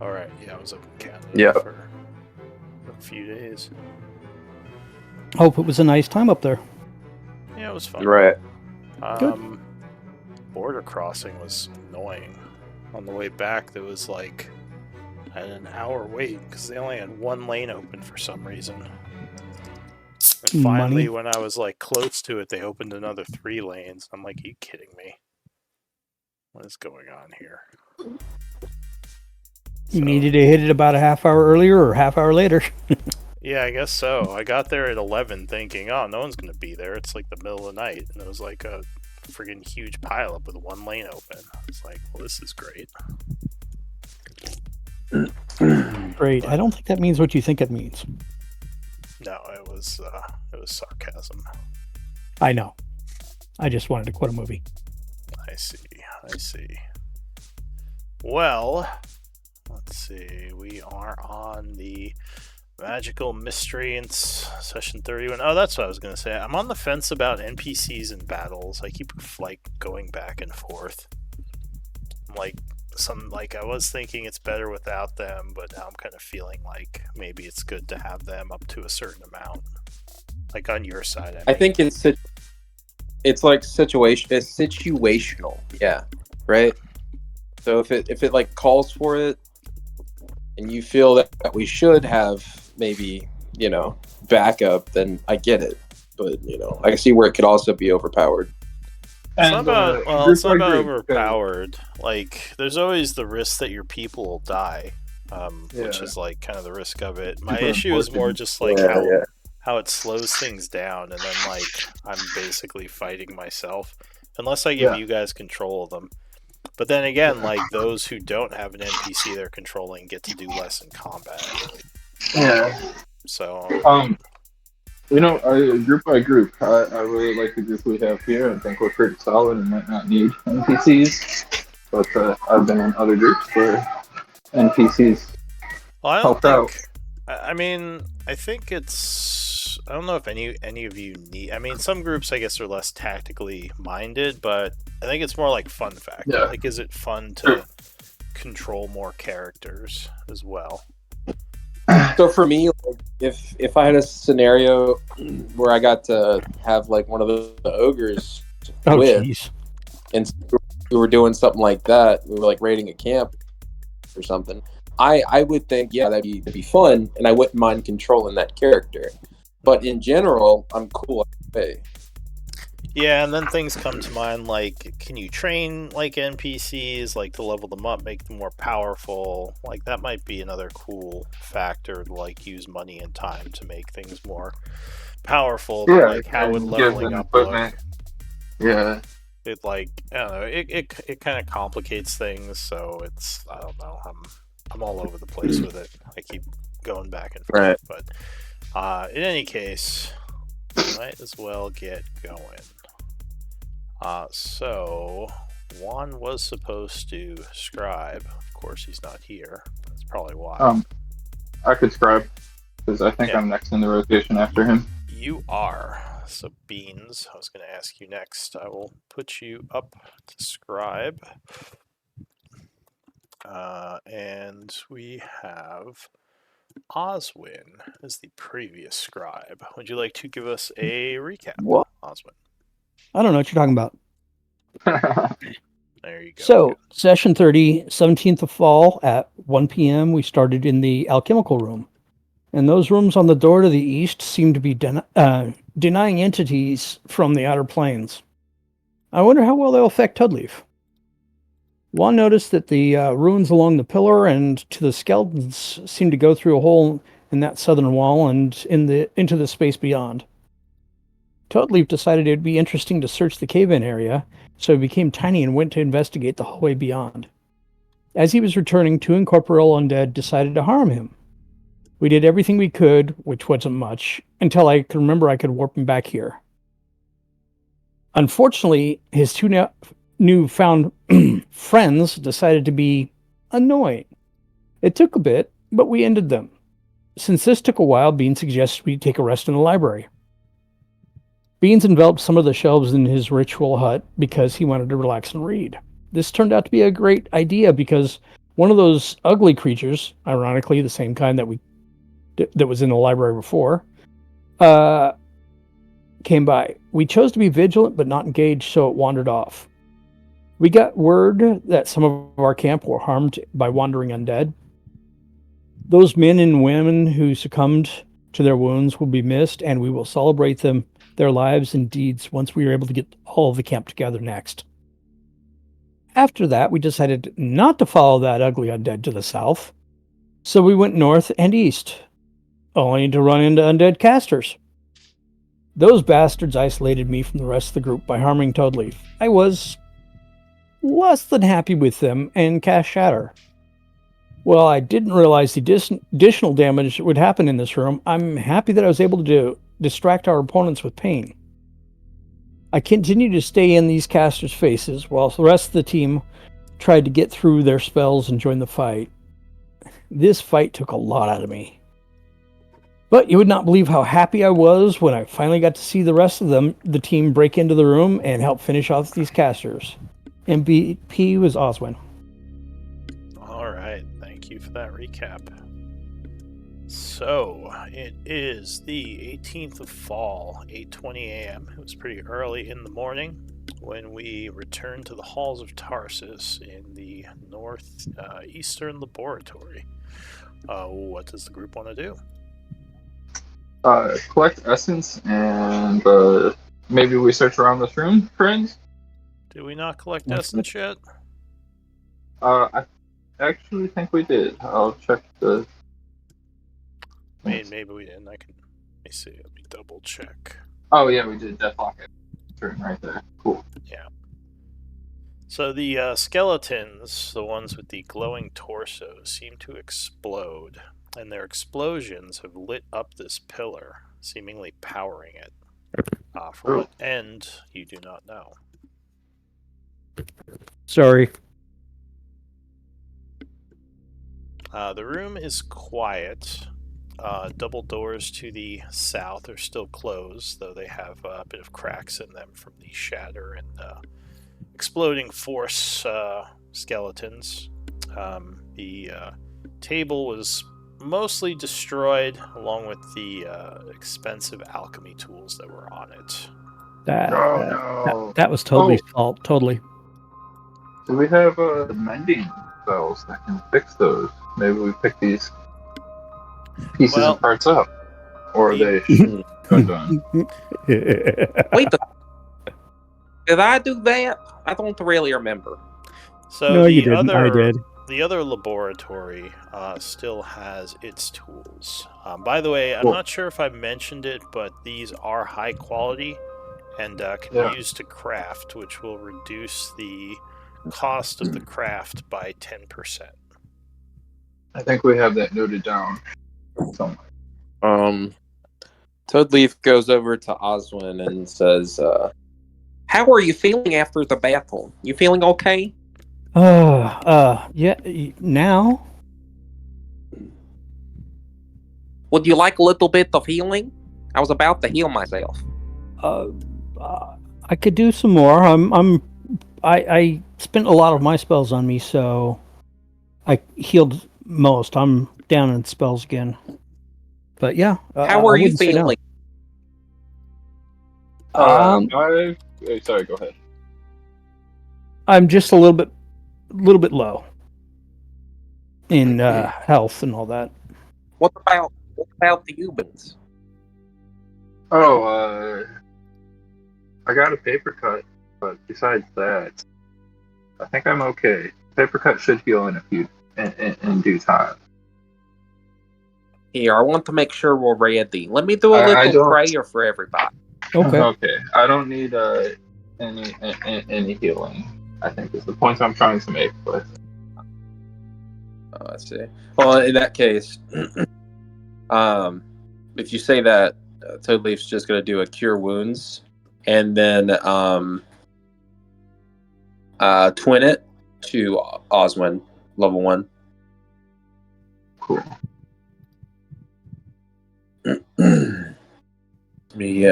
All right. Yeah, I was up in Canada Yeah. for a few days. Hope it was a nice time up there. Yeah, it was fun. Right. Good. Border crossing was annoying. On the way back, there was like I had an hour wait because they only had one lane open for some reason. And finally, Money. when I was like close to it, they opened another 3 lanes. I'm like, are you kidding me? What is going on here? You needed to hit it about a half hour earlier or half hour later. Yeah, I guess so. I got there at 11 thinking, oh, no one's going to be there. It's like the middle of the night. And it was like a friggin' huge pileup with one lane open. I was like, well, this is great. Great. I don't think that means what you think it means. No, it was sarcasm. I know. I just wanted to quote a movie. I see. Well, let's see. We are on the Magical Miscreants session 31. Oh, that's what I was going to say. I'm on the fence about NPCs and battles. I keep like going back and forth. I was thinking it's better without them, but now I'm kind of feeling like maybe it's good to have them up to a certain amount. Like on your side, I think it's like it's situational. Yeah. Right. So if it like calls for it, and you feel that we should have maybe, backup, then I get it. But, I can see where it could also be overpowered. It's not about overpowered. Like, there's always the risk that your people will die, which is like kind of the risk of it. My issue is more just like how it slows things down, and then like I'm basically fighting myself, unless I give you guys control of them. But then again, like those who don't have an NPC they're controlling get to do less in combat. Yeah. So. Group by group, I really like the group we have here. I think we're pretty solid and might not need NPCs. But I've been in other groups where NPCs helped out. I mean, I think it's. I don't know if any of you need. I mean, some groups I guess are less tactically minded, but I think it's more like fun factor. Yeah. Like, is it fun to control more characters as well? So for me, if I had a scenario where I got to have like one of the ogres and we were doing something like that, we were like raiding a camp or something, I would think, that'd be fun, and I wouldn't mind controlling that character. But in general, I'm cool. Yeah, and then things come to mind like, can you train like NPCs, like to level them up, make them more powerful? Like that might be another cool factor to like use money and time to make things more powerful. Yeah, like how would leveling up look? Yeah. It like I don't know. It kind of complicates things, so it's I don't know. I'm all over the place with it. I keep going back and forth, but in any case, might as well get going. So Juan was supposed to scribe. Of course, he's not here. That's probably why. I could scribe because I think I'm next in the rotation after him. You are. So Beans, I was going to ask you next. I will put you up to scribe. And we have Oswin as the previous scribe. Would you like to give us a recap, Oswin? I don't know what you're talking about. There you go. So, session 30, 17th of fall at 1 p.m., we started in the alchemical room. And those rooms on the door to the east seem to be denying entities from the outer planes. I wonder how well they'll affect Tudleaf. Juan noticed that the ruins along the pillar and to the skeletons seem to go through a hole in that southern wall and into the space beyond. Tudleaf decided it would be interesting to search the cave-in area, so he became tiny and went to investigate the hallway beyond. As he was returning, 2 incorporeal undead decided to harm him. We did everything we could, which wasn't much, until I could remember I could warp him back here. Unfortunately, his 2 newfound friends decided to be annoying. It took a bit, but we ended them. Since this took a while, Bean suggested we take a rest in the library. Beans enveloped some of the shelves in his ritual hut because he wanted to relax and read. This turned out to be a great idea because one of those ugly creatures, ironically the same kind that was in the library before, came by. We chose to be vigilant but not engaged, so it wandered off. We got word that some of our camp were harmed by wandering undead. Those men and women who succumbed to their wounds will be missed, and we will celebrate their lives and deeds once we are able to get all of the camp together next. After that, we decided not to follow that ugly undead to the south, so we went north and east, only to run into undead casters. Those bastards isolated me from the rest of the group by harming Toadleaf. I was less than happy with them and cast Shatter. Well, I didn't realize the additional damage that would happen in this room. I'm happy that I was able to distract our opponents with pain. I continued to stay in these casters' faces while the rest of the team tried to get through their spells and join the fight. This fight took a lot out of me. But you would not believe how happy I was when I finally got to see the rest of the team break into the room and help finish off these casters. MVP was Oswin. All right, thank you for that recap. So, it is the 18th of fall, 8:20 a.m. It was pretty early in the morning when we returned to the halls of Tarsus in the northeastern laboratory. What does the group want to do? Collect essence and maybe we search around this room, friends. Did we not collect essence yet? I actually think we did. I'll check the... Maybe we didn't. Let me see. Let me double check. Oh yeah, we did. Deathlock it. Right there. Cool. Yeah. So the skeletons, the ones with the glowing torsos, seem to explode, and their explosions have lit up this pillar, seemingly powering it. For what end, you do not know. Sorry. The room is quiet. Double doors to the south are still closed, though they have a bit of cracks in them from the shatter and exploding force skeletons. The table was mostly destroyed, along with the expensive alchemy tools that were on it. That was Toadleaf's fault. Totally. Do we have mending spells that can fix those? Maybe we pick these pieces and parts up, or they done. Wait, did I do that? I don't really remember. So no, you didn't. I did. The other laboratory still has its tools. By the way, I'm not sure if I mentioned it, but these are high quality and can be used to craft, which will reduce the cost of the craft by 10%. I think we have that noted down somewhere. Toadleaf goes over to Oswin and says, how are you feeling after the battle? You feeling okay? Yeah, now? Would you like a little bit of healing? I was about to heal myself. I could do some more. I spent a lot of my spells on me, so I healed most. I'm down in spells again. But yeah. How are you feeling? Sorry, go ahead. I'm just a little bit low in health and all that. What about the humans? I got a paper cut, but besides that, I think I'm okay. Paper cut should heal in due time. Here, I want to make sure we're ready. Let me do a little prayer for everybody. Okay. I don't need any healing. I think is the point I'm trying to make. But I see. Well, in that case, if you say that, Toadleaf's just going to do a cure wounds, and then twin it to Oswin, level 1. Cool. Let me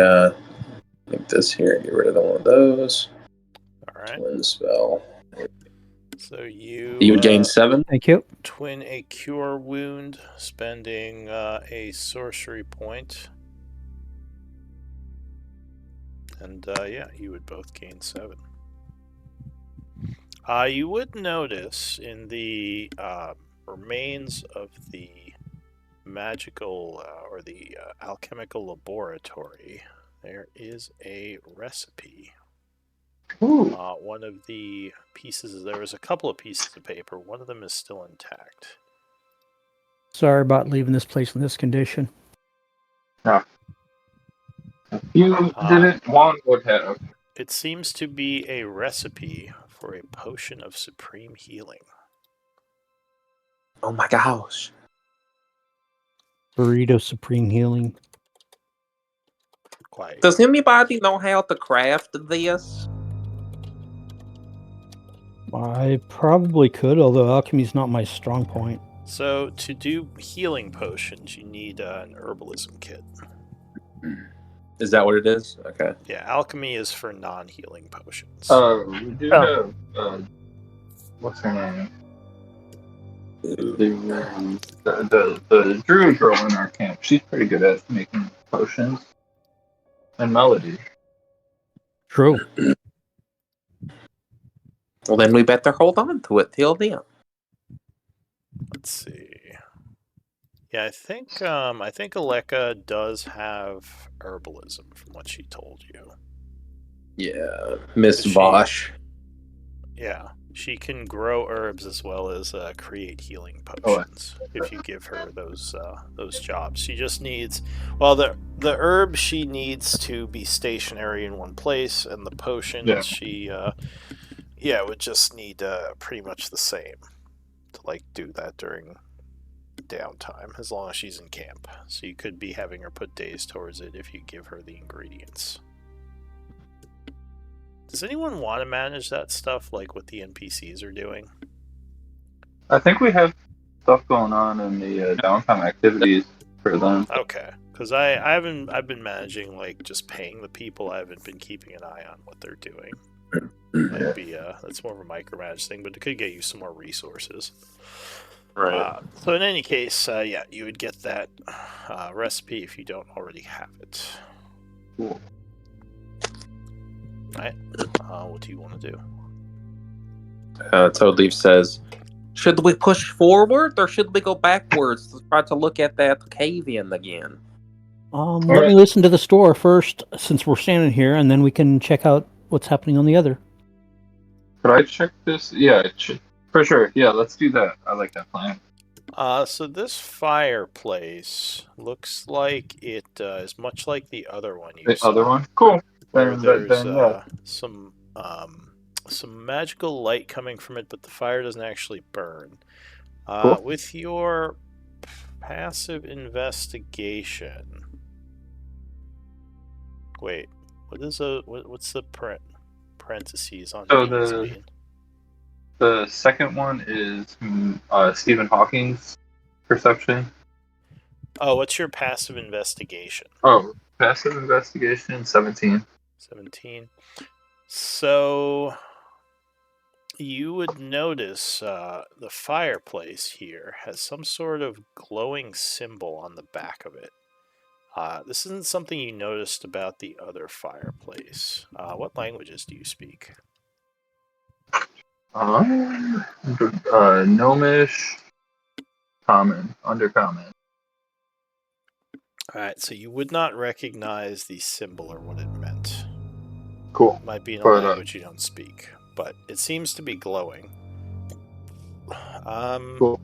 make this here and get rid of one of those. All right. Twin spell. So you would gain 7. Thank you. Twin a cure wound, spending a sorcery point. And you would both gain 7. You would notice in the remains of the magical or the alchemical laboratory, there is a recipe. One of the pieces, there was a couple of pieces of paper. One of them is still intact. Sorry about leaving this place in this condition. If you didn't want would have. It seems to be a recipe for a potion of supreme healing. Oh my gosh. Burrito supreme healing. Quiet. Does anybody know how to craft this? I probably could, although alchemy's not my strong point. So, to do healing potions, you need an herbalism kit. Is that what it is? Okay. Yeah, alchemy is for non-healing potions. We do have, what's her name? The druid girl in our camp. She's pretty good at making potions and melody. True. Well, then we better hold on to it till then. Let's see. Yeah, I think Aleka does have herbalism from what she told you. Yeah, Miss Vosh. Yeah, she can grow herbs as well as create healing potions if you give her those jobs. She just needs, well, the herb she needs to be stationary in one place, and the potions she would just need pretty much the same to do that during downtime, as long as she's in camp. So you could be having her put days towards it if you give her the ingredients. Does anyone want to manage that stuff like what the NPCs are doing? I think we have stuff going on in the downtime activities for them. Okay, because I've been managing just paying the people. I haven't been keeping an eye on what they're doing. Might be that's more of a micromanage thing, but it could get you some more resources. Right. So in any case, you would get that recipe if you don't already have it. Cool. Alright. What do you want to do? Toadleaf says, should we push forward or should we go backwards to try to look at that cave-in again? Let me listen to the store first, since we're standing here, and then we can check out what's happening on the other. Could I check this? Yeah, for sure. Yeah, let's do that. I like that plan. So this fireplace looks like it is much like the other one you saw. The other one? Cool. There's some magical light coming from it, but the fire doesn't actually burn. Cool. With your passive investigation, wait, what's the parentheses on the The second one is Stephen Hawking's perception. Oh, what's your passive investigation? Oh, passive investigation, 17. 17. So you would notice the fireplace here has some sort of glowing symbol on the back of it. This isn't something you noticed about the other fireplace. What languages do you speak? Gnomish, Common, Undercommon. Alright, so you would not recognize the symbol or what it meant. Cool. It might be in a language you don't speak, but it seems to be glowing. Cool.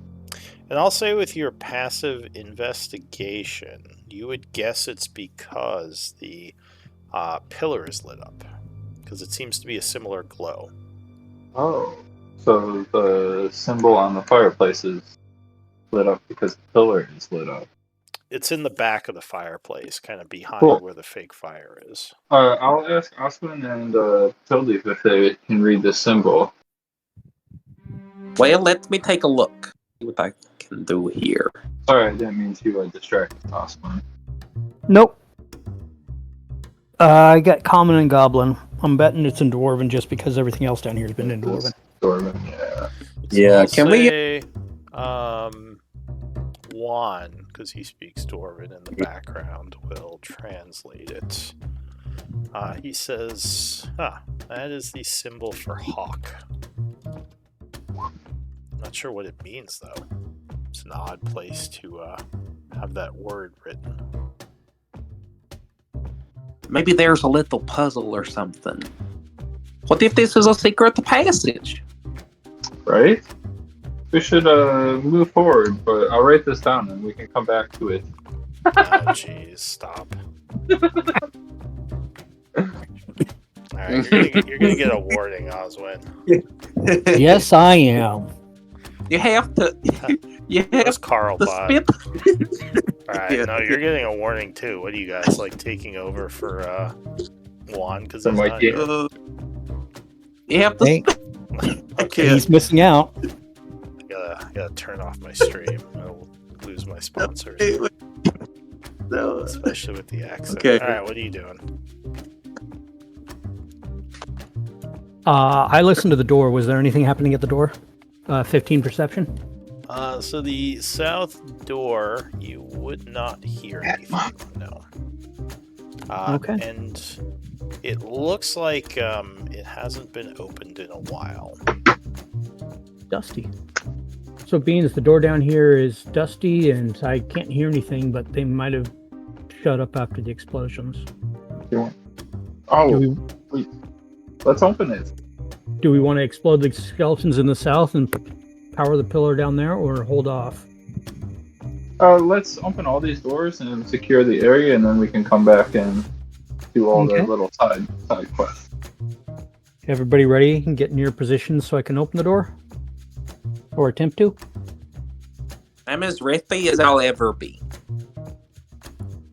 And I'll say with your passive investigation, you would guess it's because the pillar is lit up, because it seems to be a similar glow. Oh, so the symbol on the fireplace is lit up because the pillar is lit up. It's in the back of the fireplace, kind of behind where the fake fire is. I'll ask Oswin and Toadleaf if they can read this symbol. Well, let me take a look. See what I can do here. Sorry, I didn't mean to distract Oswin. Nope. I got Common and Goblin. I'm betting it's in Dwarven just because everything else down here has been in Dwarven. Dwarven, yeah. So yeah, can we... Juan, because he speaks Dwarven in the background, will translate it. He says, that is the symbol for hawk. Not sure what it means, though. It's an odd place to have that word written. Maybe there's a little puzzle or something. What if this is a secret passage? Right? We should move forward, but I'll write this down and we can come back to it. Oh, jeez, stop. Alright, you're gonna get a warning, Oswin. Yes, I am. You have to. Where's Carl Bot? Spit. Alright, no, you're getting a warning too. What are you guys like taking over for Juan? Because he's not here. You have to. Okay, he's missing out. I gotta turn off my stream. I'll lose my sponsors. No. Especially with the accent. Okay. Alright, what are you doing? I listened to the door. Was there anything happening at the door? 15 perception? So the south door, you would not hear anything. No. Okay. And it looks like it hasn't been opened in a while. Dusty. So being as the door down here is dusty and I can't hear anything, but they might have shut up after the explosions. Let's open it. Do we want to explode the skeletons in the south and power the pillar down there, or hold off? Let's open all these doors and secure the area, and then we can come back and do all the little side quests. Everybody ready and get in your positions so I can open the door? Or attempt to? I'm as ready as I'll ever be.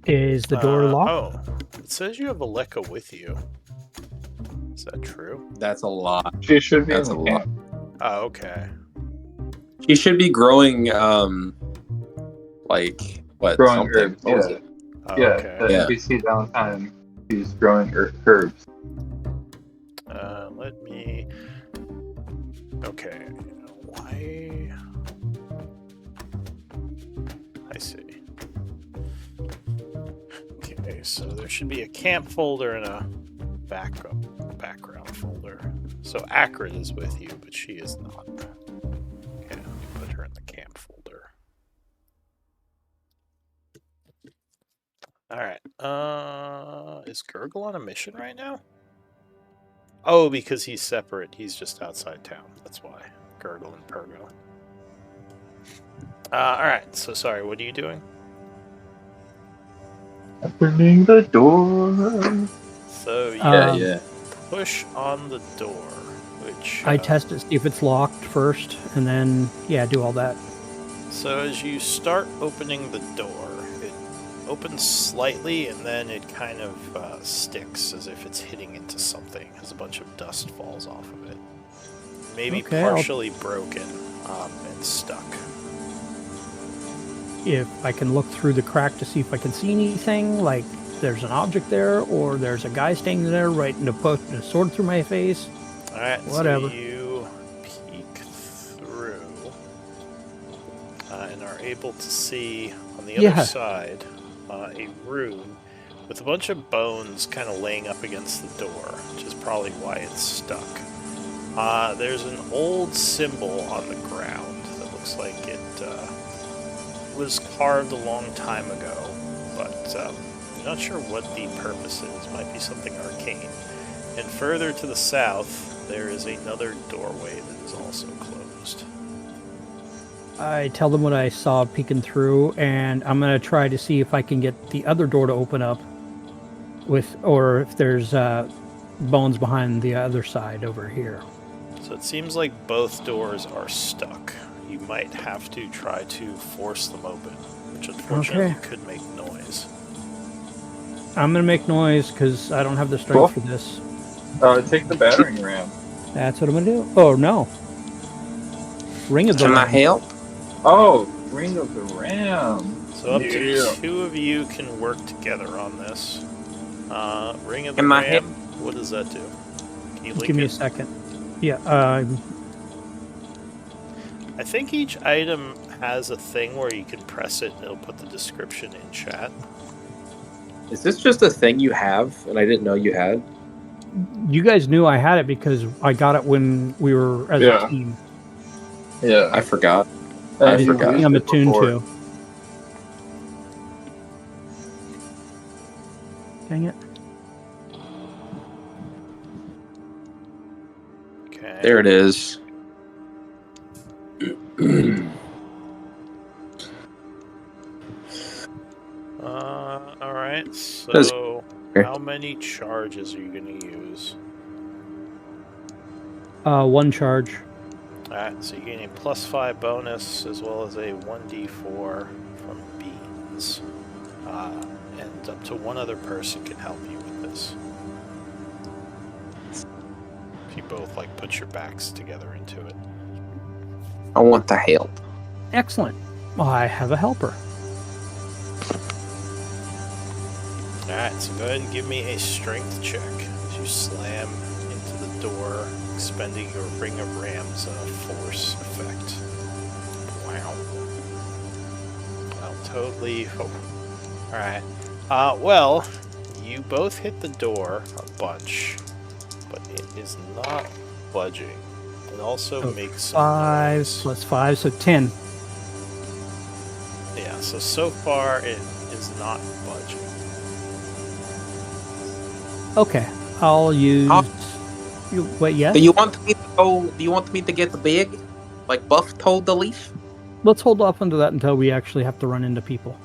Is the door locked? Oh, it says you have Aleka with you. Is that true? That's a lot. She should be. That's a lot. Oh, okay. She should be growing, like what? Growing something. herbs. Yeah. Oh, Yeah. okay. The NPC downtime. She's growing herbs. Let me. Okay. Why? I see. Okay, so there should be a camp folder and a background folder. So Akrid is with you, but she is not. Okay, let me put her in the camp folder. Alright. Is Gurgle on a mission right now? Oh, because he's separate. He's just outside town. That's why. Gurgle and Purgo. Alright, so sorry, what are you doing? Opening the door. So you push on the door, which... I test it, see if it's locked first, and then, do all that. So as you start opening the door, it opens slightly, and then it kind of sticks as if it's hitting into something, as a bunch of dust falls off of it. Maybe partially broken and stuck. If I can look through the crack to see if I can see anything, like there's an object there, or there's a guy standing there waiting to put a sword through my face. Alright, whatever. So you peek through and are able to see on the other side a room with a bunch of bones kind of laying up against the door, which is probably why it's stuck. There's an old symbol on the ground that looks like it was carved a long time ago, but I'm not sure what the purpose is. Might be something arcane. And further to the south, there is another doorway that is also closed. I tell them what I saw peeking through, and I'm going to try to see if I can get the other door to open up, or if there's bones behind the other side over here. So it seems like both doors are stuck. You might have to try to force them open, which unfortunately could make noise. I'm going to make noise because I don't have the strength for this. Take the battering ram. That's what I'm going to do. Oh, no. Ring of the Ram. Can I help? Oh, Ring of the Ram. So up to two of you can work together on this. Ring of the Am I Ram, what does that do? Can you link Give me it? a second. Yeah, I think each item has a thing where you can press it and it'll put the description in chat. Is this just a thing you have and I didn't know you had? You guys knew I had it because I got it when we were as a team. Yeah. I forgot. I forgot. I'm attuned to. Dang it. Okay. There it is. All right. So, how many charges are you going to use? 1 charge. All right. So you're getting a +5 bonus as well as a 1d4 from beans, and up to 1 other person can help you with this. If you both like put your backs together into it. I want the help. Excellent. I have a helper. Alright, so go ahead and give me a strength check as you slam into the door, expending your Ring of Ram's force effect. Wow. Well, totally. Oh. Alright. Well, you both hit the door a bunch, but it is not budging. It also makes some 5 noise. plus 5, so 10. Yeah, so far it is not budging. Okay, I'll use. Wait, yes. Do you want me to go? Do you want me to get the big, like Buff told the leaf? Let's hold off onto that until we actually have to run into people.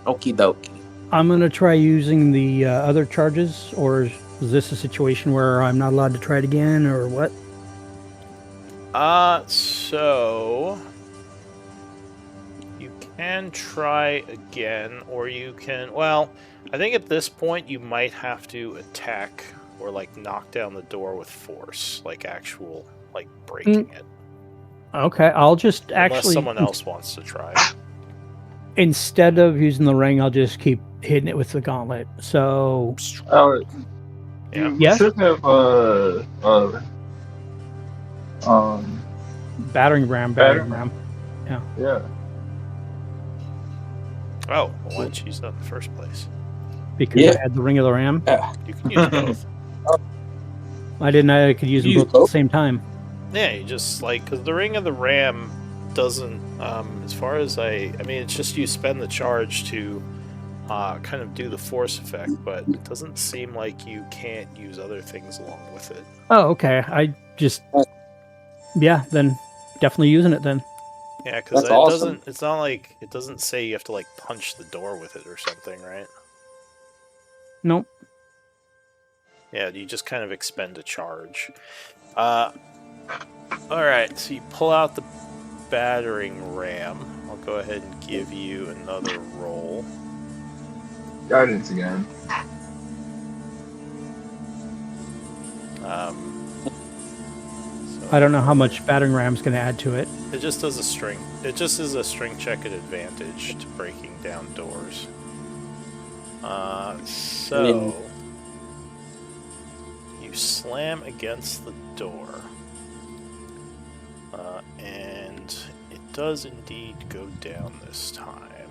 Okie dokie. I'm gonna try using the other charges, or is this a situation where I'm not allowed to try it again, or what? So you can try again, or you can. Well, I think at this point you might have to attack or like knock down the door with force, like actual like breaking it. Okay, I'll just unless someone else wants to try. Instead of using the ring, I'll just keep hitting it with the gauntlet. So, you should have battering ram. Yeah. Yeah. Oh, well, why didn't you use that in the first place? Because I had the ring of the ram. You can use both. I didn't know I could use them both at the same time. Yeah, you just like, because the ring of the ram doesn't, as far as I mean, it's just you spend the charge to kind of do the force effect, but it doesn't seem like you can't use other things along with it. Oh, okay. I just, then definitely using it then. Yeah, because it doesn't. It's not like it doesn't say you have to like punch the door with it or something, right? Nope. Yeah, you just kind of expend a charge. All right, so you pull out the battering ram. I'll go ahead and give you another roll. Guidance again. I don't know how much battering ram's going to add to it. It just does a string. It just is a string check at advantage to breaking down doors. So you slam against the door, and it does indeed go down this time.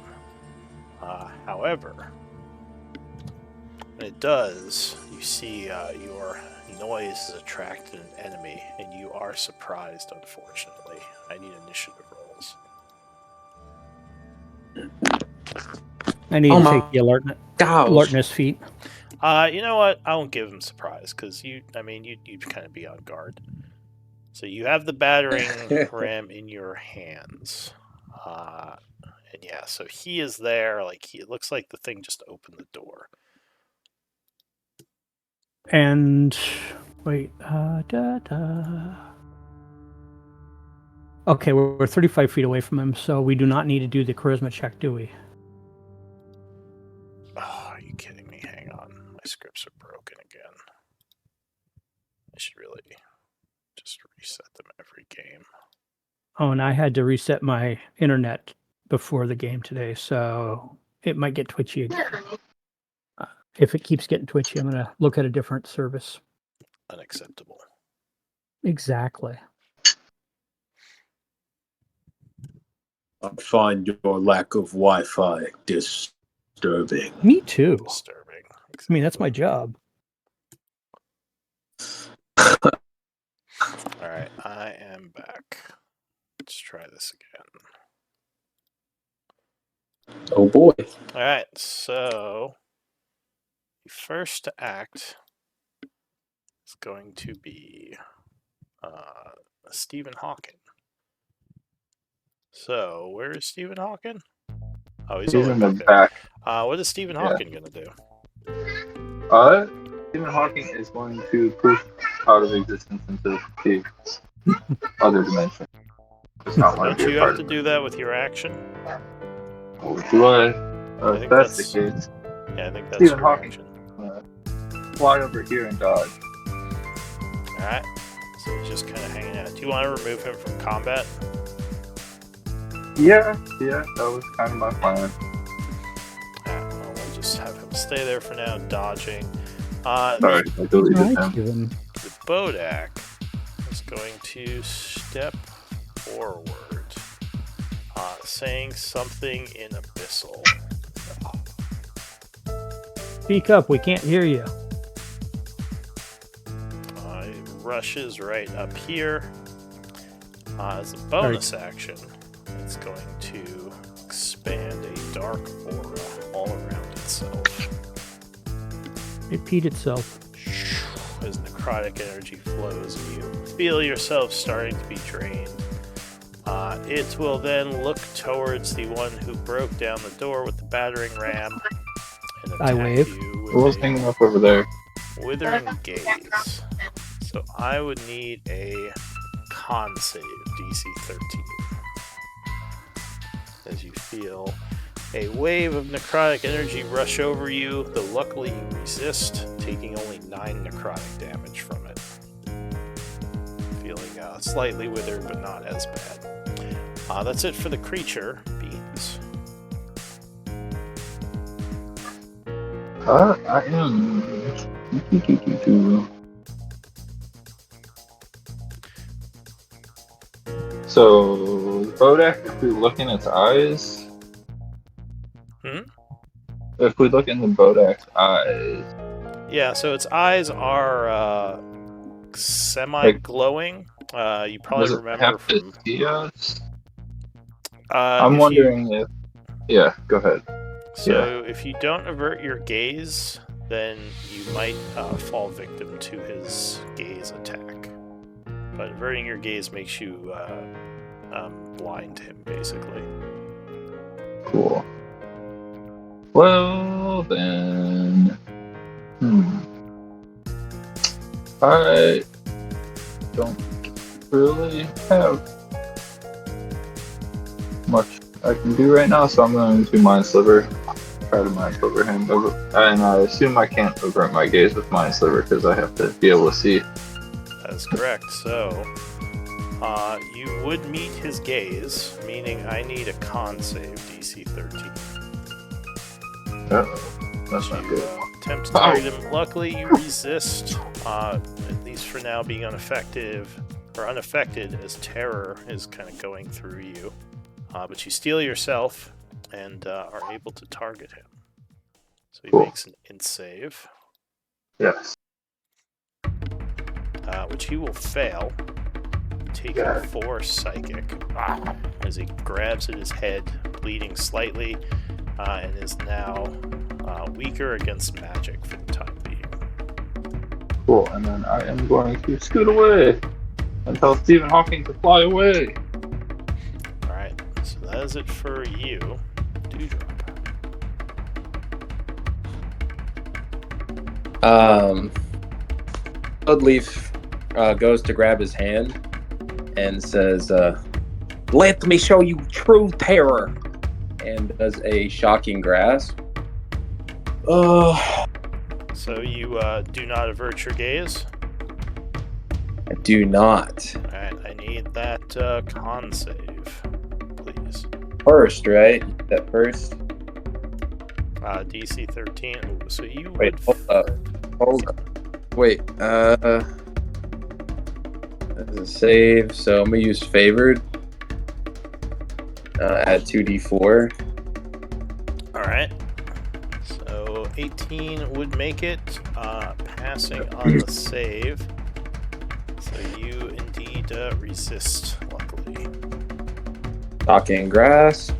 However, when it does, you see your noise has attracted an enemy, and you are surprised, unfortunately. I need initiative rolls. I need to take the alertness feat. You know what? I won't give him surprise, because you'd kind of be on guard. So you have the battering ram in your hands. And yeah, so he is there. Like, it looks like the thing just opened the door. And wait, okay, we're 35 feet away from him, so we do not need to do the charisma check, do we? Oh, are you kidding me? Hang on. My scripts are broken again. I should really just reset them every game. Oh, and I had to reset my internet before the game today, so it might get twitchy again. If it keeps getting twitchy, I'm going to look at a different service. Unacceptable. Exactly. I find your lack of Wi-Fi disturbing. Me too. Disturbing. I mean, that's my job. Alright, I am back. Let's try this again. Oh boy. Alright, so the first act is going to be Stephen Hawking. So, where is Stephen Hawking? Oh, he's in the back. What is Stephen Hawking going to do? Stephen Hawking is going to push out of existence into the other dimension. Don't you have to do that with your action? Oh, do I? I think that's the case. Yeah, I think that's Stephen your Hawking. action. Fly over here and dodge. Alright, so he's just kind of hanging out. Do you want to remove him from combat? Yeah, that was kind of my plan. Well, we'll just have him stay there for now, dodging. Sorry, I deleted him. The Bodak is going to step forward, saying something in Abyssal. Speak up, we can't hear you. He rushes right up here. As a bonus action, it's going to expand a dark aura all around itself. It peed itself. As necrotic energy flows, you feel yourself starting to be drained. It will then look towards the one who broke down the door with the battering ram and attack I wave. you with What's hanging up over there? Withering Gaze. So I would need a con save, DC 13. As you feel a wave of necrotic energy rush over you, though luckily you resist, taking only 9 necrotic damage from it. Feeling slightly withered, but not as bad. That's it for the creature, Beans. I am. So, the Bodak, if we look in its eyes. If we look in the Bodak's eyes. Yeah, so its eyes are semi-glowing. You probably remember from. I'm wondering if. Yeah, go ahead. So, if you don't avert your gaze, then you might fall victim to his gaze attack. But averting your gaze makes you blind him, basically. Cool. Well, then... I don't really have much I can do right now, so I'm going to Mind Sliver. Try to Mind Sliver him. And I assume I can't avert my gaze with Mind Sliver because I have to be able to see. That is correct. So, you would meet his gaze, meaning I need a con save, DC 13. Uh-oh. That's not good. Attempt to target him. Luckily, you resist, at least for now, being unaffected, as terror is kind of going through you. But you steel yourself and are able to target him. So he makes an int save. Yes. Which he will fail. Taking 4 psychic. As he grabs at his head, bleeding slightly, and is now weaker against magic for the time being. Cool, and then I am going to scoot away and tell Stephen Hawking to fly away. Alright, so that is it for you, Dewdrop. Bloodleaf goes to grab his hand and says, "Let me show you true terror," and does a shocking grasp. So you do not avert your gaze? I do not. Alright, I need that con save, please. First, right? That first? DC 13. Ooh, so you Wait, would... Hold up. Wait, that's a save, so I'm gonna use favored. Add 2d4. All right. So 18 would make it, passing on the save. So you indeed resist, luckily. Shocking Grass.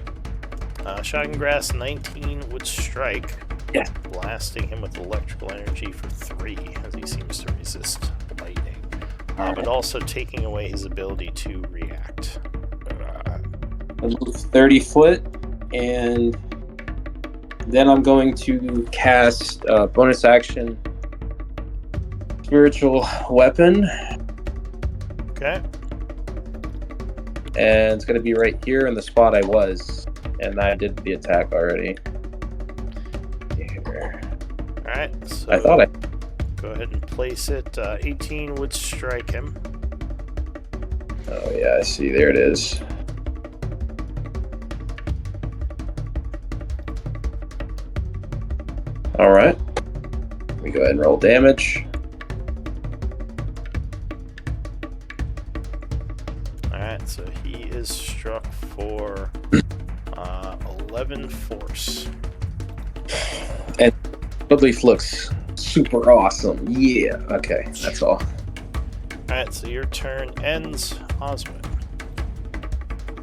Shocking Grass 19 would strike, Yeah. blasting him with electrical energy for 3, as he seems to resist lightning, but also taking away his ability to react. I move 30 foot, and then I'm going to cast bonus action Spiritual Weapon. Okay. And it's going to be right here in the spot I was. And I did the attack already. Here. Alright, so I thought I... go ahead and place it. 18 would strike him. Oh, yeah, I see. There it is. Alright. Let me go ahead and roll damage. Alright, so he is struck for 11 force. And Bloodleaf looks super awesome. Yeah. Okay, that's all. Alright, so your turn ends. Osmond.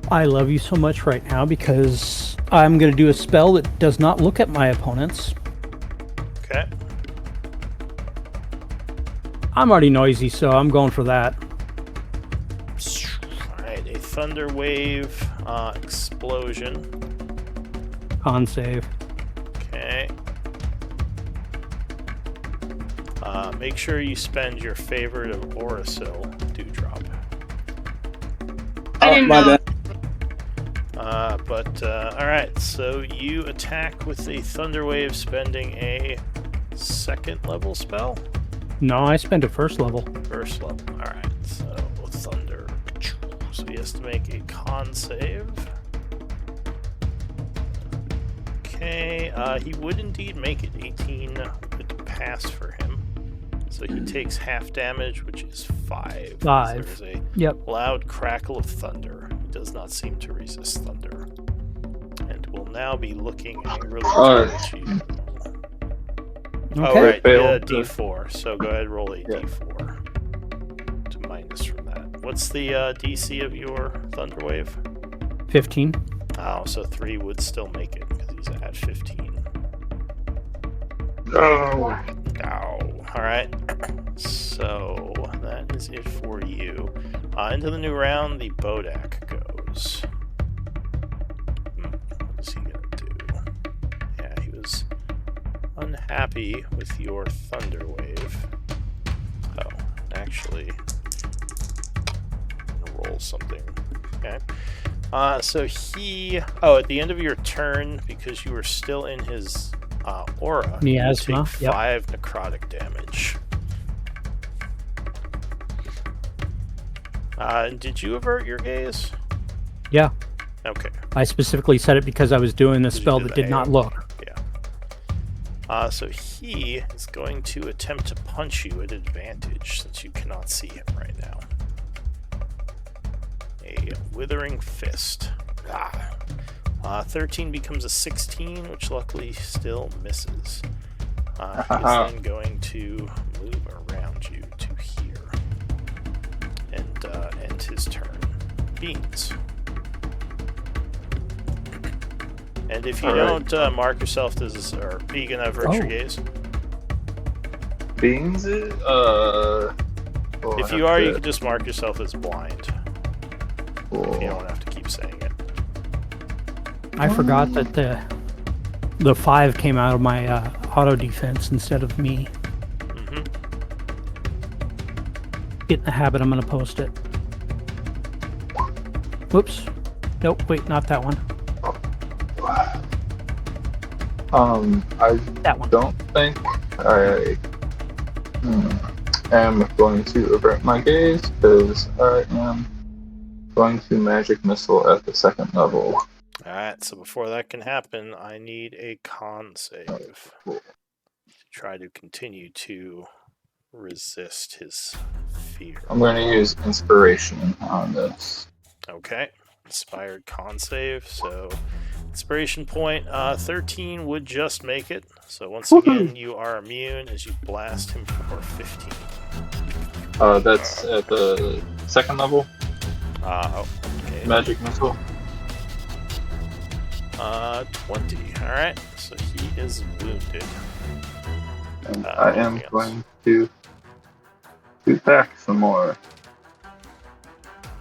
I love you so much right now because I'm going to do a spell that does not look at my opponents. Okay. I'm already noisy, so I'm going for that. Alright, a thunder wave explosion. Con save. Okay. Make sure you spend your favorite of Aurasil Dewdrop. I didn't my know. But alright, so you attack with a thunder wave, spending a second level spell? No, I spent a first level. First level. Alright, so thunder. So he has to make a con save. Okay, he would indeed make it. 18 would pass for him. So he takes half damage, which is 5. 5. There's a Yep. loud crackle of thunder. He does not seem to resist thunder. And will now be looking angrily at you. Okay. Oh, right, Failed. D4. So go ahead and roll a D4 to minus from that. What's the DC of your thunder wave? 15. Oh, so 3 would still make it because he's at 15. No. No. Alright. So that is it for you. Into the new round, the Bodak goes. What is he gonna do? Yeah, he was unhappy with your thunder wave. Oh, actually, I'm gonna roll something. Okay. So he... Oh, at the end of your turn, because you were still in his aura, Miasma, you take 5 necrotic damage. Did you avert your gaze? Yeah. Okay. I specifically said it because I was doing a Because you spell did that the did not AOE. look. Yeah. So he is going to attempt to punch you at advantage since you cannot see him right now. A withering fist. 13 becomes a 16, which luckily still misses. He's then going to move around you to here and end his turn. Beans. And if you don't mark yourself as, or are you gonna avert your gaze? Beans? If you are, you can just mark yourself as blind. Cool. You don't have to keep saying it. I forgot that the 5 came out of my auto defense instead of me. Mm-hmm. Get in the habit, I'm going to post it. Whoops. Nope, wait, not that one. I That one. don't think I am going to avert my gaze because I am going to magic missile at the second level. Alright, so before that can happen, I need a con save to try to continue to resist his fear. I'm going to use inspiration on this. Okay. inspired con save. So inspiration point 13 would just make it. So once again, you are immune as you blast him for 15. That's at the second level. Okay. Magic missile. 20. All right. So he is wounded. And I am going to shoot back some more.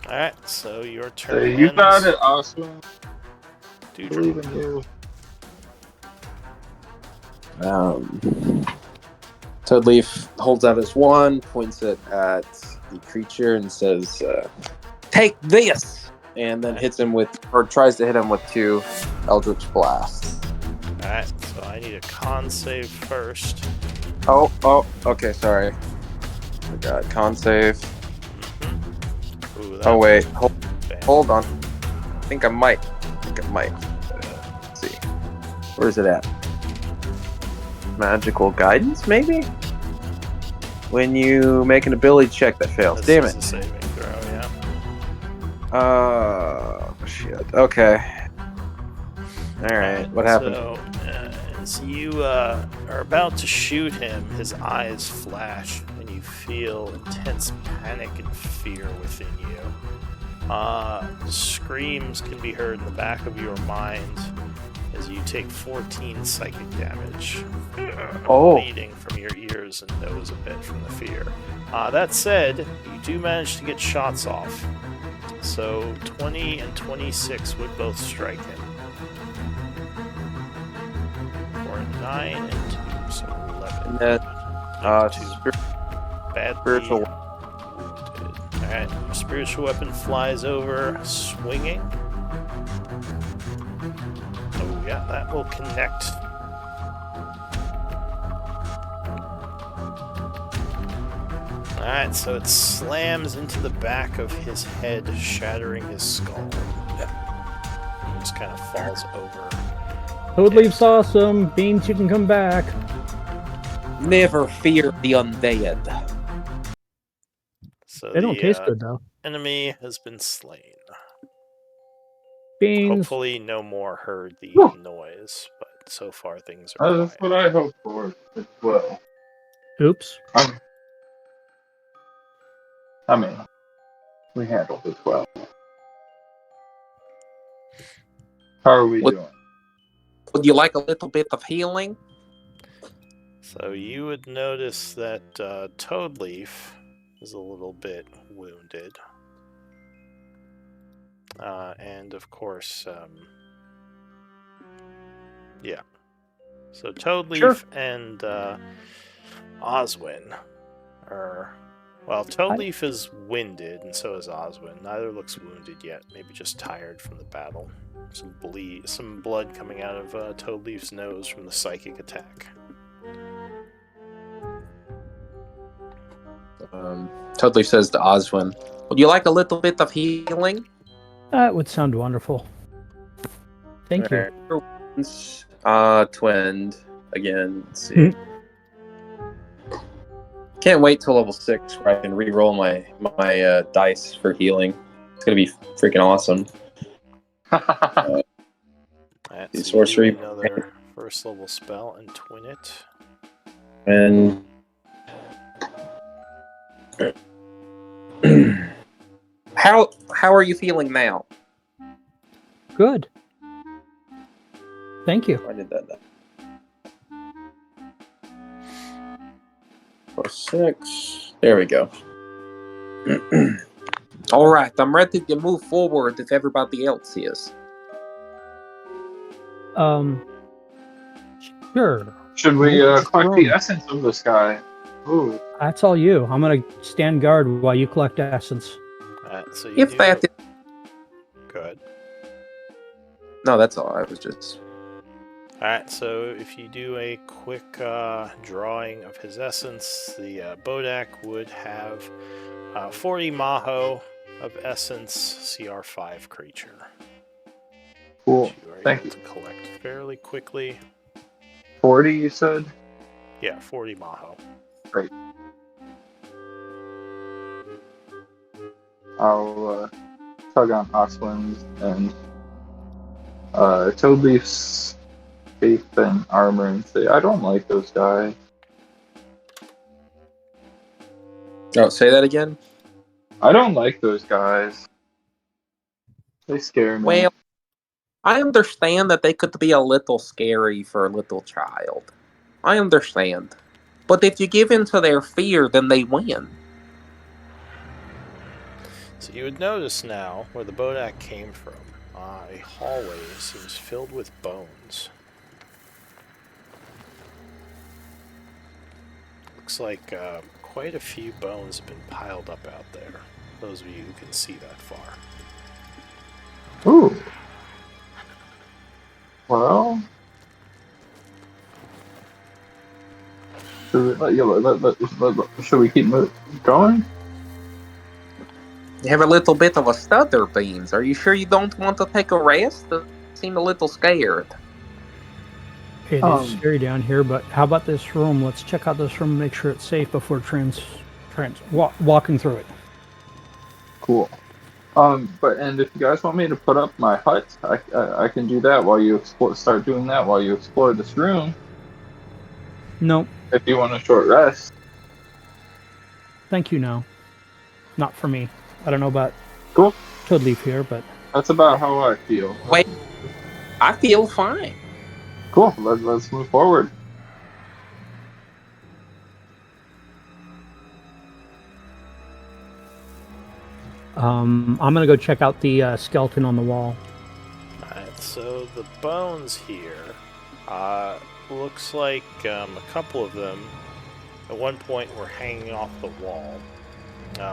Alright, so your turn. So you got it, awesome. I believe in you. Toadleaf holds out his wand, points it at the creature, and says, "Take this!" And then hits him with, or tries to hit him with 2 Eldritch Blasts. Alright, so I need a con save first. Oh, okay, sorry. Oh god, con save. Ooh, oh wait, hold on. I think I might. Let's see. Where's it at? Magical guidance, maybe? When you make an ability check that fails. Damn it. A saving throw, yeah. Shit. Okay. Alright, what happened? So, as you are about to shoot him, his eyes flash, and you feel intense panic and fear within you. Screams can be heard in the back of your mind as you take 14 psychic damage, bleeding from your ears and nose a bit from the fear. That said, you do manage to get shots off, so 20 and 26 would both strike him. For 9 and 2, so 11. And then, spiritual. Alright, spiritual weapon flies over, swinging. Oh yeah, that will connect. Alright, so it slams into the back of his head, shattering his skull. He just kind of falls over. Toadleaf's awesome. Beans, you can come back. Never fear the undead. So they don't taste good, though. Enemy has been slain. Beans. Hopefully no more heard the noise, but so far things are quiet. That's what I hope for as well. Oops. I mean, we handled it well. How are we doing? Would you like a little bit of healing? So you would notice that Toadleaf is a little bit wounded. And of course, yeah. So Toadleaf and Oswin are... Well, Toadleaf is winded, and so is Oswin. Neither looks wounded yet. Maybe just tired from the battle. Some blood coming out of Toadleaf's nose from the psychic attack. Toadleaf says to Oswin, "Would you like a little bit of healing?" That would sound wonderful. Thank you. Twinned again. Let's see. Can't wait till level 6 where I can re-roll my dice for healing. It's gonna be freaking awesome. So sorcery. Another first level spell and twin it. And how are you feeling now? Good. Thank you. I did that. 6. There we go. All right, I'm ready to move forward if everybody else is. Sure. Should we collect the essence of this guy? Ooh. That's all you. I'm gonna stand guard while you collect essence. So you If that is... Good. No, that's all. I was just... Alright, so if you do a quick drawing of his essence, the Bodak would have 40 Maho of essence, CR5 creature. Cool. Thank you. To collect fairly quickly. 40, you said? Yeah, 40 Maho. Great. I'll tug on Oswin's and Toadleaf's faith and armor and say, I don't like those guys. Oh, say that again? I don't like those guys. They scare me. Well, I understand that they could be a little scary for a little child. I understand. But if you give in to their fear, then they win. So you would notice now where the Bodak came from. A hallway seems filled with bones. Looks like quite a few bones have been piled up out there. Those of you who can see that far. Ooh. Well, should we keep going? You have a little bit of a stutter, Beans. Are you sure you don't want to take a rest? You seem a little scared. It is scary down here, but how about this room? Let's check out this room and make sure it's safe before walking through it. Cool. And if you guys want me to put up my hut, I can do that while you start doing that while you explore this room. No. If you want a short rest. Thank you, no. Not for me. I don't know about cool. Toadleaf here, but... That's about how I feel. Wait, I feel fine. Cool, let's move forward. I'm going to go check out the skeleton on the wall. Alright, so the bones here, looks like a couple of them at one point were hanging off the wall.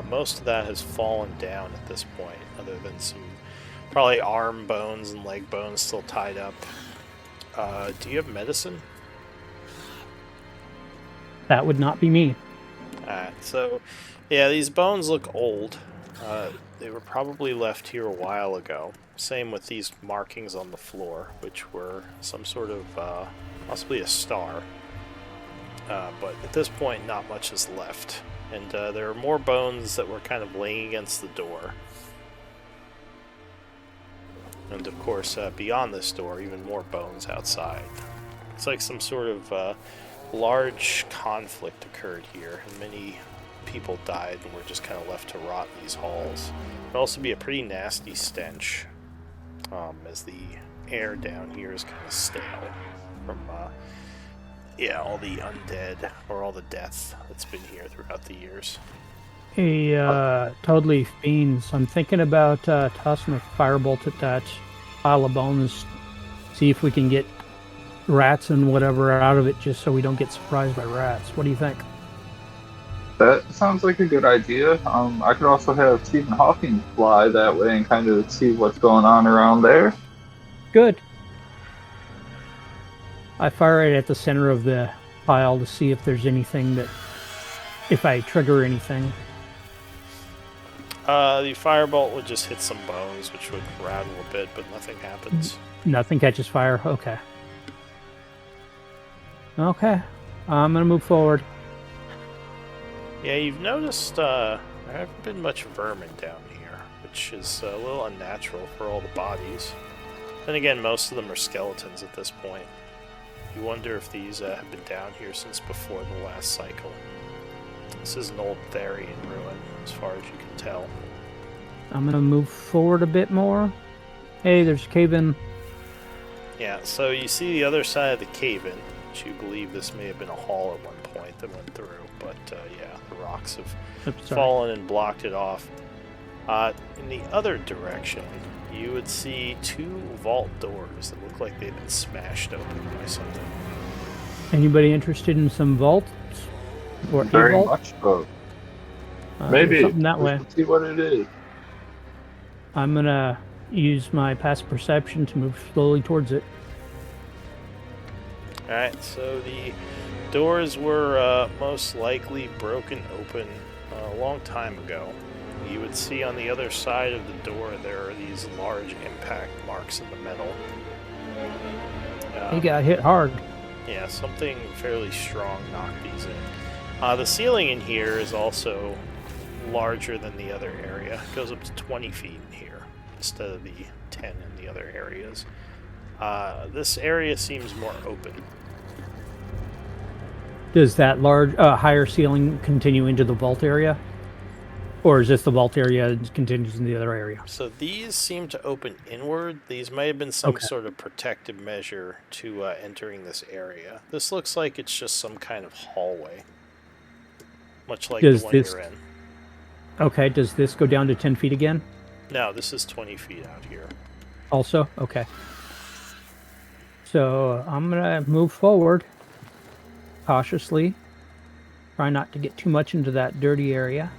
Most of that has fallen down at this point, other than some probably arm bones and leg bones still tied up. Do you have medicine? That would not be me. Alright, so yeah, these bones look old. They were probably left here a while ago. Same with these markings on the floor, which were some sort of, possibly a star. But at this point, not much is left. And there are more bones that were kind of laying against the door. And of course, beyond this door, even more bones outside. It's like some sort of large conflict occurred here, and many people died and were just kind of left to rot in these halls. It would also be a pretty nasty stench, as the air down here is kind of stale from all the undead or all the death that's been here throughout the years. Hey, Toadleaf Beans, I'm thinking about tossing a firebolt at that pile of bones, see if we can get rats and whatever out of it, just so we don't get surprised by rats. What do you think? That sounds like a good idea. I could also have Stephen Hawking fly that way and kind of see what's going on around there. Good. I fire it at the center of the pile to see if there's anything that, if I trigger anything. The firebolt would just hit some bones, which would rattle a bit, but nothing happens. Nothing catches fire? Okay. Okay. I'm going to move forward. Yeah, you've noticed there haven't been much vermin down here, which is a little unnatural for all the bodies. Then again, most of them are skeletons at this point. You wonder if these have been down here since before the last cycle. This is an old Therian ruin, as far as you can tell. I'm going to move forward a bit more. Hey, there's a cave-in. Yeah, so you see the other side of the cave-in, which you believe this may have been a hall at one point that went through, but yeah, the rocks have fallen and blocked it off. In the other direction, you would see two vault doors that look like they've been smashed open by something. Anybody interested in some vaults? Or very vault? much so. Maybe something that way. Let's see what it is. I'm gonna use my passive perception to move slowly towards it. Alright, so the doors were most likely broken open a long time ago. You would see on the other side of the door there are these large impact marks in the metal. He got hit hard. Yeah, something fairly strong knocked these in. The ceiling in here is also larger than the other area. It goes up to 20 feet in here. instead of the 10 in the other areas. This area seems more open. Does that large, higher ceiling continue into the vault area? Or is this the vault area and continues in the other area? So these seem to open inward. These might have been some sort of protective measure to entering this area. This looks like it's just some kind of hallway. Much like the one you're in. Okay, does this go down to 10 feet again? No, this is 20 feet out here. Also? Okay. So I'm going to move forward cautiously. Try not to get too much into that dirty area.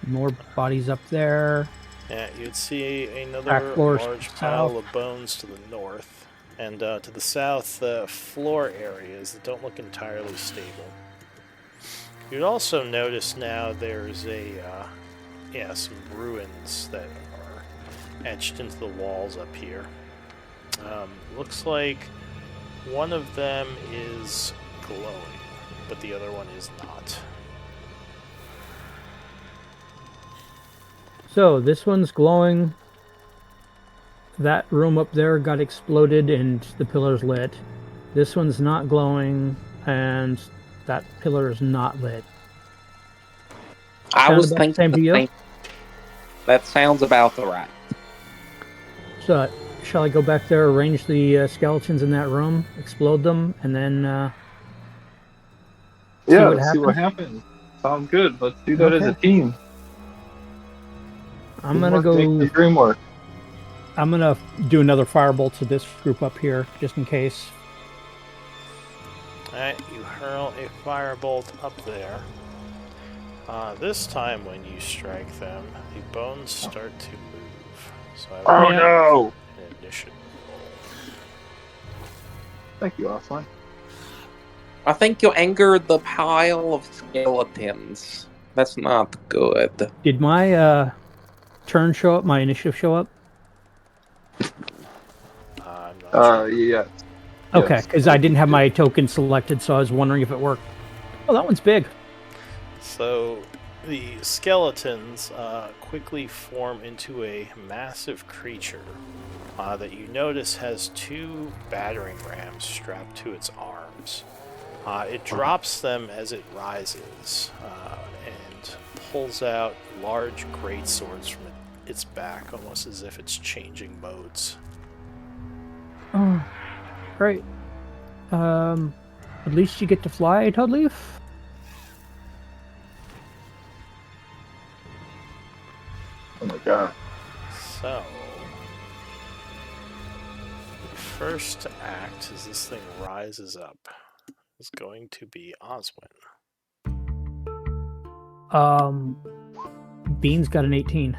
More bodies up there. Yeah, you'd see another large pile of bones to the north. And to the south, floor areas that don't look entirely stable. You'd also notice now there's some ruins that are etched into the walls up here. Looks like one of them is glowing, but the other one is not. So this one's glowing. That room up there got exploded and the pillar's lit. This one's not glowing and that pillar is not lit. I was thinking that sounds about the right. So shall I go back there, arrange the skeletons in that room, explode them, and then see what happens? Sounds good. Let's do that as a team. I'm gonna go. Make the dream work. I'm gonna do another firebolt to this group up here, just in case. Alright, you hurl a firebolt up there. This time when you strike them, the bones start to move. So I no! An initiative roll. Thank you, Offline. I think you angered the pile of skeletons. That's not good. Did my turn show up? My initiative show up? I'm not sure. Yeah. Okay, because I didn't have my token selected, so I was wondering if it worked. Oh, that one's big. So the skeletons quickly form into a massive creature that you notice has 2 battering rams strapped to its arms. It drops them as it rises and pulls out large greatswords from its back, almost as if it's changing modes. Oh, great. At least you get to fly, Toadleaf? Oh my god. So, the first act as this thing rises up is going to be Oswin. Bean's got an 18.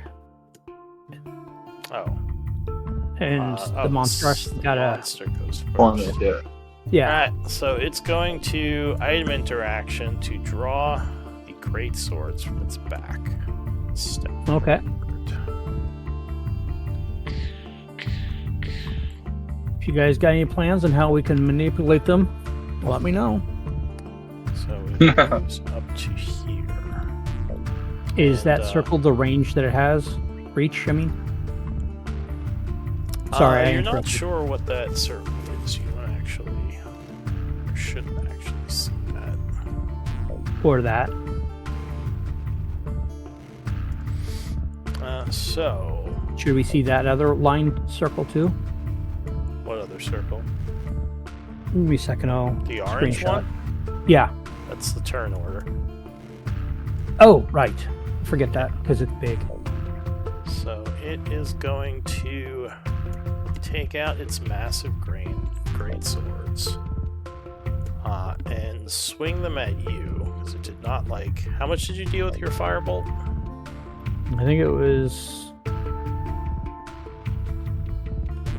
Oh. And the monstrous got a... monster goes first. Yeah. Alright, so it's going to item interaction to draw the great swords from its back. Step okay. forward. If you guys got any plans on how we can manipulate them, let me know. So we moves up to here. Is that circle the range that it has? Reach, I mean? Sorry, you're not sure what that circle is. You don't actually... You shouldn't actually see that. Or that. So... Should we see that other line circle too? What other circle? Give me a second, the orange screenshot. one? Yeah. That's the turn order. Oh, right. Forget that, because it's big. So it is going to take out its massive great swords and swing them at you, because it did not like... How much did you deal with your firebolt? I think it was...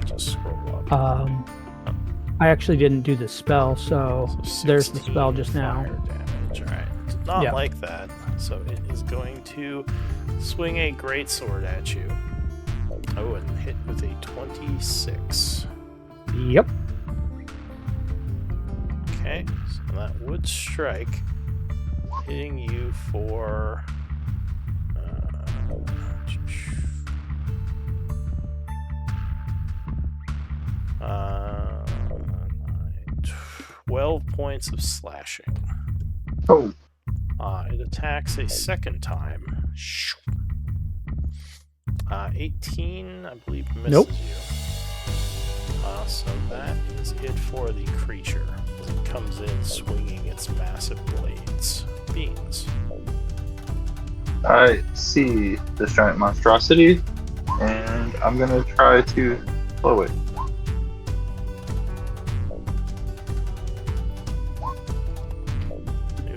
Just scroll up. I actually didn't do the spell, so there's the spell just now. Damage. All right. Did not like that, so it is going to swing a great sword at you. Oh, and hit with a 26. Yep. Okay, so that would strike, hitting you for 12 points of slashing. Oh. It attacks a second time. 18, I believe, misses Nope. you. So that is it for the creature. It comes in swinging its massive blades. Beans. I see this giant monstrosity, and I'm gonna try to slow it.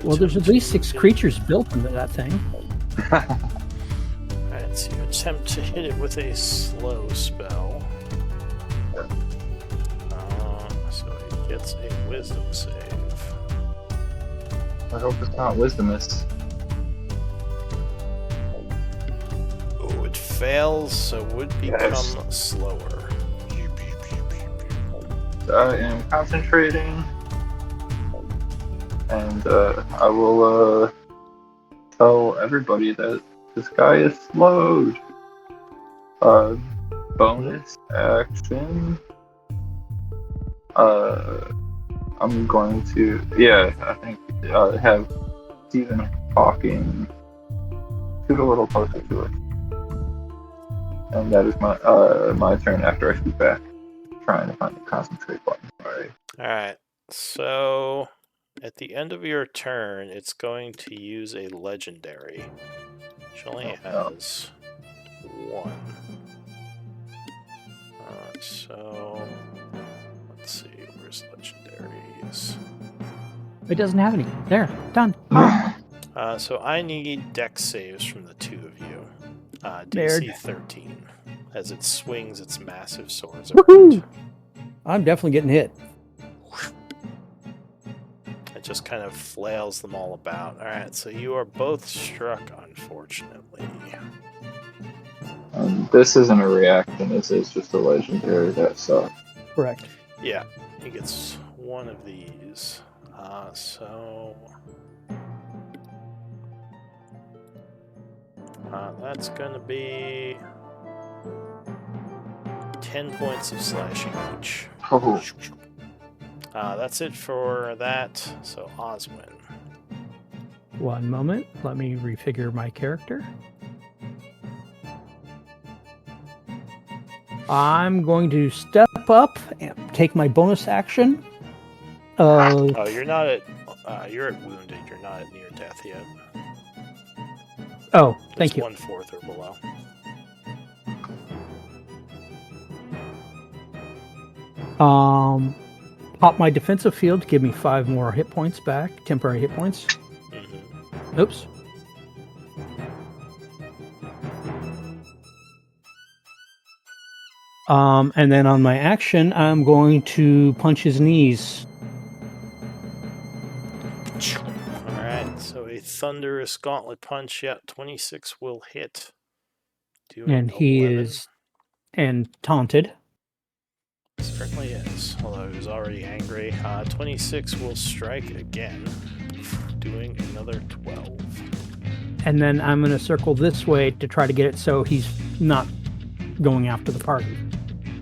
Well, there's at least 6 creatures built into that thing. Alright, so you attempt to hit it with a slow spell. So it gets a wisdom save. I hope it's not wisdomous. Oh, it fails, so it would become slower. I am concentrating, and I will tell everybody that this guy is slowed. Bonus action. I'm going to, I think, have Stephen Hawking scoot a little closer to it. And that is my turn after I scoot back. Trying to find the concentrate button. Alright, so at the end of your turn, it's going to use a legendary, which only has 1. So let's see, where's legendaries? It doesn't have any. There, done. So I need dex saves from the two of you. DC 13, as it swings its massive swords around. I'm definitely getting hit. It just kind of flails them all about. Alright, so you are both struck, unfortunately. This isn't a reaction, this is just a legendary that sucks. Correct. Yeah, he gets one of these. So that's going to be 10 points of slashing each. Oh. That's it for that. So Oswin. One moment. Let me refigure my character. I'm going to step up and take my bonus action. You're not at. You're at wounded. You're not at near death yet. Oh, thank you. 1/4 or below. Pop my defensive field to give me 5 more hit points back, temporary hit points. Mm-hmm. Oops. And then on my action, I'm going to punch his knees. Alright, so a thunderous gauntlet punch. Yeah, 26 will hit. And he 11. is taunted. Certainly is, although he was already angry. 26 will strike again, doing another 12. And then I'm going to circle this way to try to get it so he's not going after the party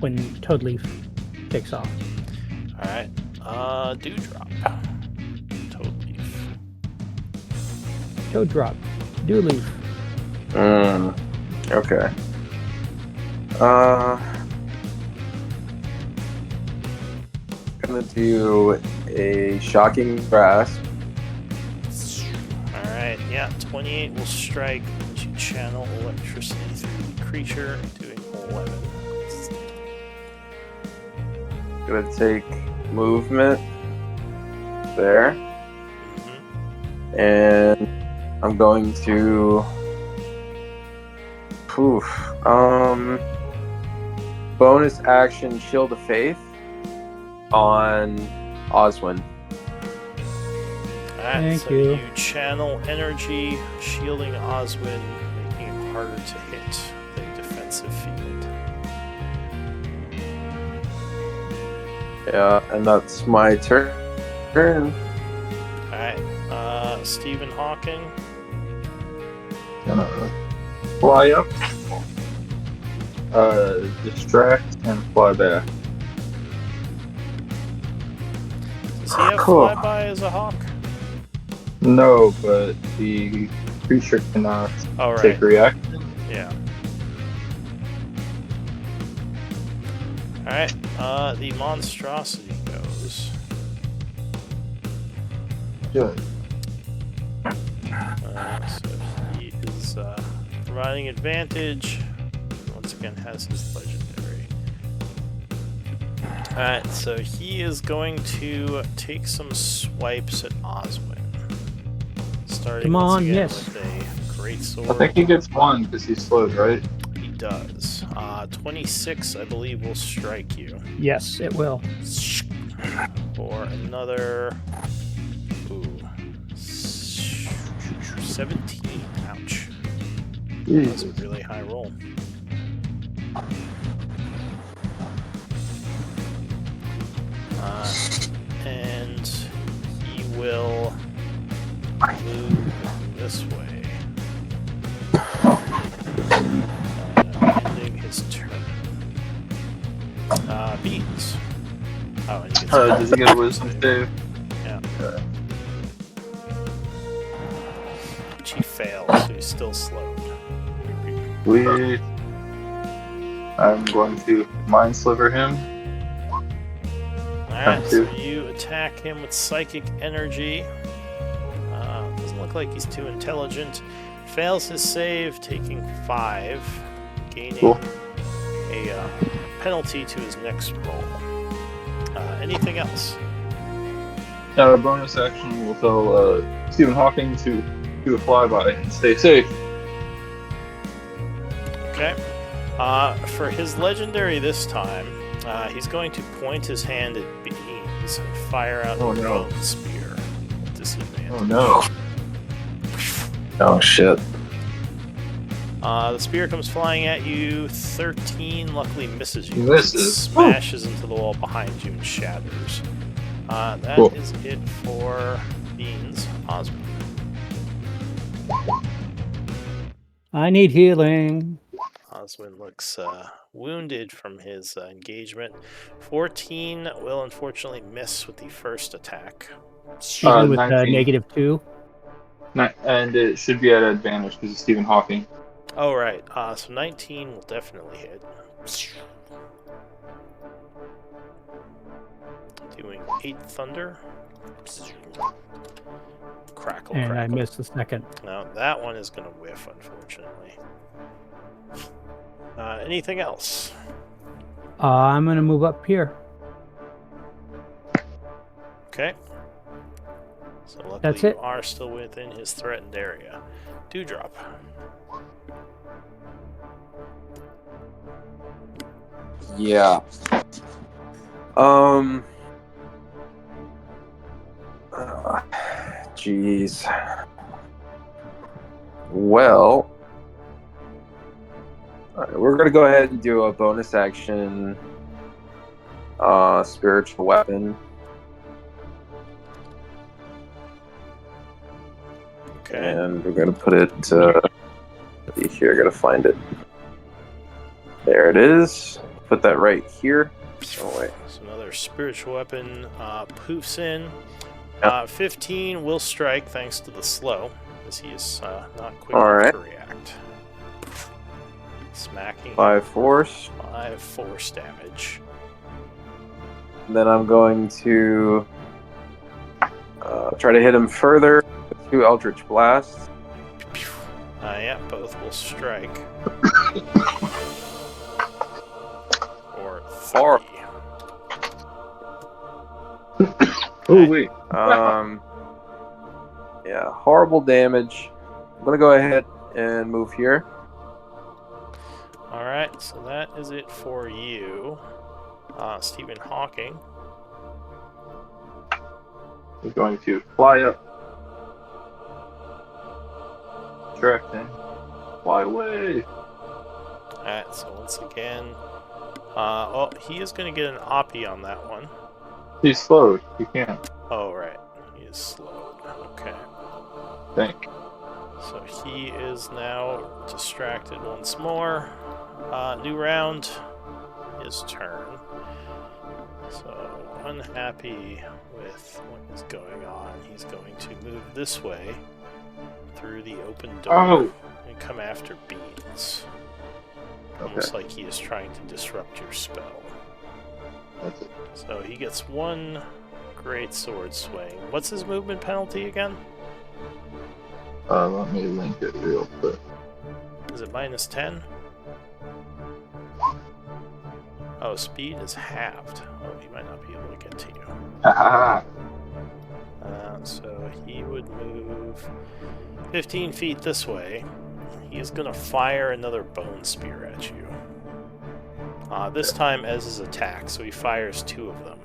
when Toad Leaf takes off. Alright, Dewdrop. Toad Leaf. Toad Drop. Dew Leaf. Okay. Gonna do a shocking grasp. Alright, yeah, 28 will strike as you channel electricity through the creature, doing 11. Gonna take movement there. Mm-hmm. And I'm going to bonus action Shield of Faith on Oswin. Alright, so you channel energy, shielding Oswin, making it harder to hit with a defensive field. Yeah, and that's my turn. Alright, Stephen Hawking. Gonna fly up, distract, and fly back. Does he have flyby as a hawk? No, but the creature cannot take reaction. Yeah. Alright, the monstrosity goes. Good. So he is providing advantage. Once again, has his legendary. Alright, so he is going to take some swipes at Oswin. Starting once again with a great sword. I think he gets one because he's slowed, right? He does. 26, I believe, will strike you. Yes, it will. For another... Ooh. 17. Ouch. That's a really high roll. And he will move this way. Ending his turn. Beans. Oh, and he gets does he get a wisdom save? Yeah. Which he fails, so he's still slowed. Sweet. I'm going to mind sliver him. Alright, so you attack him with psychic energy. Doesn't look like he's too intelligent. Fails his save, taking 5, gaining a penalty to his next roll. Anything else? Now, a bonus action will tell Stephen Hawking to do a flyby and stay safe. Okay. For his legendary this time, he's going to point his hand at Beans and fire out a bone spear with disadvantage. Oh no. Oh shit. The spear comes flying at you. 13 luckily misses you. Misses. Smashes into the wall behind you and shatters. That is it for Beans. Osmond. I need healing. Oswin looks wounded from his engagement. 14 will unfortunately miss with the first attack. Even with -2. And it should be at advantage because it's Stephen Hawking. Oh, right. So 19 will definitely hit. Doing 8 thunder. Crackle, and crackle. I missed the second. No, that one is going to whiff, unfortunately. Anything else? I'm going to move up here. Okay. So luckily That's it. You are still within his threatened area. Dewdrop. Yeah. Jeez. Well, we're gonna go ahead and do a bonus action. Spiritual weapon. Okay. And we're gonna put it here. I gotta find it. There it is. Put that right here. Oh wait. So another spiritual weapon poofs in. Yep. 15 will strike thanks to the slow, as he is not quick All enough to react. Smacking. 5 force. 5 force damage. Then I'm going to try to hit him further with 2 Eldritch Blasts. Yeah, both will strike. Or 3. Oh wait. Yeah, horrible damage. I'm gonna go ahead and move here. Alright, so that is it for you. Stephen Hawking. We're going to fly up. Directing. Fly away. Alright, so once again... he is going to get an Oppie on that one. He's slowed. He can't. Oh, right. He is slowed. Okay. Think. So he is now distracted once more. New round. His turn. So, unhappy with what is going on. He's going to move this way through the open door and come after Beans. Almost like he is trying to disrupt your spell. That's it. So he gets one great sword swing. What's his movement penalty again? Let me link it real quick. Is it -10? Oh, speed is halved. Oh, he might not be able to get to you. So he would move 15 feet this way. He is going to fire another bone spear at you. This time as his attack, so he fires 2 of them.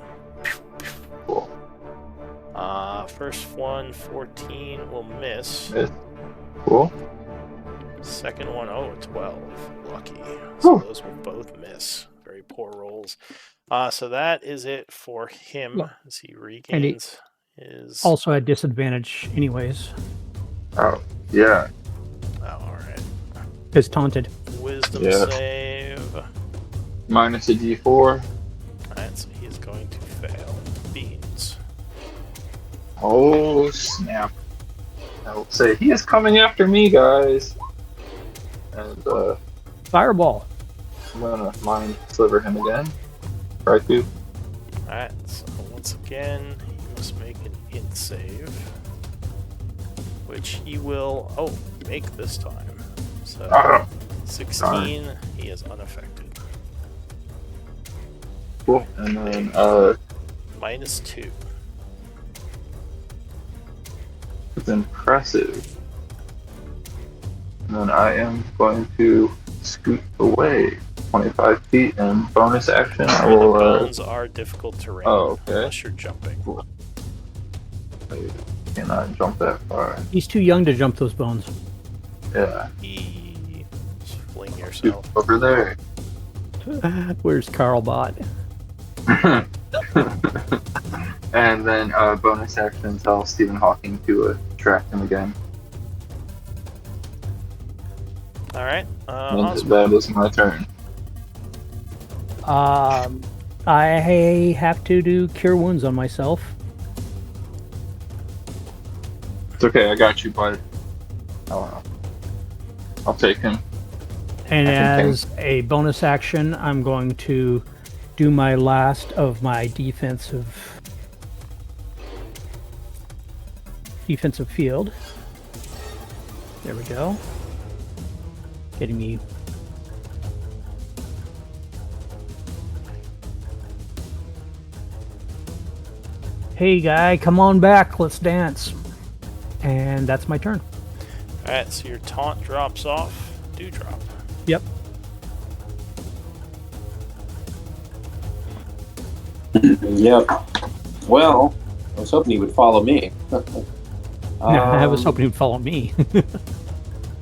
Cool. First one, 14, will miss. Cool. Second one, 12. Lucky. So those will both miss. Very poor rolls. So that is it for him as he regains his... Also at disadvantage anyways. Oh, yeah. Oh, alright. Is taunted. Wisdom save. Minus a d4. Alright, so he is going to fail. Beans. Oh, snap. I will say, he is coming after me, guys. And, Fireball. I'm gonna mind sliver him again. Try to. Alright, so once again, he must make an int save. Which he will, make this time. So, 16, he is unaffected. Cool. And then, -2. it's impressive. And then I am going to scoot away 25 feet and bonus action. I will. The bones are difficult terrain unless you're jumping. Cool. I cannot jump that far. He's too young to jump those bones. Yeah. Just fling yourself. Over there. Where's Carlbot? And then bonus action tell Stephen Hawking to attract him again. Alright. And that is my turn. I have to do Cure Wounds on myself. It's okay, I got you, bud. I'll take him. And as a bonus action, I'm going to do my last of my defensive field. There we go. Getting me. Hey guy, come on back, let's dance. And that's my turn. Alright, so your taunt drops off. Dewdrop. Yep. Yep. Well, I was hoping he would follow me. I was hoping he'd follow me.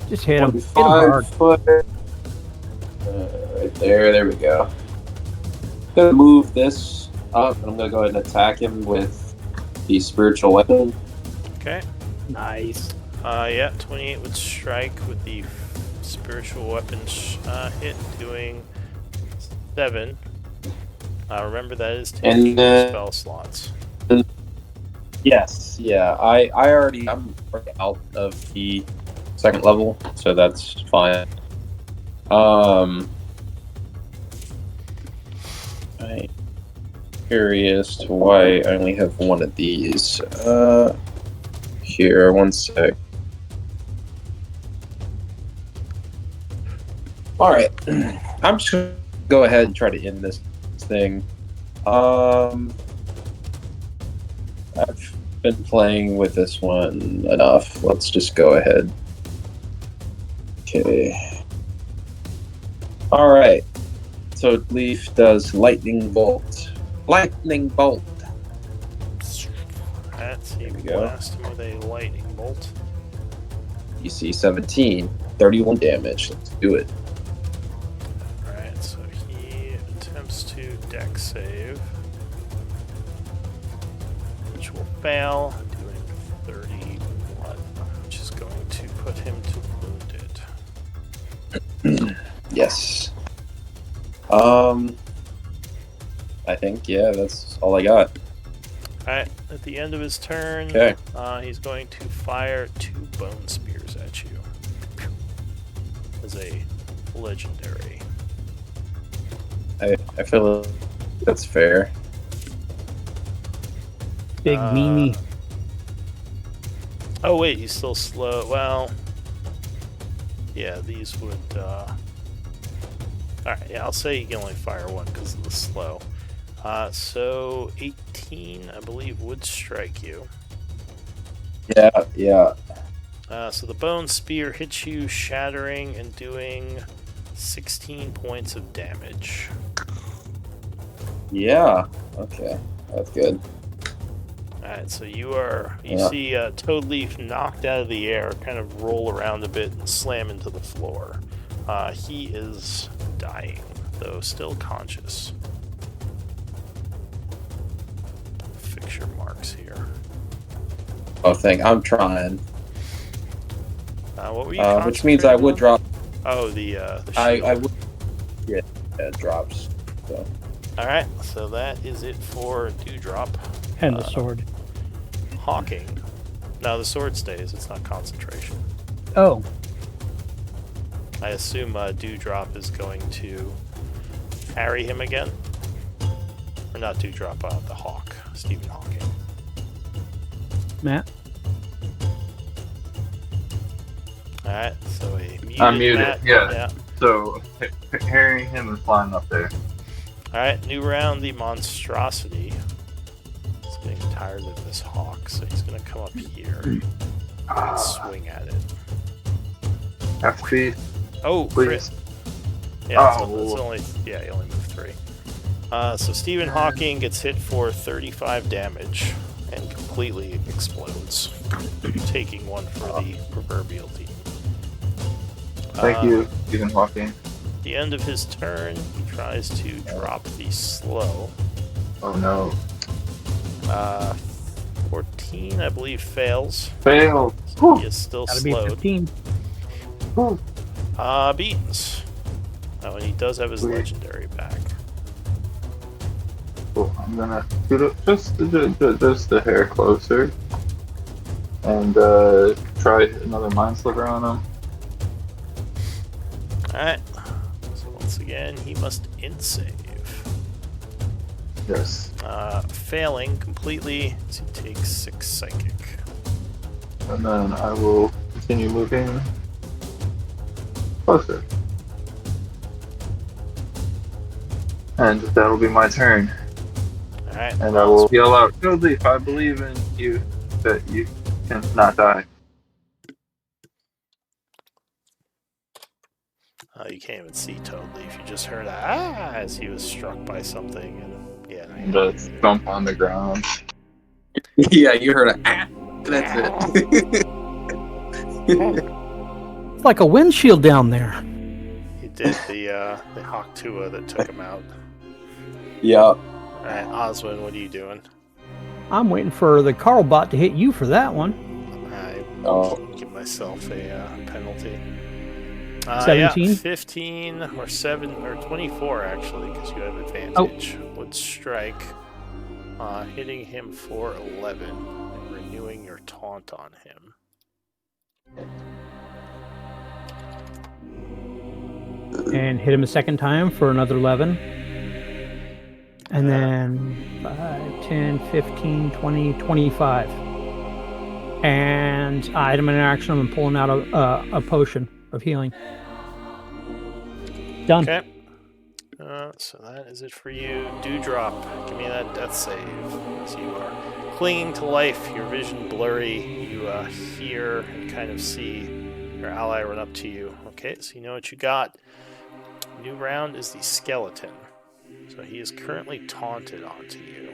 Just hit him. Hit him 5 hard. foot. Right there. There we go. I'm gonna move this up, and I'm gonna go ahead and attack him with the spiritual weapon. Okay. Nice. 28 would strike with the spiritual weapon hit, doing 7. Remember that is taking spell slots. Yes, yeah. I'm already out of the second level, so that's fine. I'm curious to why I only have one of these. Here, one sec. Alright. I'm just gonna go ahead and try to end this thing. I've been playing with this one enough. Let's just go ahead. Okay. Alright. So Leaf does Lightning Bolt. Lightning Bolt! That's here we go. Blast him with a lightning bolt. DC 17. 31 damage. Let's do it. Alright, so he attempts to dex save, which will fail, doing 31, which is going to put him to wounded. Yes. I think, yeah, that's all I got. Alright, at the end of his turn, he's going to fire 2 bone spears at you. As a legendary. I feel that's fair. Big meanie. Oh wait, he's still slow. Well, yeah, these would. Alright, yeah, I'll say you can only fire 1 because of the slow. So 18, I believe, would strike you. Yeah. So the bone spear hits you, shattering and doing 16 points of damage. Yeah. Okay, that's good. Alright, so you see Toadleaf knocked out of the air, kind of roll around a bit and slam into the floor. He is dying, though still conscious. Fix your marks here. Oh, I'm trying. What were you which means I would drop. Oh, the shield. I would. Yeah, it drops. So. Alright, so that is it for Dewdrop. And the sword. Hawking. No, the sword stays. It's not concentration. Oh. I assume Dewdrop is going to harry him again. Or not Dewdrop, the Hawk. Stephen Hawking. Matt? Alright, so I'm muted, Matt. yeah. So, harrying him is flying up there. Alright, new round, the monstrosity. He's getting tired of this hawk, so he's going to come up here and swing at it. Half speed. Oh, please. Yeah, it's only, he only moved 3. So Stephen Hawking gets hit for 35 damage and completely explodes, taking 1 for the proverbial team. Thank you, Stephen Hawking. At the end of his turn, he tries to drop the slow. Oh no. 14, I believe, fails. Failed. So he is still Gotta slowed. be 15. Beans. Oh, and he does have his legendary back. Cool. I'm gonna scoot up just a hair closer and try another Mind Sliver on him. Alright. So once again, he must int save. Yes. Failing completely, so he takes 6 psychic. And then I will continue moving closer. And that'll be my turn. Alright. And I will yell out, Toadleaf, I believe in you, that you can not die. You can't even see Toadleaf. You just heard as he was struck by something, and Just thump on the ground. Yeah, you heard a that's it. It's like a windshield down there. He did the Hawk Tua that took him out. Yeah. Alright, Oswin, what are you doing? I'm waiting for the Carl bot to hit you for that one. I give myself a penalty. 17? Yeah, 15 or 7 or 24 actually, because you have advantage. Would strike, hitting him for 11 and renewing your taunt on him. And hit him a second time for another 11. And then 5, 10, 15, 20, 25. And item interaction, I'm pulling out a potion of healing. Done. Okay. So that is it for you. Dewdrop, give me that death save. So you are clinging to life, your vision blurry. You hear and kind of see your ally run up to you. Okay, so you know what you got. New round is the skeleton. So he is currently taunted onto you.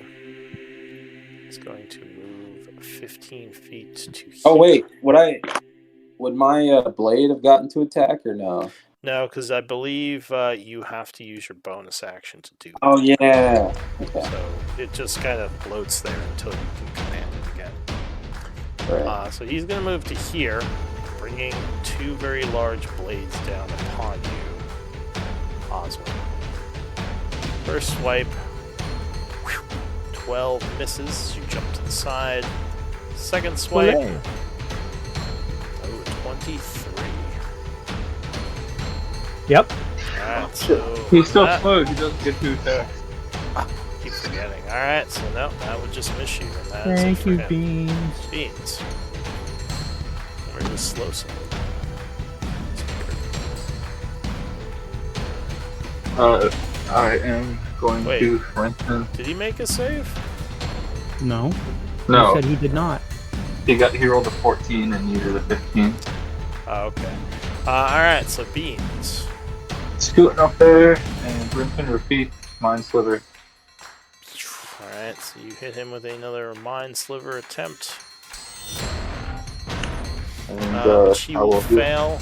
He's going to move 15 feet to here. Oh wait, would my blade have gotten to attack or no? No, because I believe you have to use your bonus action to do that. Oh yeah. Okay. So it just kind of floats there until you can command it again. Right. So he's going to move to here, bringing 2 very large blades down upon you, Oswald. First swipe, 12 misses. You jump to the side. Second swipe. Hooray. Oh, 23. Yep. Alright, so... He's so slow, he doesn't get to attack. Keep forgetting. Alright, so no, that would just miss you. And that is it Thank for you, him. Beans. Beans. Where's the slow side? I am going to Renton. Did he make a save? No. No, He said he did not. he rolled a 14 and needed a 15. Oh, okay. Alright, so Beans. Scooting up there, and Renton repeat, Mind Sliver. Alright, so you hit him with another Mind Sliver attempt. And Which he I will will do. fail,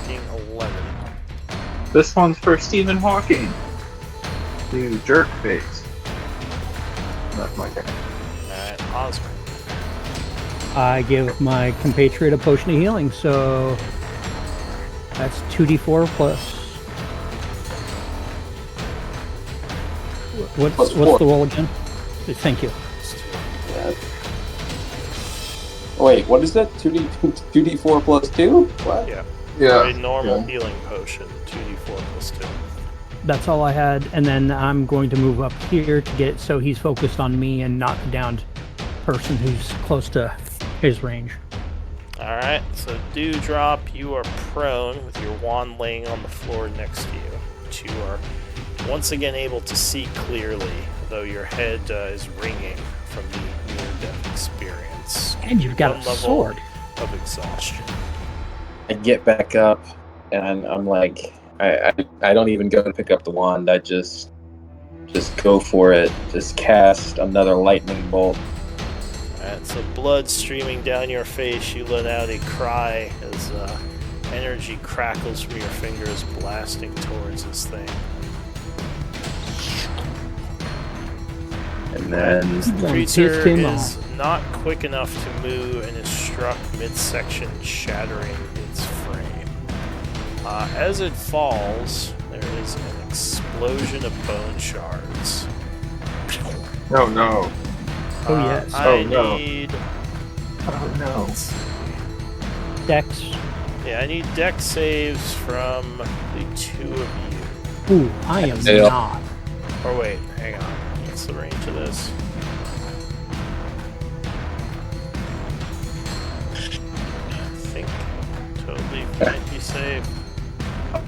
taking 11. This one's for Stephen Hawking. You jerk face. That's my turn. Alright, Osmond. I give my compatriot a potion of healing, so that's 2d4 plus. What's the roll again? Thank you. Yeah. Wait, what is that? 2d4 plus 2? What? Yeah. Yeah. A normal healing potion, 2d4 plus 2. That's all I had, and then I'm going to move up here to get it so he's focused on me and not the downed person who's close to his range. Alright, so Dewdrop, you are prone with your wand laying on the floor next to you. But you are once again able to see clearly, though your head is ringing from the near-death experience. And you've got One a level sword. of exhaustion. I get back up, and I'm like, I don't even go to pick up the wand. I just go for it. Just cast another lightning bolt. Alright, so blood streaming down your face, you let out a cry as energy crackles from your fingers, blasting towards this thing. And then The creature is not quick enough to move and is struck midsection, shattering its frame. As it falls, there is an explosion of bone shards. Oh no. Oh, yes. I no. need... Oh no. Let's see. Dex. Yeah, I need dex saves from the two of you. Ooh, I am Yeah. not. Or wait, hang on. What's the range of this? I think totally might be safe.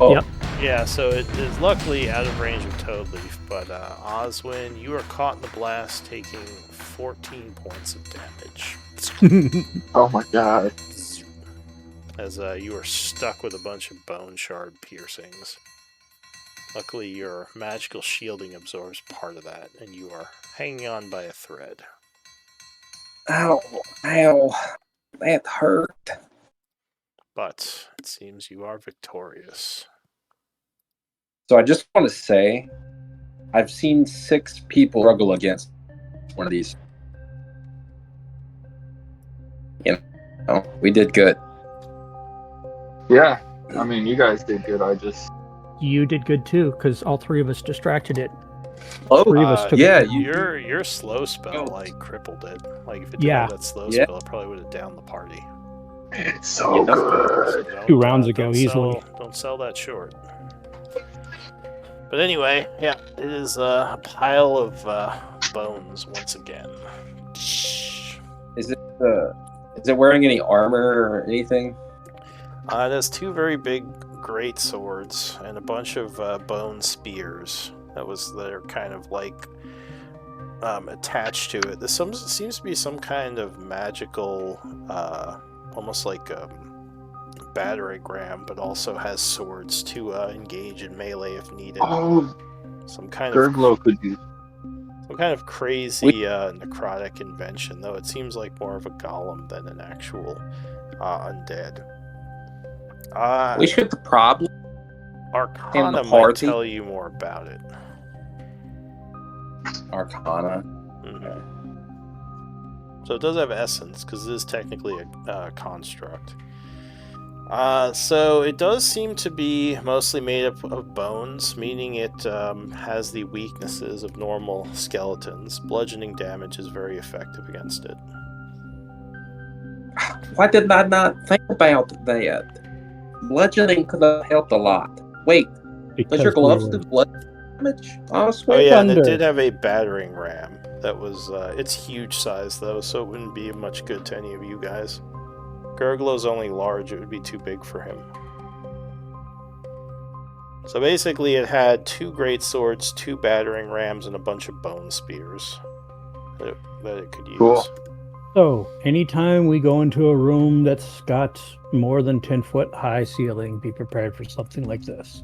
oh, Yep. Yeah, so it is luckily out of range of Toadleaf, but Oswin, you are caught in the blast, taking 14 points of damage. Oh my god. As you are stuck with a bunch of bone shard piercings. Luckily, your magical shielding absorbs part of that, and you are hanging on by a thread. ow, that hurt. But it seems you are victorious. So I just want to say, I've seen 6 people struggle against one of these. You know, we did good. Yeah. I mean, you guys did good. You did good too, because all three of us distracted it. Oh, Three of us took yeah, it. Your slow spell crippled it. Like if it didn't have that slow spell, it probably would have downed the party. It's so good. So 2 rounds ago, don't easily. Don't sell that short. But anyway, yeah, it is a pile of bones once again. Is it wearing any armor or anything? It has 2 very big great swords and a bunch of bone spears. They're kind of like attached to it. This seems to be some kind of magical, almost like battering-ram, but also has swords to engage in melee if needed. Oh, Some kind Gurglow could use. Some kind of crazy necrotic invention, though it seems like more of a golem than an actual undead. We should the problem. Arcana might tell you more about it. Arcana. So it does have essence, because it is technically a construct. So it does seem to be mostly made up of bones, meaning it has the weaknesses of normal skeletons. Bludgeoning damage is very effective against it. Why did I not think about that? Bludgeoning could have helped a lot. Wait, does your gloves do blood damage? Oh yeah, and it did have a battering ram. That was it's huge size though, so it wouldn't be much good to any of you guys. Gurglo's only large, it would be too big for him. So basically it had 2 great swords, 2 battering rams, and a bunch of bone spears that it could use. Cool. So, anytime we go into a room that's got more than 10-foot high ceiling, be prepared for something like this.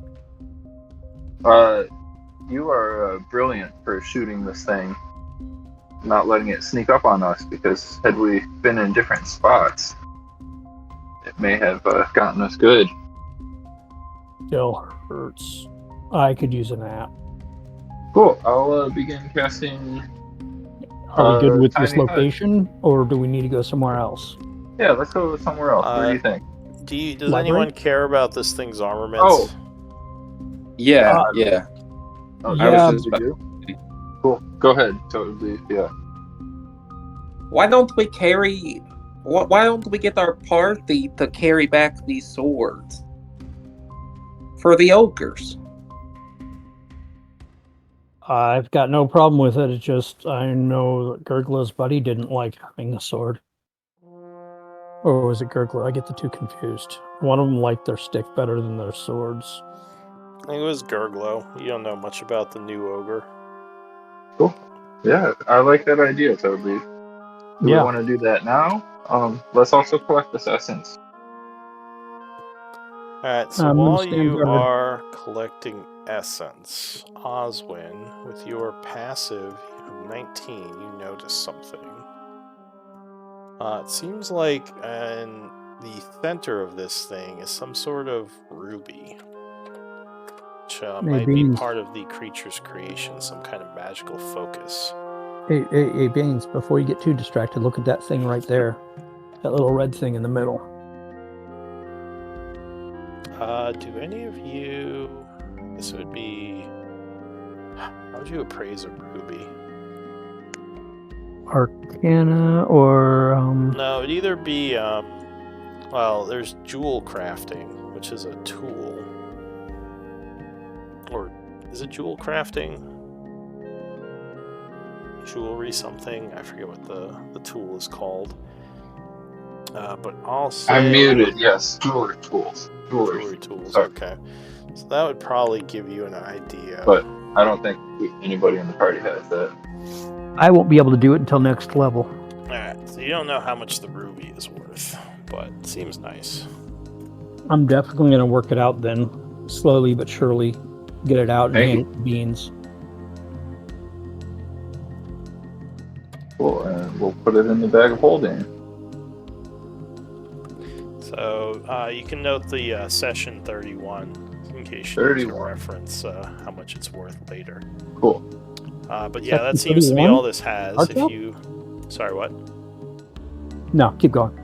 You are brilliant for shooting this thing, not letting it sneak up on us, because had we been in different spots, it may have gotten us good. Still hurts. I could use a nap. Cool. I'll begin casting. Are we good with this location, or do we need to go somewhere else? Yeah, let's go somewhere else. What do you think? Does anyone care about this thing's armaments? Oh. Yeah. Oh, yeah. Cool. Go ahead. So it would be, yeah. Why don't we get our party to carry back these swords for the ogres? I've got no problem with it. It's just I know that Gurgla's buddy didn't like having a sword. Or was it Gurgla? I get the two confused. One of them liked their stick better than their swords. I think it was Gurglo. You don't know much about the new ogre. Cool. Yeah, I like that idea, Toby. Do we want to do that now? Let's also collect this essence. Alright, so while you are collecting essence, Oswin, with your passive of 19, you notice something. It seems like in the center of this thing is some sort of ruby, which might be part of the creature's creation, some kind of magical focus. Hey, Baines, before you get too distracted, look at that thing right there. That little red thing in the middle. Do any of you... This would be... How would you appraise a ruby? Arcana or... No, it'd either be... well, there's jewel crafting, which is a tool. Or is it jewel crafting? Jewelry something? I forget what the tool is called. But also... I'm muted, yes. Jewelry tools. Jewelry tools, okay. So that would probably give you an idea. But I don't think anybody in the party has that. I won't be able to do it until next level. Alright, so you don't know how much the ruby is worth, but it seems nice. I'm definitely going to work it out then, slowly but surely. Get it out and hand it to Beans. Cool, and we'll put it in the bag of holding. So you can note the session 31 in case you need to reference how much it's worth later. Cool. But yeah, that seems to be all this has. If you, sorry, what? No, keep going.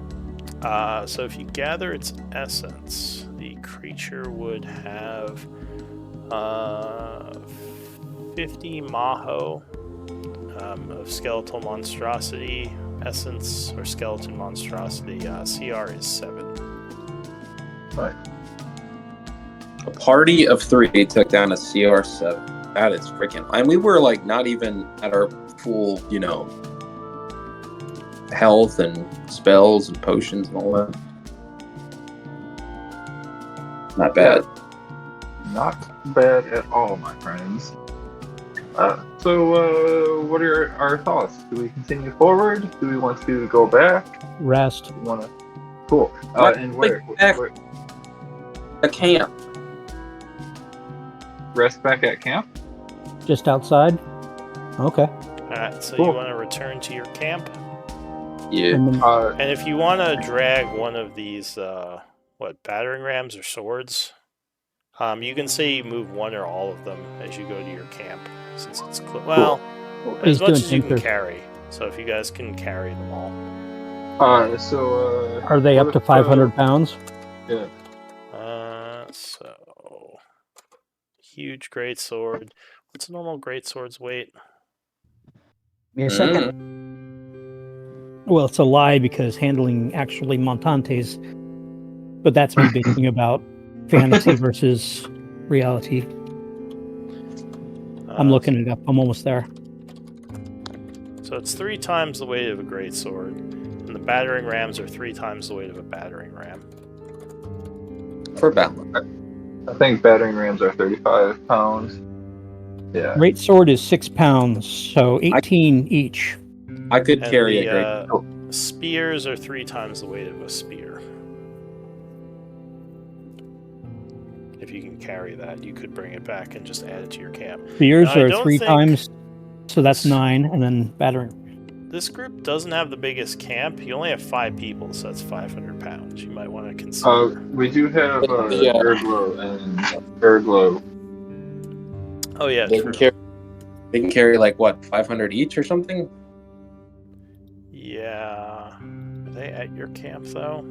So if you gather its essence, the creature would have 50 maho of skeletal monstrosity essence or skeleton monstrosity. CR is 7. Right. A party of 3 took down a CR 7. That is freaking. And we were like not even at our full, health and spells and potions and all that. Not bad. Not bad at all, my friends. So what are our thoughts? Do we continue forward? Do we want to go back? Rest. We want to. Cool. And where? A camp. Rest back at camp? Just outside? Okay. Alright, so cool. You want to return to your camp? Yeah. And if you want to drag one of these, battering rams or swords, you can say you move one or all of them as you go to your camp, since it's cool. As much as you can carry. So if you guys can carry them all. So are they up to 500 pounds? Yeah. So huge greatsword. What's a normal greatsword's weight? Give me a second. Well, it's a lie because handling actually montantes, but that's me bitching about fantasy versus reality. I'm looking it up. I'm almost there. So it's 3 times the weight of a greatsword, and the battering rams are 3 times the weight of a battering ram. For balance. I think battering rams are 35 pounds. Yeah. Greatsword is 6 pounds, so 18 each. I could And carry the, a great. Spears are 3 times the weight of a spear. If you can carry that, you could bring it back and just add it to your camp. Spears are 3 times, so that's 9, and then battering. This group doesn't have the biggest camp. You only have 5 people, so that's 500 pounds. You might want to consider. We do have Erglo and Erglo. Oh yeah, they true. They can carry like what, 500 each or something? Yeah. Are they at your camp though?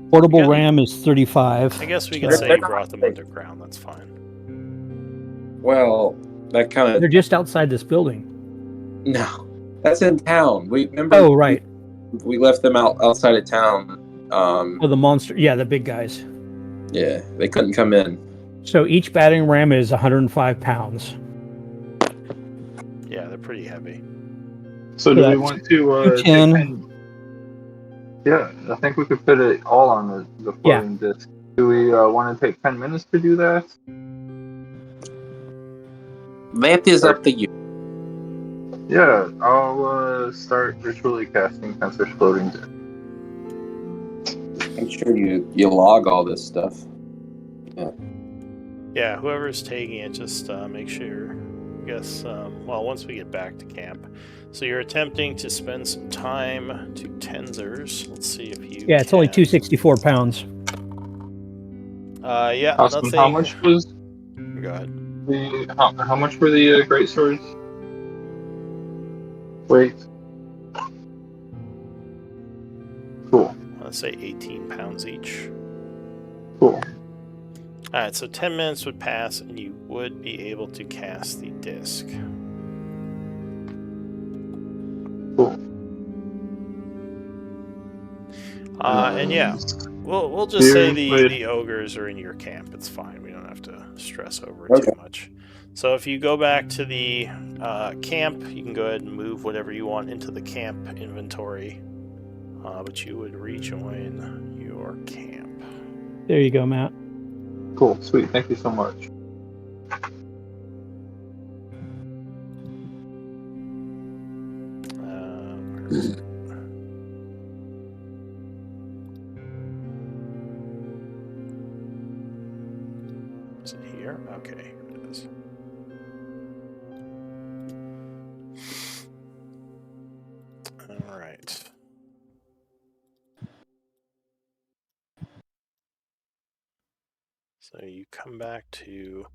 Portable ram is 35. I guess we could say you brought them underground. That's fine. Well, that kind of. They're just outside this building. No, that's in town. We remember. Oh right. We left them outside of town. The monster. Yeah, the big guys. Yeah, they couldn't come in. So each battering ram is 105 pounds. Yeah, they're pretty heavy. So do we want to take 10? Yeah, I think we could fit it all on the floating disc. Do we want to take 10 minutes to do that? That is up to you. Yeah, I'll start ritually casting Fencer's floating disc. Make sure you log all this stuff. Yeah, whoever's taking it, just make sure. I guess, once we get back to camp. So you're attempting to spend some time to Tenzers. Let's see if you it's only 264 pounds. Yeah, Austin, nothing. how much was... Go ahead. How much were the great swords? Wait. Cool. Let's say 18 pounds each. Cool. Alright, so 10 minutes would pass and you would be able to cast the disc. Cool. And yeah, we'll just say the ogres are in your camp. It's fine. We don't have to stress over it too much. So if you go back to the camp, you can go ahead and move whatever you want into the camp inventory. But you would rejoin your camp. There you go, Matt. Cool, sweet. Thank you so much. Is it here? Okay, here it is. All right. So you come back to,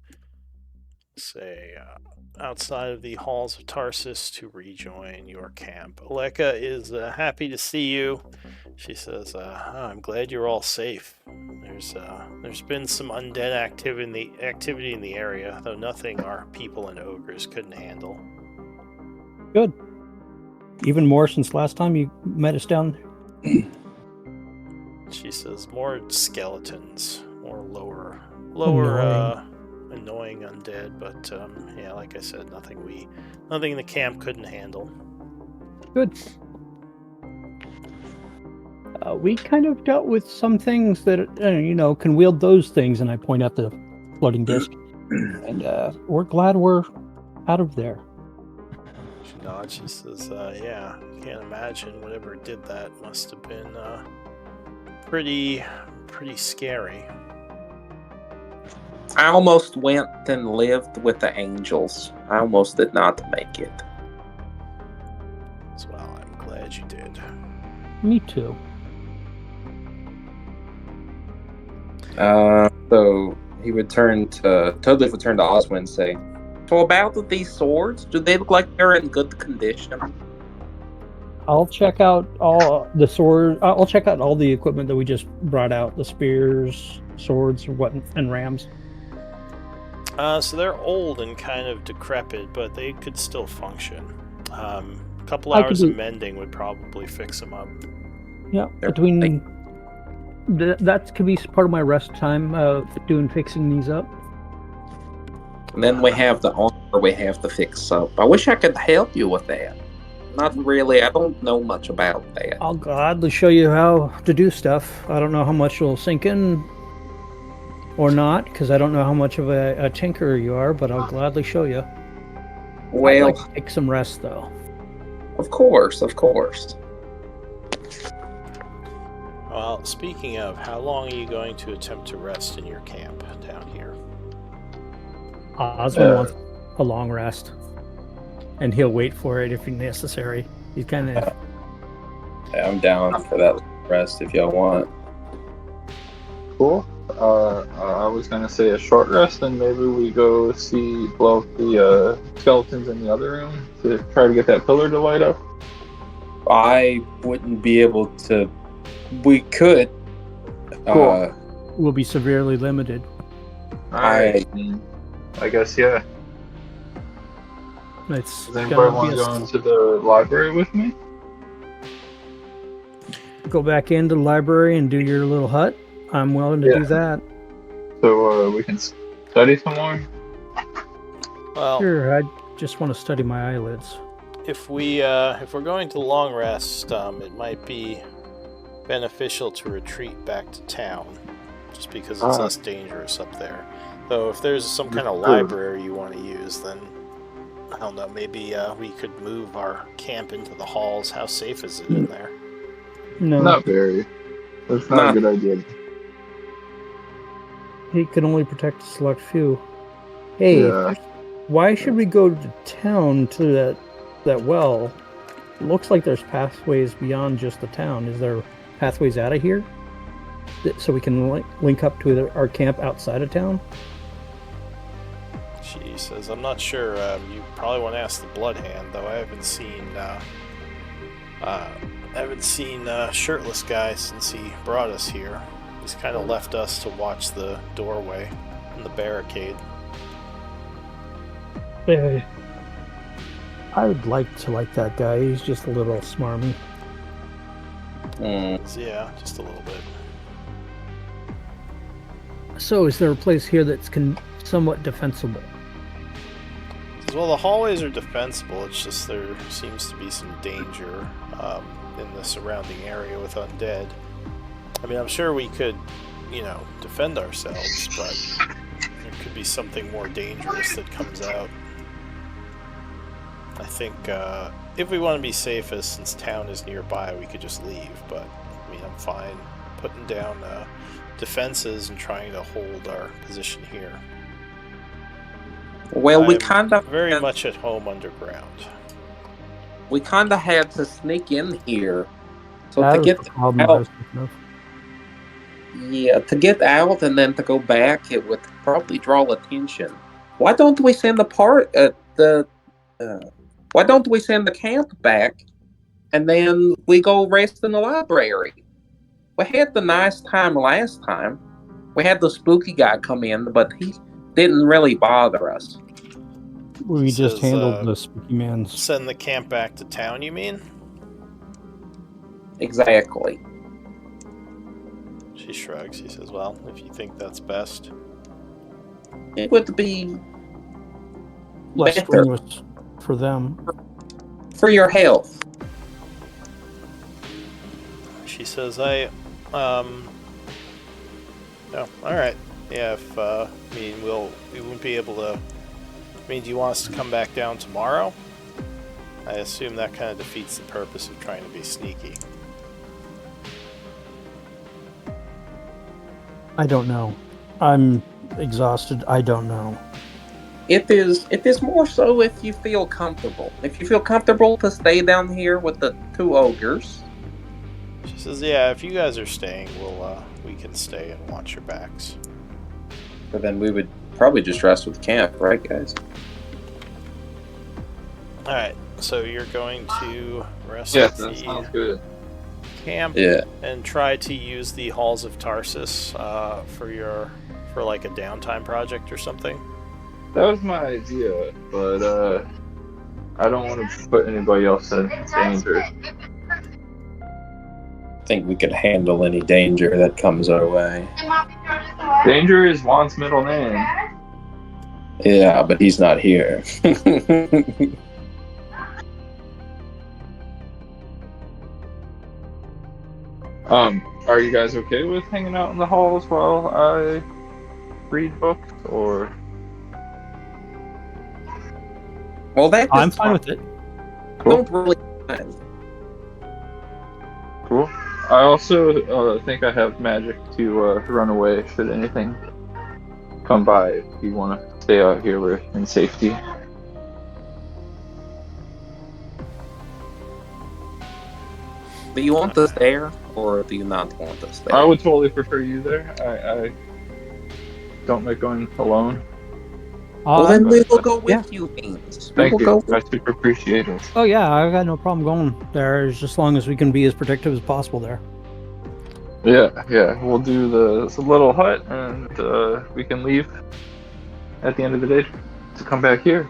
say, outside of the halls of Tarsus to rejoin your camp. Aleka is happy to see you. She says, I'm glad you're all safe. There's been some undead activity in the area, though nothing our people and ogres couldn't handle. Good. Even more since last time you met us down there. She says, more skeletons, more lower annoying undead, but yeah, like I said, nothing in the camp couldn't handle. Good. We kind of dealt with some things that can wield those things, and I point out the floating disc, and we're glad we're out of there. She nods. She says, "Yeah, can't imagine whatever did that must have been pretty scary." I almost went and lived with the angels. I almost did not make it. Well, I'm glad you did. Me too. So he would turn to Oswin and say, "So about these swords, do they look like they're in good condition?" I'll check out all the sword. I'll check out all the equipment that we just brought out: the spears, swords, and rams. So they're old and kind of decrepit, but they could still function. A couple hours of mending would probably fix them up. Yeah, between that could be part of my rest time, fixing these up. And then we have the armor we have to fix up. I wish I could help you with that. Not really. I don't know much about that. I'll gladly show you how to do stuff. I don't know how much will sink in or not, because I don't know how much of a tinkerer you are, but I'll gladly show you. Well, I'd like to take some rest, though. Of course. Well, speaking of, how long are you going to attempt to rest in your camp down here? Osmond wants a long rest, and he'll wait for it if necessary. He's kind of... I'm down for that rest if y'all want. Cool. I was gonna say a short rest, and maybe we go blow up the skeletons in the other room to try to get that pillar to light up. I wouldn't be able to. We could. Cool. We'll be severely limited. Alright. I guess, yeah. Does anybody want to go into the library with me? Go back into the library and do your little hut? I'm willing to do that. So we can study some more? Well, sure, I just want to study my eyelids. If we're going to the long rest, it might be beneficial to retreat back to town, just because it's less dangerous up there. Though if there's some kind of library you want to use, then I don't know, maybe we could move our camp into the halls. How safe is it in there? No. Not very. That's not a good idea. He can only protect a select few. Hey, why should we go to town to that well? Looks like there's pathways beyond just the town. Is there pathways out of here? So we can link up to our camp outside of town? She says, I'm not sure. You probably want to ask the Blood Hand, though. I haven't seen Shirtless Guy since he brought us here. He's kind of left us to watch the doorway and the barricade. I would like to like that guy. He's just a little smarmy. Yeah, just a little bit. So is there a place here that's somewhat defensible? Well, the hallways are defensible. It's just there seems to be some danger in the surrounding area with undead. I mean, I'm sure we could, defend ourselves, but there could be something more dangerous that comes out. I think if we want to be safest, since town is nearby, we could just leave. But I mean, I'm fine putting down defenses and trying to hold our position here. Well, we kind of very much at home underground. We kind of had to sneak in here, so to get out. Yeah, to get out and then to go back, it would probably draw attention. Why don't we send Why don't we send the camp back, and then we go rest in the library? We had the nice time last time. We had the spooky guy come in, but he didn't really bother us. We just handled the spooky man. Send the camp back to town, you mean? Exactly. She shrugs. He says, well, if you think that's best. It would be less strenuous for them. For your health. She says, no, alright. Yeah, we wouldn't be able to... do you want us to come back down tomorrow? I assume that kind of defeats the purpose of trying to be sneaky. I don't know. I'm exhausted. I don't know. It is more so if you feel comfortable. If you feel comfortable to stay down here with the two ogres. She says, yeah, if you guys are staying, we can stay and watch your backs. But then we would probably just rest with camp, right, guys? Alright, so you're going to rest Yeah, at that the sounds good. camp and try to use the halls of Tarsus for like a downtime project or something. That was my idea, but I don't want to put anybody else in danger. I think we could handle any danger that comes our way. Danger is Juan's middle name. Yeah, but he's not here. Are you guys okay with hanging out in the halls while I read books, or? Well, I'm fine with it. Cool. Don't really mind. Cool. I also think I have magic to run away should anything come by. If you want to stay out here, we're in safety. Do you want us there, or do you not want us there? I would totally prefer you there. I don't like going alone. Well, then we will go with you, Beans. Thank you. I super appreciate it. Oh yeah, I've got no problem going there, as long as we can be as protective as possible there. Yeah. We'll do the little hut, and we can leave at the end of the day to come back here.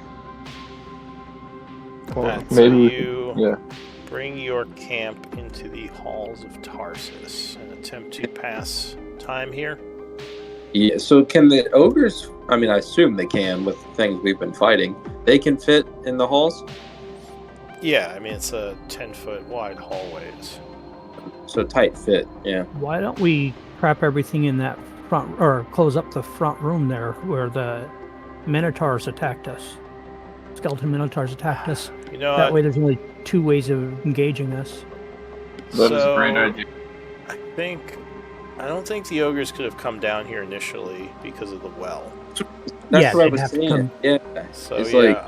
Well, maybe bring your camp into the halls of Tarsus and attempt to pass time here. Yeah, so can the ogres, I mean, I assume they can with the things we've been fighting, they can fit in the halls? Yeah, I mean, it's a 10-foot wide hallways. So tight fit, yeah. Why don't we trap everything in that front, or close up the front room there where the Minotaurs attacked us? Skeleton Minotaurs attacked us. You know, that way there's only 2 ways of engaging us. That is a great idea. I don't think the ogres could have come down here initially because of the well. That's what I was saying. Yeah. So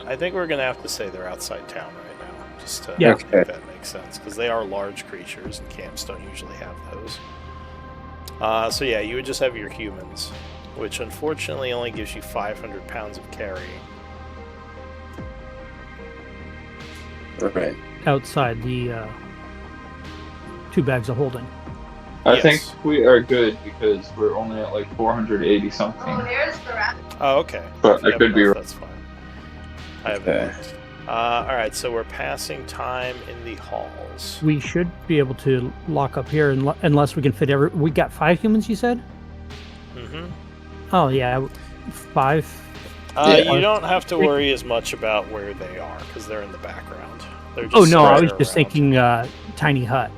I think we're gonna have to say they're outside town right now, just to make that make sense, because they are large creatures and camps don't usually have those. So yeah, you would just have your humans, which unfortunately only gives you 500 pounds of carrying. Right. Outside the 2 bags of holding. I think we are good because we're only at like 480 something. Oh, okay. But I could be wrong. That's fine. I haven't looked. Alright, so we're passing time in the halls. We should be able to lock up here unless we can fit we got 5 humans, you said? Mm-hmm. Oh, yeah. 5. You don't have to worry as much about where they are because they're in the background. They're just I was just thinking tiny hut.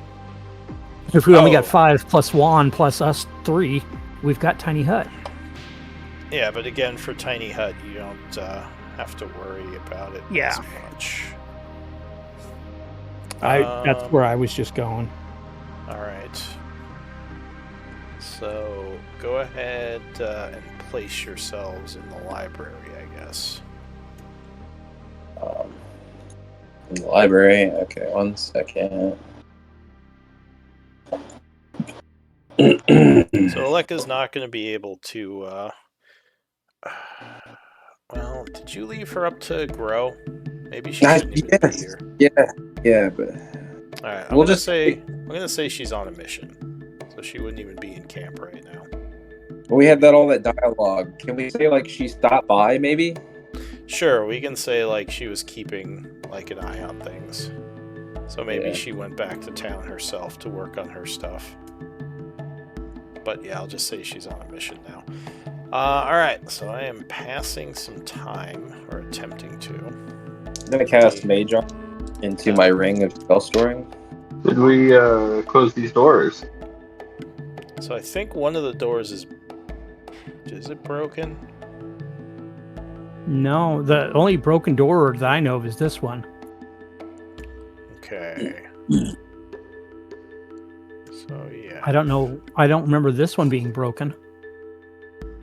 If we only got 5 plus Juan plus us 3, we've got tiny hut. Yeah, but again, for tiny hut, you don't have to worry about it as much. That's where I was just going. All right. So go ahead and place yourselves in the library, I guess. In the library. Okay, 1 second. So Aleka's not going to be able to. Well, did you leave her up to grow? Maybe she shouldn't even be here. Yeah, but. All right, I'm gonna say she's on a mission, so she wouldn't even be in camp right now. We had all that dialogue. Can we say like she stopped by, maybe? Sure, we can say like she was keeping like an eye on things. So maybe she went back to town herself to work on her stuff. But yeah, I'll just say she's on a mission now. Alright, so I am passing some time, or attempting to. I'm going to cast Mage into my ring of spell storing. Did we close these doors? So I think one of the doors is it broken? No, the only broken door that I know of is this one. Okay. So yeah. I don't know. I don't remember this one being broken.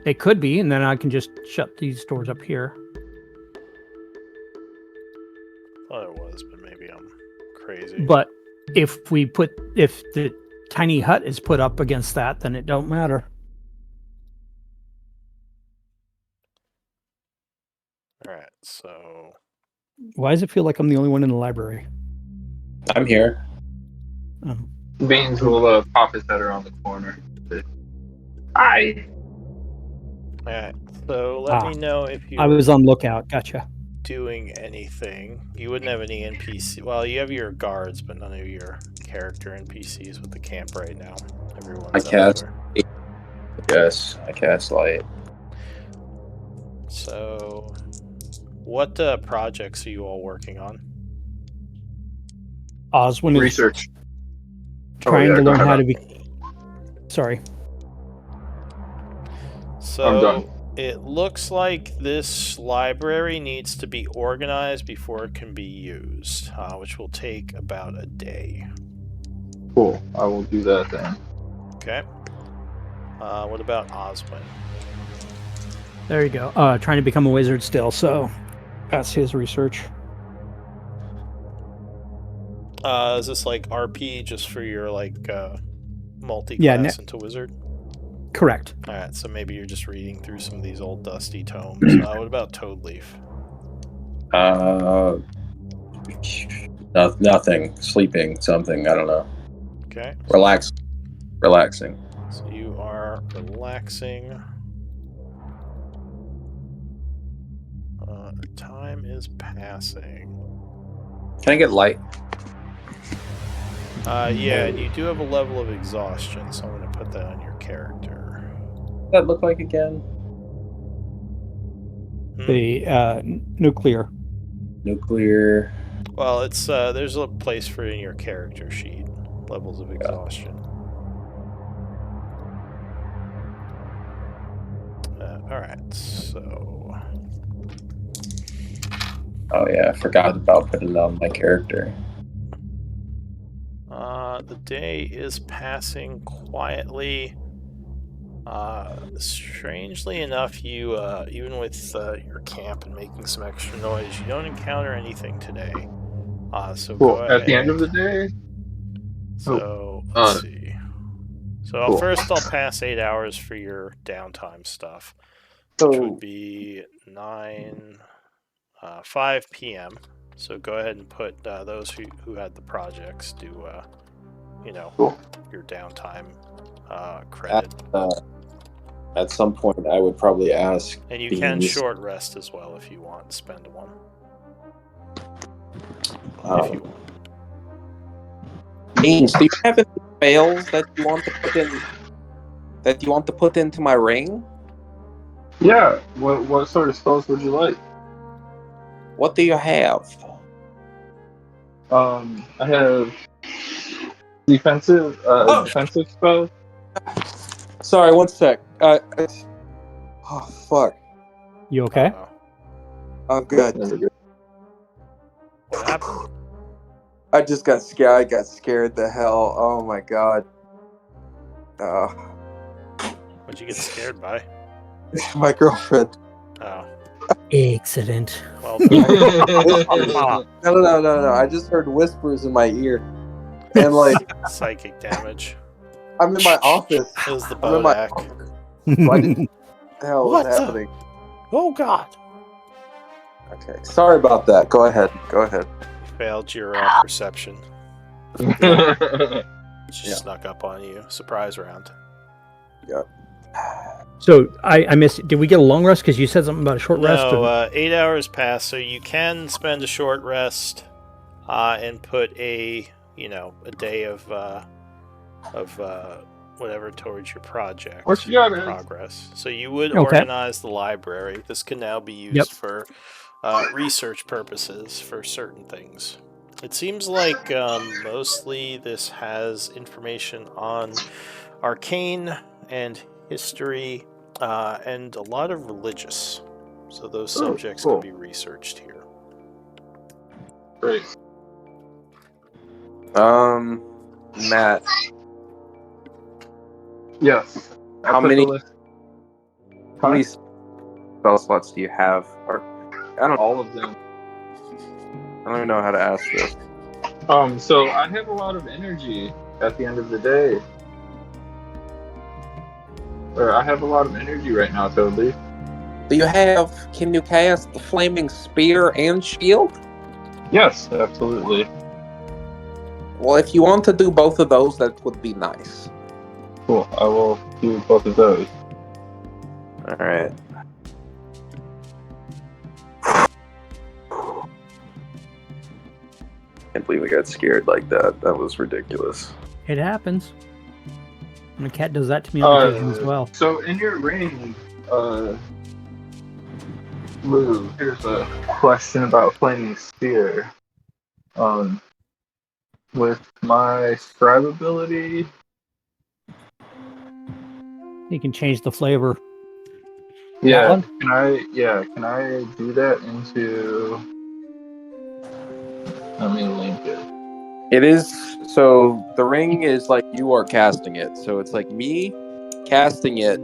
It could be, and then I can just shut these doors up here. Thought it was, but maybe I'm crazy. But if the tiny hut is put up against that, then it don't matter. Alright, so Why does it feel like I'm the only one in the library? I'm here. Oh. Beans will pop his head around the corner. Hi. Alright, so let me know if you I was on lookout. Gotcha. doing anything. You wouldn't have any NPC. Well, you have your guards, but none of your character NPCs with the camp right now. Everyone's elsewhere. Yes, I cast light. So, what projects are you all working on? Oswin is Research. trying to learn how to be. Sorry. So, I'm done. it looks like this library needs to be organized before it can be used, which will take about a day. Cool. I will do that then. Okay. What about Oswin? There you go. Trying to become a wizard still, so that's his research. Is this like RP just for your multi-class into wizard? Correct. Alright, so maybe you're just reading through some of these old dusty tomes. What about Toadleaf? Nothing. Sleeping. Something. I don't know. Okay. Relaxing. So you are relaxing. Time is passing. Can I get light? Yeah, and you do have a level of exhaustion, so I'm going to put that on your character. What does that look like again? The nuclear. Well, it's there's a place for it in your character sheet. Levels of exhaustion. Alright, so... Oh yeah, I forgot about putting it on my character. The day is passing quietly. Strangely enough, you, even with your camp and making some extra noise, you don't encounter anything today. So cool. go ahead. At the end of the day? So, let's see. So cool. First I'll pass 8 hours for your downtime stuff, which would be 5 p.m. So go ahead and put those who had the projects do, cool. your downtime credit. At some point, I would probably ask. And you can short rest as well if you want. Spend one. If you want. Beans, do you have any spells that you want to put into my ring? Yeah. What sort of spells would you like? What do you have? I have defensive spells. Sorry, one sec. Oh fuck. You okay? I'm good. What happened? I just got scared. I got scared the hell. Oh my god. What'd you get scared by? My girlfriend. Oh. Excellent. Well No. I just heard whispers in my ear. And psychic damage. I'm in my office. It was the Bodak. What the hell was happening? Oh god. Okay. Sorry about that. Go ahead. You failed your perception. She snuck up on you. Surprise round. Yep. So I missed. Did we get a long rest? Because you said something about a short rest. No, 8 hours passed, so you can spend a short rest and put a day of whatever towards your project progress. So you would organize the library. This can now be used for research purposes for certain things. It seems like mostly this has information on arcane and history and a lot of religious. So those subjects can be researched here. Great. Matt. Yes. How many spell slots do you have? Or I don't. All of them. I don't even know how to ask this. So I have a lot of energy at the end of the day. I have a lot of energy right now, Toadleaf. Can you cast the flaming spear and shield? Yes, absolutely. Well, if you want to do both of those, that would be nice. Cool. I will do both of those. All right. Can't believe I got scared like that. That was ridiculous. It happens. My cat does that to me on occasion as well. So in your ring, Lou, here's a question about Flaming Spear. With my scribe ability, You can change the flavor. yeah, can I do that into? Let me link it. It is, so the ring is like you are casting it. So it's like me casting it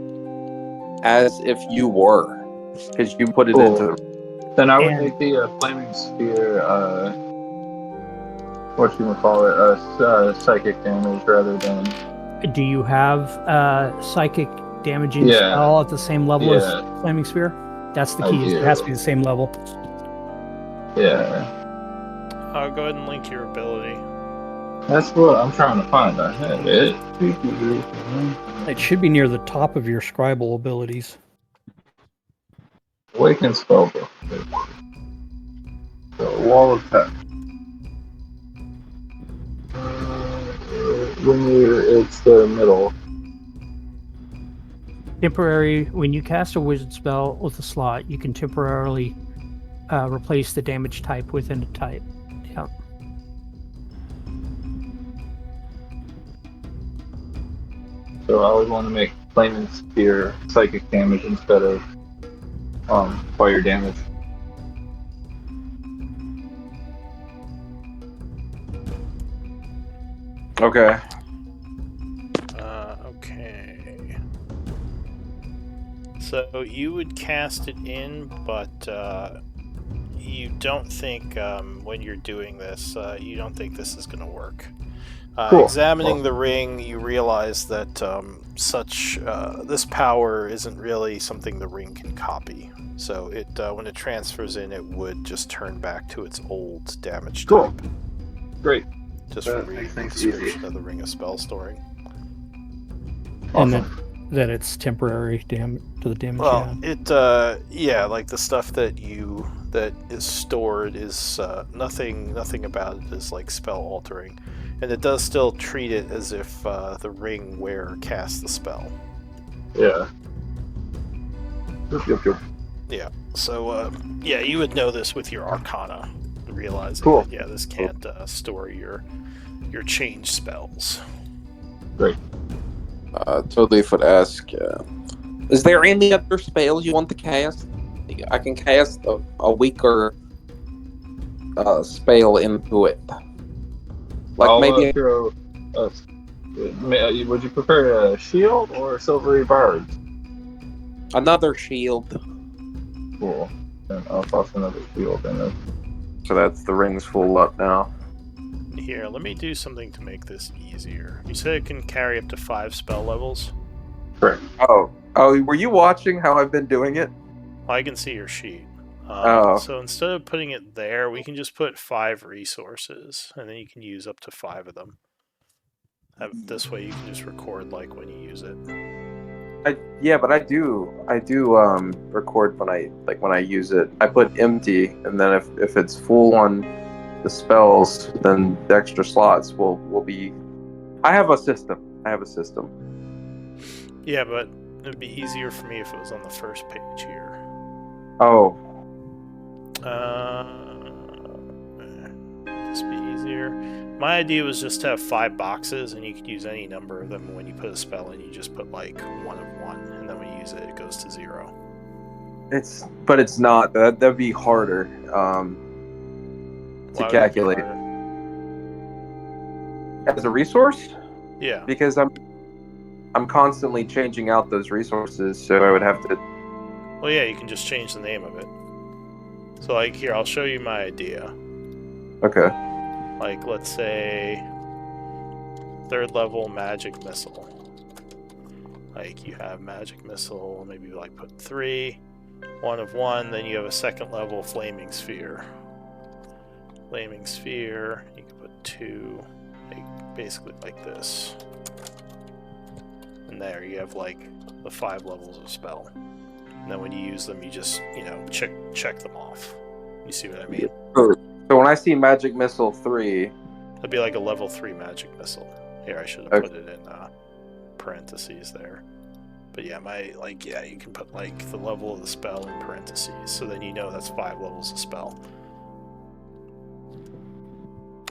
as if you were, because you put it into the... Then I would make the Flaming Spear, psychic damage rather than... Do you have psychic damaging spell at the same level as Flaming Spear? That's the key. It has to be the same level. Yeah. I'll go ahead and link your ability. That's what I'm trying to find. I have it. It should be near the top of your scribal abilities. Awaken Spellbook. The Wall of Text. It's the middle. Temporary, when you cast a wizard spell with a slot, you can temporarily replace the damage type within a type. Yeah. So I would want to make Flaming Spear psychic damage instead of fire damage. Okay. Okay. So you would cast it in, but you don't think when you're doing this, you don't think this is going to work. Cool. Examining the ring, you realize that this power isn't really something the ring can copy. So it when it transfers in, it would just turn back to its old damage type. Great. Just from reading the description of the Ring of Spell story. Awesome. And that it's temporary to the damage. Well, like the stuff that is stored is nothing about it is like spell altering, and it does still treat it as if the ring wearer cast the spell. Yeah. Yep. Yeah. So you would know this with your Arcana, realizing that this can't store your change spells. Great. Totally would ask, is there any other spells you want to cast? I can cast a weaker spell into it. Like maybe throw would you prefer a shield or a silvery bard? Another shield. Cool. Then I'll toss another shield in it. So that's the ring's full up now. Here, let me do something to make this easier. You said it can carry up to 5 spell levels? Correct. Oh, were you watching how I've been doing it? Well, I can see your sheet. So instead of putting it there, we can just put 5 resources, and then you can use up to 5 of them. This way you can just record like when you use it. But I do record when I use it. I put empty, and then if it's full on the spells, then the extra slots will be... I have a system. Yeah, but it'd be easier for me if it was on the first page here. Oh. This be easier. My idea was just to have 5 boxes, and you could use any number of them. When you put a spell in, you just put like 1 of 1, and then when you use it, it goes to 0. But it's not. That'd be harder to calculate. As a resource? Yeah. Because I'm constantly changing out those resources, so I would have to... Well, yeah, you can just change the name of it. So, like, here, I'll show you my idea. Okay. Like, let's say 3rd level magic missile. Like, you have magic missile, maybe like put 3, 1 of 1, then you have a 2nd level flaming sphere. Flaming Sphere. You can put 2, basically like this. And there you have like the 5 levels of spell. And then when you use them, you just, check them off. You see what I mean? So when I see Magic Missile 3... That'd be like a level 3 Magic Missile. Here, I should have put it in parentheses there. But yeah, you can put like the level of the spell in parentheses, so then you know that's 5 levels of spell.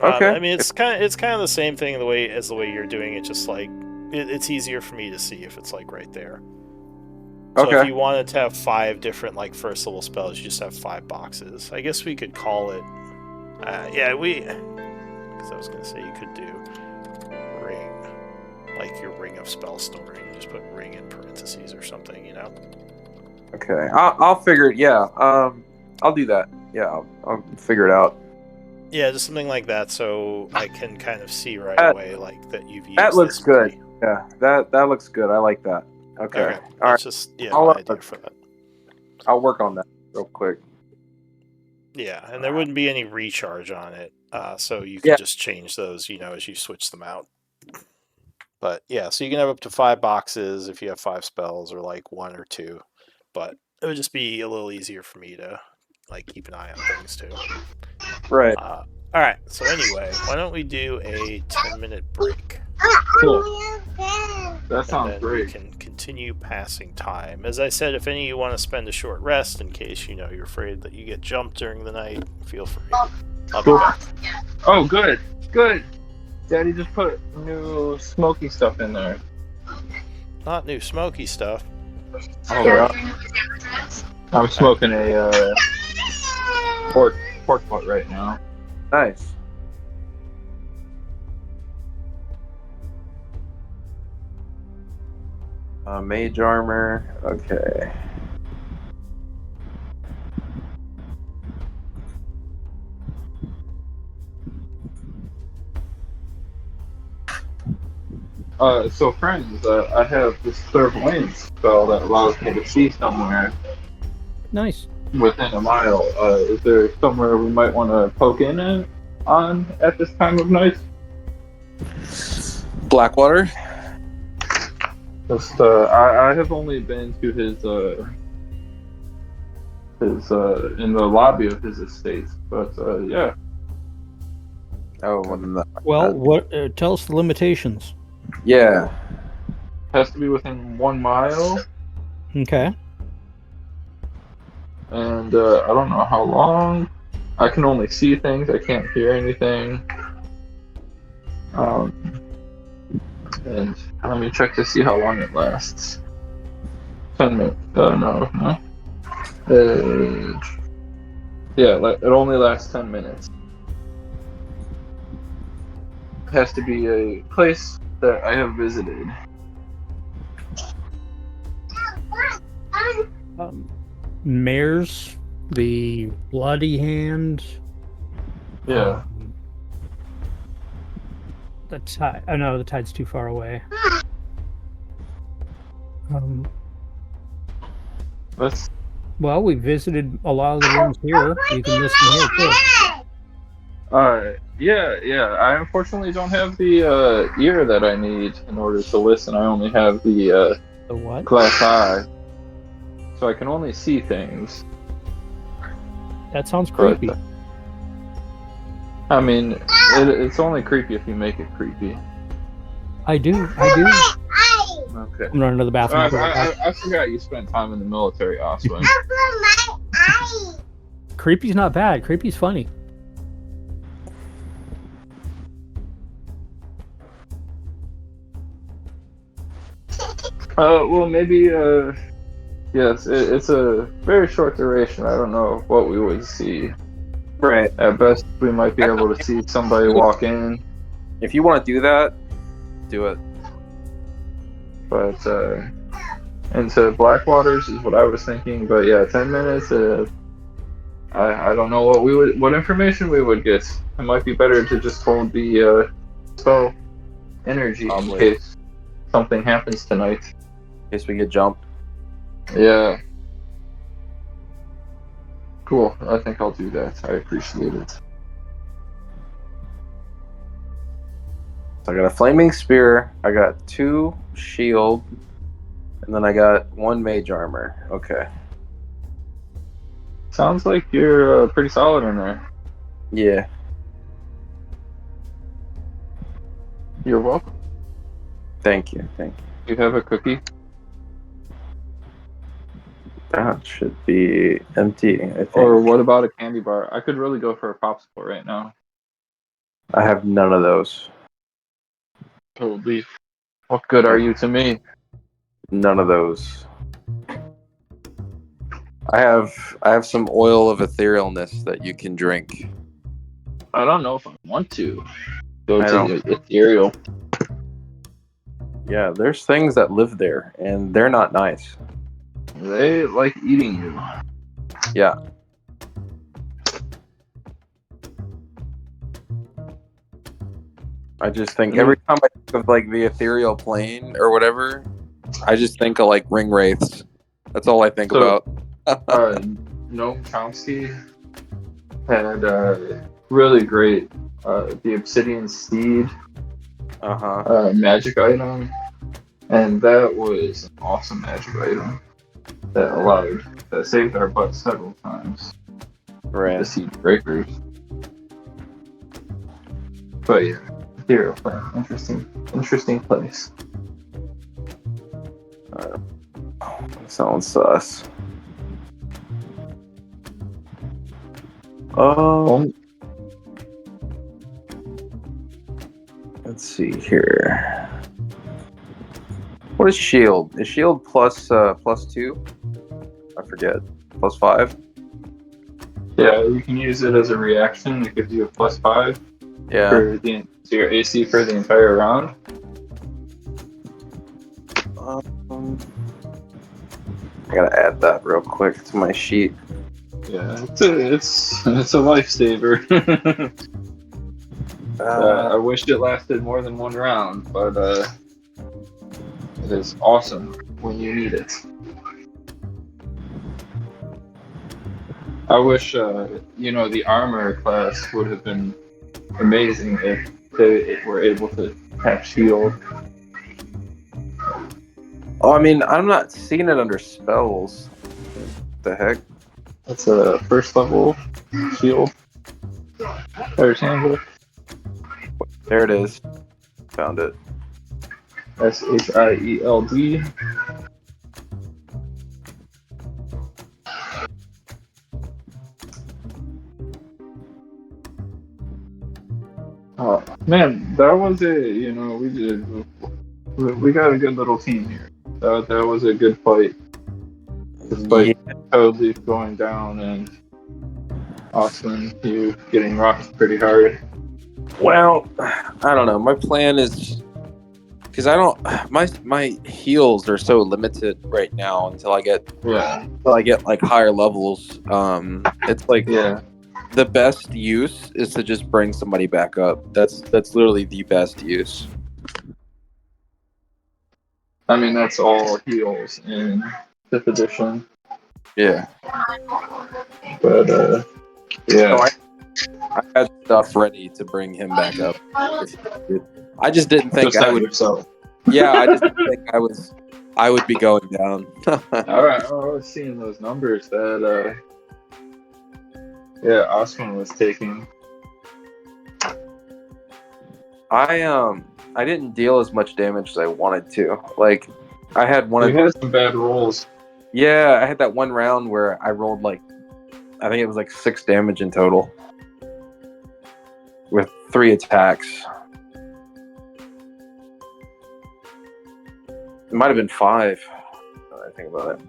Okay. I mean, it's kind of the same thing the way you're doing it. Just like it's easier for me to see if it's like right there. So if you wanted to have 5 different like first level spells, you just have 5 boxes. I guess we could call it. Because I was gonna say you could do ring, like your ring of spell storing. You just put ring in parentheses or something, Okay, I'll figure it. Yeah, I'll do that. Yeah, I'll figure it out. Yeah, just something like that, so I can kind of see right away, like that you've used. That looks good. Yeah, that looks good. I like that. Okay. All right. Just my idea for that. I'll work on that real quick. Yeah, and there wouldn't be any recharge on it, so you can just change those, as you switch them out. But yeah, so you can have up to 5 boxes if you have 5 spells, or like 1 or 2. But it would just be a little easier for me to like keep an eye on things too. Right. All right. So anyway, why don't we do a 10-minute break? Cool. That sounds great. We can continue passing time. As I said, if any of you want to spend a short rest in case you're afraid that you get jumped during the night, feel free. I'll be back. Oh, good. Daddy just put new smoky stuff in there. Not new smoky stuff. Oh, yeah. I'm smoking a pork butt right now. Nice. Mage armor. Okay. So friends, I have this clairvoyance spell that allows me to see somewhere. Nice. Within a mile. Is there somewhere we might want to poke in on at this time of night? Blackwater. Just, I have only been to his in the lobby of his estate, but yeah. Oh, well, what? Tell us the limitations. Yeah. Has to be within 1 mile. Okay. And I don't know how long. I can only see things. I can't hear anything. And let me check to see how long it lasts. 10 minutes. No. Yeah, it only lasts 10 minutes. It has to be a place that I have visited. Mares, the Bloody Hand. Yeah. The tide. Oh no, the tide's too far away. Well, we visited a lot of the rooms here. You can listen here too. Yeah. I unfortunately don't have the ear that I need in order to listen. I only have the what? Glass eye, so I can only see things. That sounds creepy. But, I mean, it's only creepy if you make it creepy. I do. Okay. I'm running to the bathroom. I forgot you spent time in the military, Oswin. Creepy's not bad. Creepy's funny. Well, maybe, yes, it's a very short duration. I don't know what we would see. Right. At best, we might be able to see somebody walk in. If you want to do that, do it. But, into Blackwaters is what I was thinking. But yeah, 10 minutes, I don't know what information we would get. It might be better to just hold the, spell energy in case something happens tonight. In case we get jumped. Yeah. Cool. I think I'll do that. I appreciate it. So I got a flaming spear. I got 2 shield, and then I got 1 mage armor. Okay. Sounds like you're pretty solid in there. Yeah. You're welcome. Thank you. Do you have a cookie? That should be empty, I think. Or what about a candy bar? I could really go for a popsicle right now. I have none of those. Holy, what good are you to me? None of those. I have some oil of etherealness that you can drink. I don't know if I want to go to ethereal. Yeah, there's things that live there, and they're not nice. They like eating you. Yeah. I just think every time I think of like the ethereal plane or whatever, I just think of like ring wraiths. That's all I think about. Noam Chomsky had really great the Obsidian Steed magic item, and that was an awesome magic item that saved our butt several times. Right. The Seed Breakers. But yeah, ethereal plane, interesting place. Sounds sus. Let's see here. What is shield? Is shield plus 2? I forget. Plus 5? Yeah, you can use it as a reaction. It gives you a plus 5 for your AC for the entire round. I gotta add that real quick to my sheet. Yeah, it's a lifesaver. I wish it lasted more than 1 round, but it is awesome when you need it. I wish the armor class would have been amazing if they were able to have shield. Oh, I mean, I'm not seeing it under spells. What the heck? That's a first level shield. Player's handbook. There it is. Found it. SHIELD. Oh man, that was we got a good little team here. That was a good fight. Despite totally going down and Austin, you getting rocked pretty hard. Well, I don't know. My plan is because my heals are so limited right now until I get like higher levels. It's like the best use is to just bring somebody back up. That's literally the best use. I mean, that's all heals in 5th edition. Yeah. But So I had stuff ready to bring him back up. I just didn't think I would. Yourself. Yeah, I just didn't think I would be going down. All right, I was seeing those numbers that Osman was taking. I didn't deal as much damage as I wanted to. Like, I had You had some bad rolls. Yeah, I had that one round where I rolled I think it was 6 damage in total with 3 attacks. It might have been 5. Now that I think about it.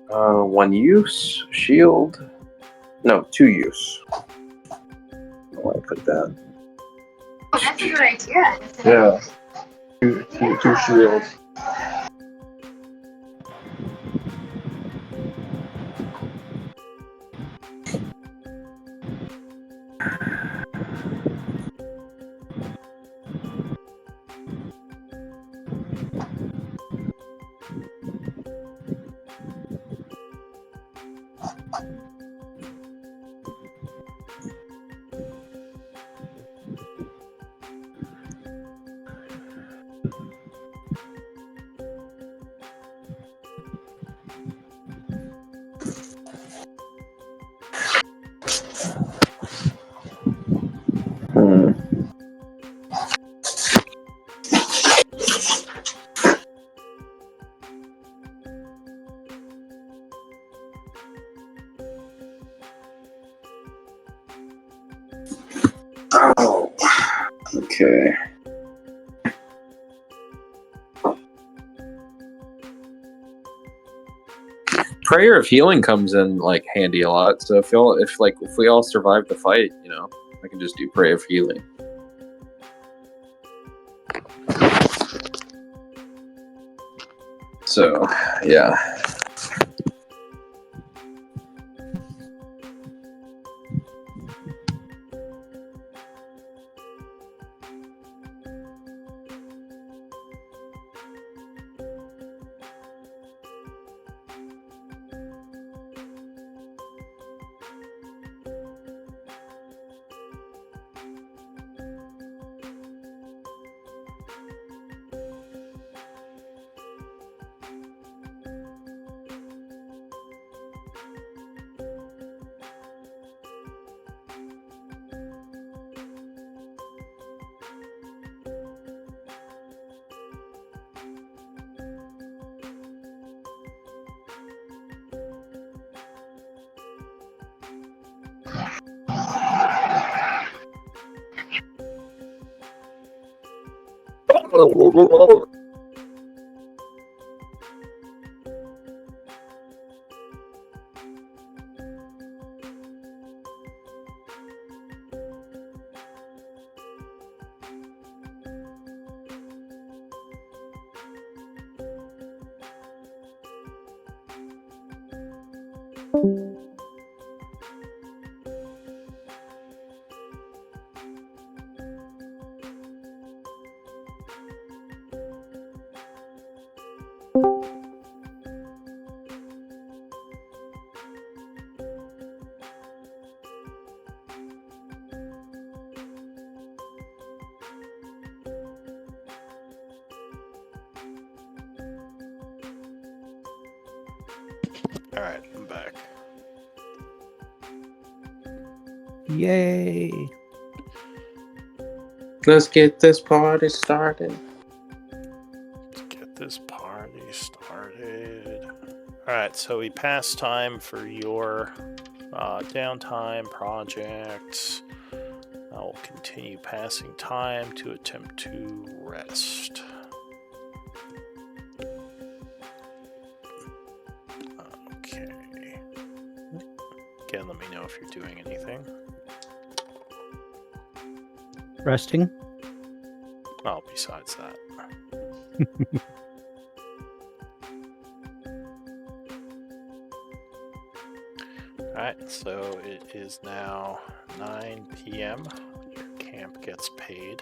1 use shield. No, 2 use. I don't know why I put that. Oh, that's a good idea. Yeah. 2 shields. Okay. Prayer of healing comes in like handy a lot. So if we all survive the fight, I can just do prayer of healing. So yeah. Alright, I'm back. Yay. Let's get this party started. Alright, so we passed time for your downtime projects. I will continue passing time to attempt to rest. Okay. Again, let me know if you're doing anything. Resting? Well, besides that. Alright, so it is now 9 p.m. Your camp gets paid.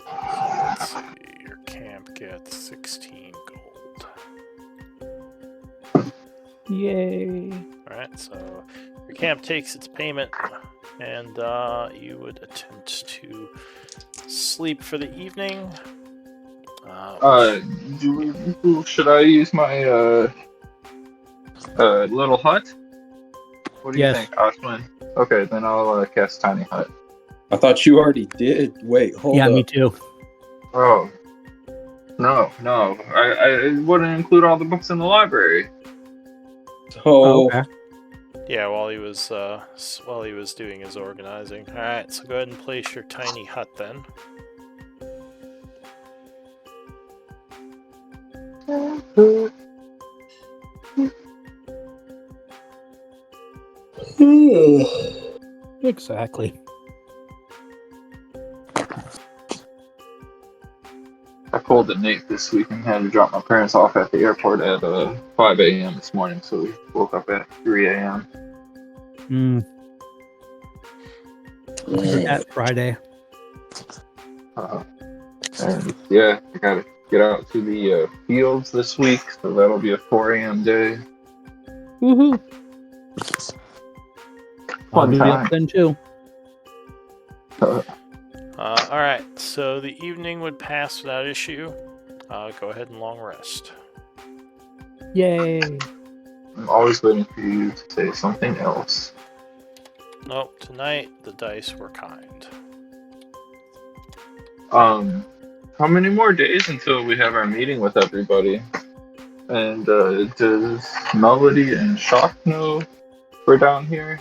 Let's see, your camp gets 16 gold. Yay. Alright, so your camp takes its payment, and you would attempt to sleep for the evening. Should I use my little hut? What do you think, Osman? Okay, then I'll cast Tiny Hut. I thought you already did. Wait, hold up. Yeah, me too. Oh. No. I wouldn't include all the books in the library. So, okay. Yeah, while he was doing his organizing. Alright, so go ahead and place your tiny hut then. Exactly. I pulled a Nate this week and had to drop my parents off at the airport at 5 a.m. this morning, so we woke up at 3 a.m. That Friday. And yeah, I gotta get out to the fields this week, so that'll be a 4 a.m. day. Woohoo! Fun I'll be time. up then too. Alright, so the evening would pass without issue. Go ahead and long rest. Yay! I'm always waiting for you to say something else. No, tonight the dice were kind. How many more days until we have our meeting with everybody? And does Melody and Shock know we're down here?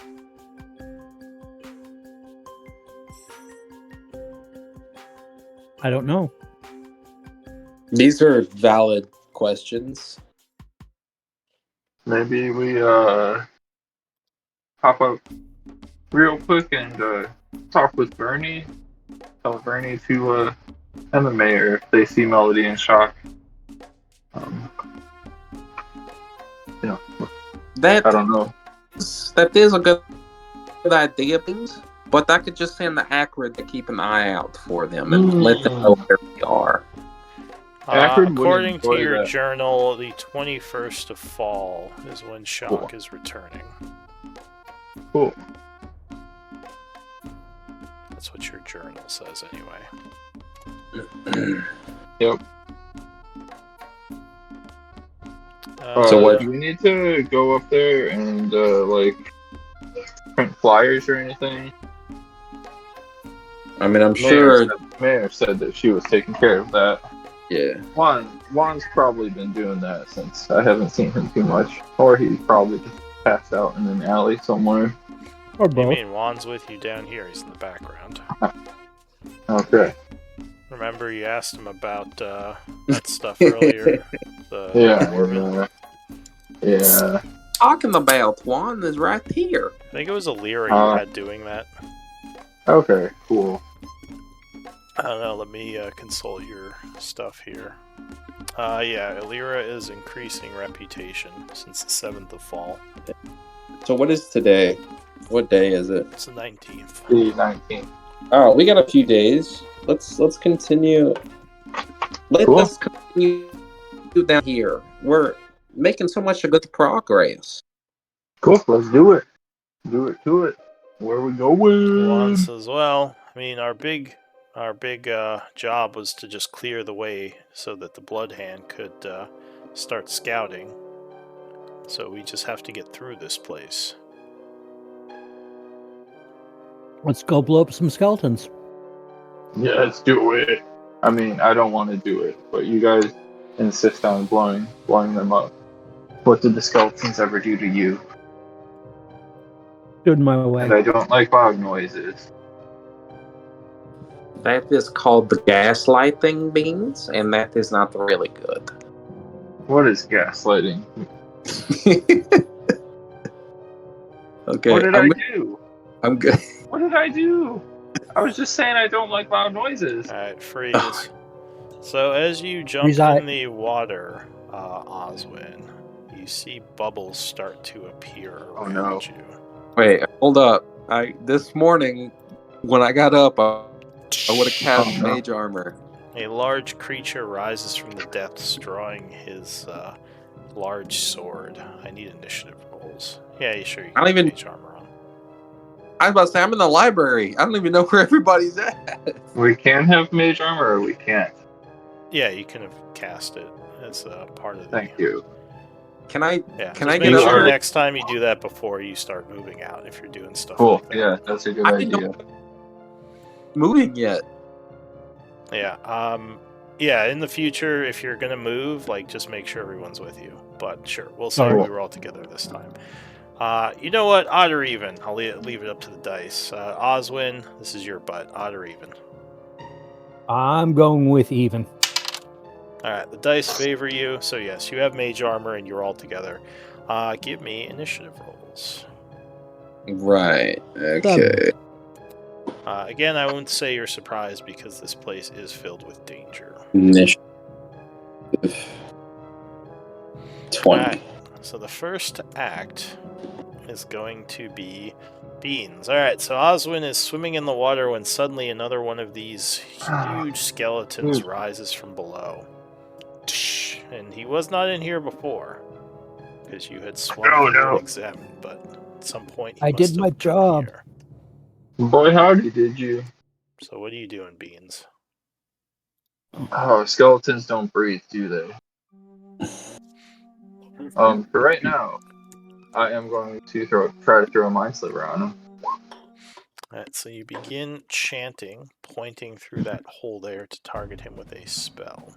I don't know. These are valid questions. Maybe we pop up real quick and talk with Bernie. Tell Bernie to MMA her if they see Melody and Shock. You know, I don't know. That is a good idea, things. But I could just send the Acrid to keep an eye out for them and let them know where they are. According to your journal, the 21st of fall is when Shock is returning. Cool. That's what your journal says, anyway. Yep. So what? Do we need to go up there and print flyers or anything? I mean, I'm sure Mayor said that she was taking care of that. Yeah. Juan's probably been doing that since I haven't seen him too much, or he's probably just passed out in an alley somewhere. Or both. You mean Juan's with you down here? He's in the background. Okay. Remember, you asked him about that stuff earlier. Yeah. Talking about Juan is right here. I think it was Alira you had doing that. Okay, cool. I don't know, let me consult your stuff here. Yeah, Alira is increasing reputation since the 7th of fall. So what is today? What day is it? It's the 19th. The 19th. Oh, we got a few days. Let's continue. Let's continue down here. We're making so much good progress. Cool, let's do it. Do it. Where we going? Once as well. I mean, our big job was to just clear the way so that the Blood Hand could start scouting. So we just have to get through this place. Let's go blow up some skeletons. Yeah, let's do it. I mean, I don't want to do it, but you guys insist on blowing them up. What did the skeletons ever do to you? Stood in my way. And I don't like loud noises. That is called the gaslighting, Beans, and that is not really good. What is gaslighting? Okay. What did I do? I'm good. What did I do? I was just saying I don't like loud noises. Alright, freeze. So as you jump in the water, Oswin, you see bubbles start to appear around you. Wait, hold up. This morning, when I got up, I would have cast mage armor. A large creature rises from the depths, drawing his large sword. I need initiative rolls. Yeah, sure. You can mage armor on. I was about to say, I'm in the library. I don't even know where everybody's at. We can have mage armor, or we can't. Yeah, you can have cast it as a part of the... Thank you. Can I? Yeah, can I make get sure next time you do that before you start moving out if you're doing stuff cool. like that. Yeah, that's a good idea. Moving yet? Yeah. Yeah. In the future, if you're gonna move, just make sure everyone's with you. But sure, we'll say we were all together this time. You know what? Odd or even. I'll leave it up to the dice. Oswin, this is your butt. Odd or even. I'm going with even. Alright, the dice favor you, so yes, you have mage armor and you're all together. Give me initiative rolls. Right, okay. Again, I won't say you're surprised because this place is filled with danger. Initiative 20. Right, so the first act is going to be Beans. Alright, so Oswin is swimming in the water when suddenly another one of these huge skeletons rises from below. And he was not in here before because you had swum and examined, but at some point I did my job. Here. Boy, howdy, did you? So what are you doing, Beans? Oh, skeletons don't breathe, do they? For right now, I am going to try to throw a mind sliver on him. Alright, so you begin chanting, pointing through that hole there to target him with a spell.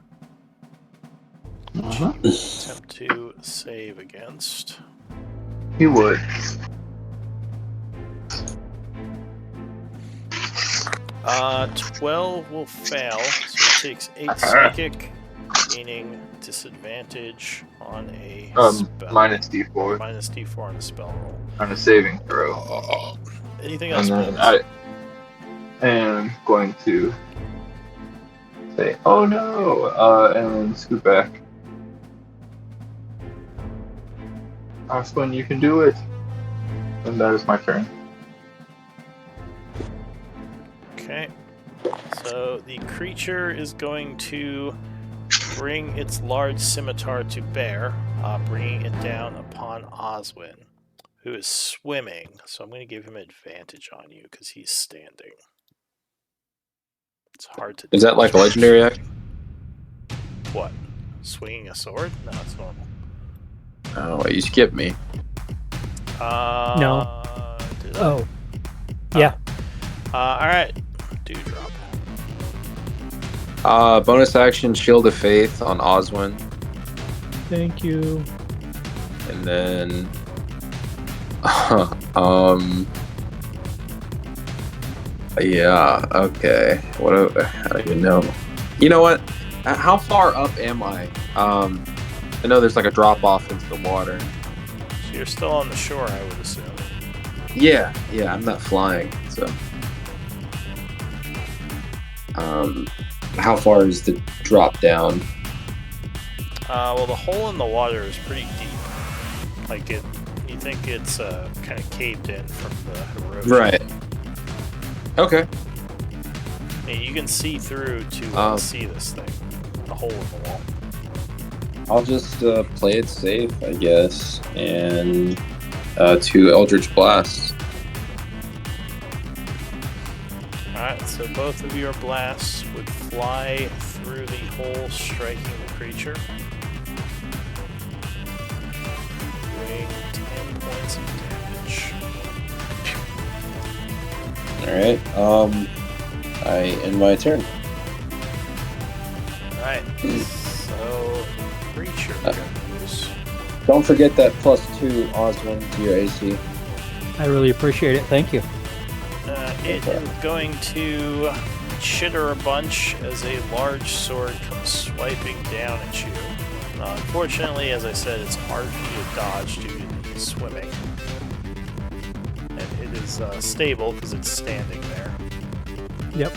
Attempt to save against. He would. 12 will fail, so he takes 8 psychic, gaining disadvantage on a spell. Minus D4. Minus D4 on a spell roll. On a saving throw. Anything else? And then I am going to say, "Oh no!" And then scoot back. Oswin, you can do it. And that is my turn. Okay. So the creature is going to bring its large scimitar to bear, bringing it down upon Oswin, who is swimming. So I'm going to give him advantage on you because he's standing. It's hard to. Is that like a legendary act? What? Swinging a sword? No, it's normal. Oh, you skipped me. No. Oh. Yeah. Alright. Dewdrop. Bonus action, Shield of Faith on Oswin. Thank you. And then... yeah, okay. What? I don't even know. You know what? How far up am I? I know there's like a drop off into the water. So you're still on the shore, I would assume. Yeah, I'm not flying, so. How far is the drop down? Well, the hole in the water is pretty deep. Like it, you think it's kind of caved in from the erosion. Right. Okay. I mean, you can see through to see this thing, the hole in the wall. I'll just play it safe, I guess, and 2 Eldritch Blasts. Alright, so both of your blasts would fly through the hole, striking the creature. Doing 10 points of damage. Alright, I end my turn. Alright, so creature goes. Don't forget that +2 Oswin to your AC. I really appreciate it. Thank you. It is going to chitter a bunch as a large sword comes swiping down at you. Unfortunately, as I said, it's hard for you to dodge due to swimming. And it is stable because it's standing there. Yep.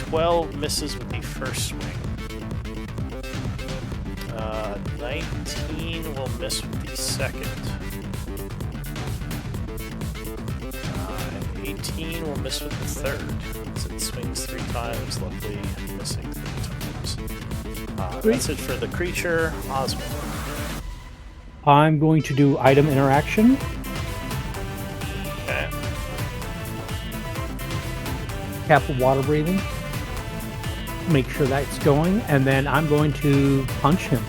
12 misses with the first swing. 19 will miss with the second. 18 will miss with the third. So it swings 3 times, luckily missing 3 times. That's it for the creature. Oswald. I'm going to do item interaction. Okay. Cap of water breathing. Make sure that's going, and then I'm going to punch him.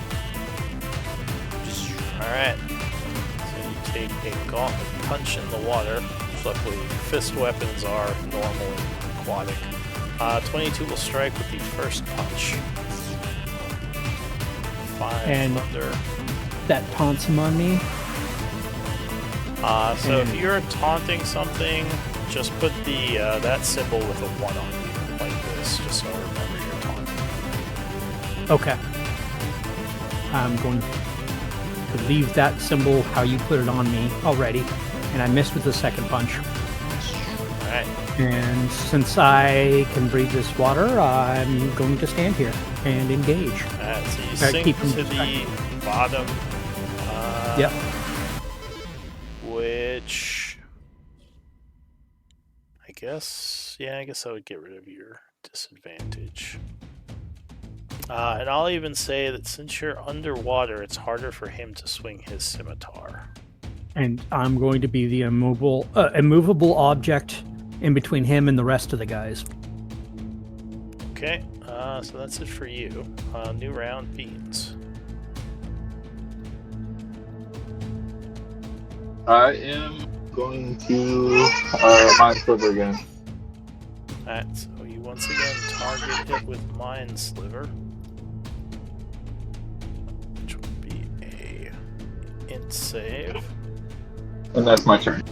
Alright. So you take a gauntlet punch in the water. Luckily, fist weapons are normal and aquatic. 22 will strike with the first punch. 5 and thunder. That taunts him on me. So if you're taunting something, just put the that symbol with a 1 on you, like this, just so I remember you're taunting. Okay. I'm going to leave that symbol how you put it on me already. And I missed with the second punch. Alright. And since I can breathe this water, I'm going to stand here and engage. Alright, so you sink to the bottom. Yep. Which... I guess I would get rid of your disadvantage. And I'll even say that since you're underwater, it's harder for him to swing his scimitar. And I'm going to be the immovable object in between him and the rest of the guys. Okay, so that's it for you. New round, Beans. I am going to Mind Sliver again. Alright, so you once again target it with Mind Sliver. int save. And that's my turn.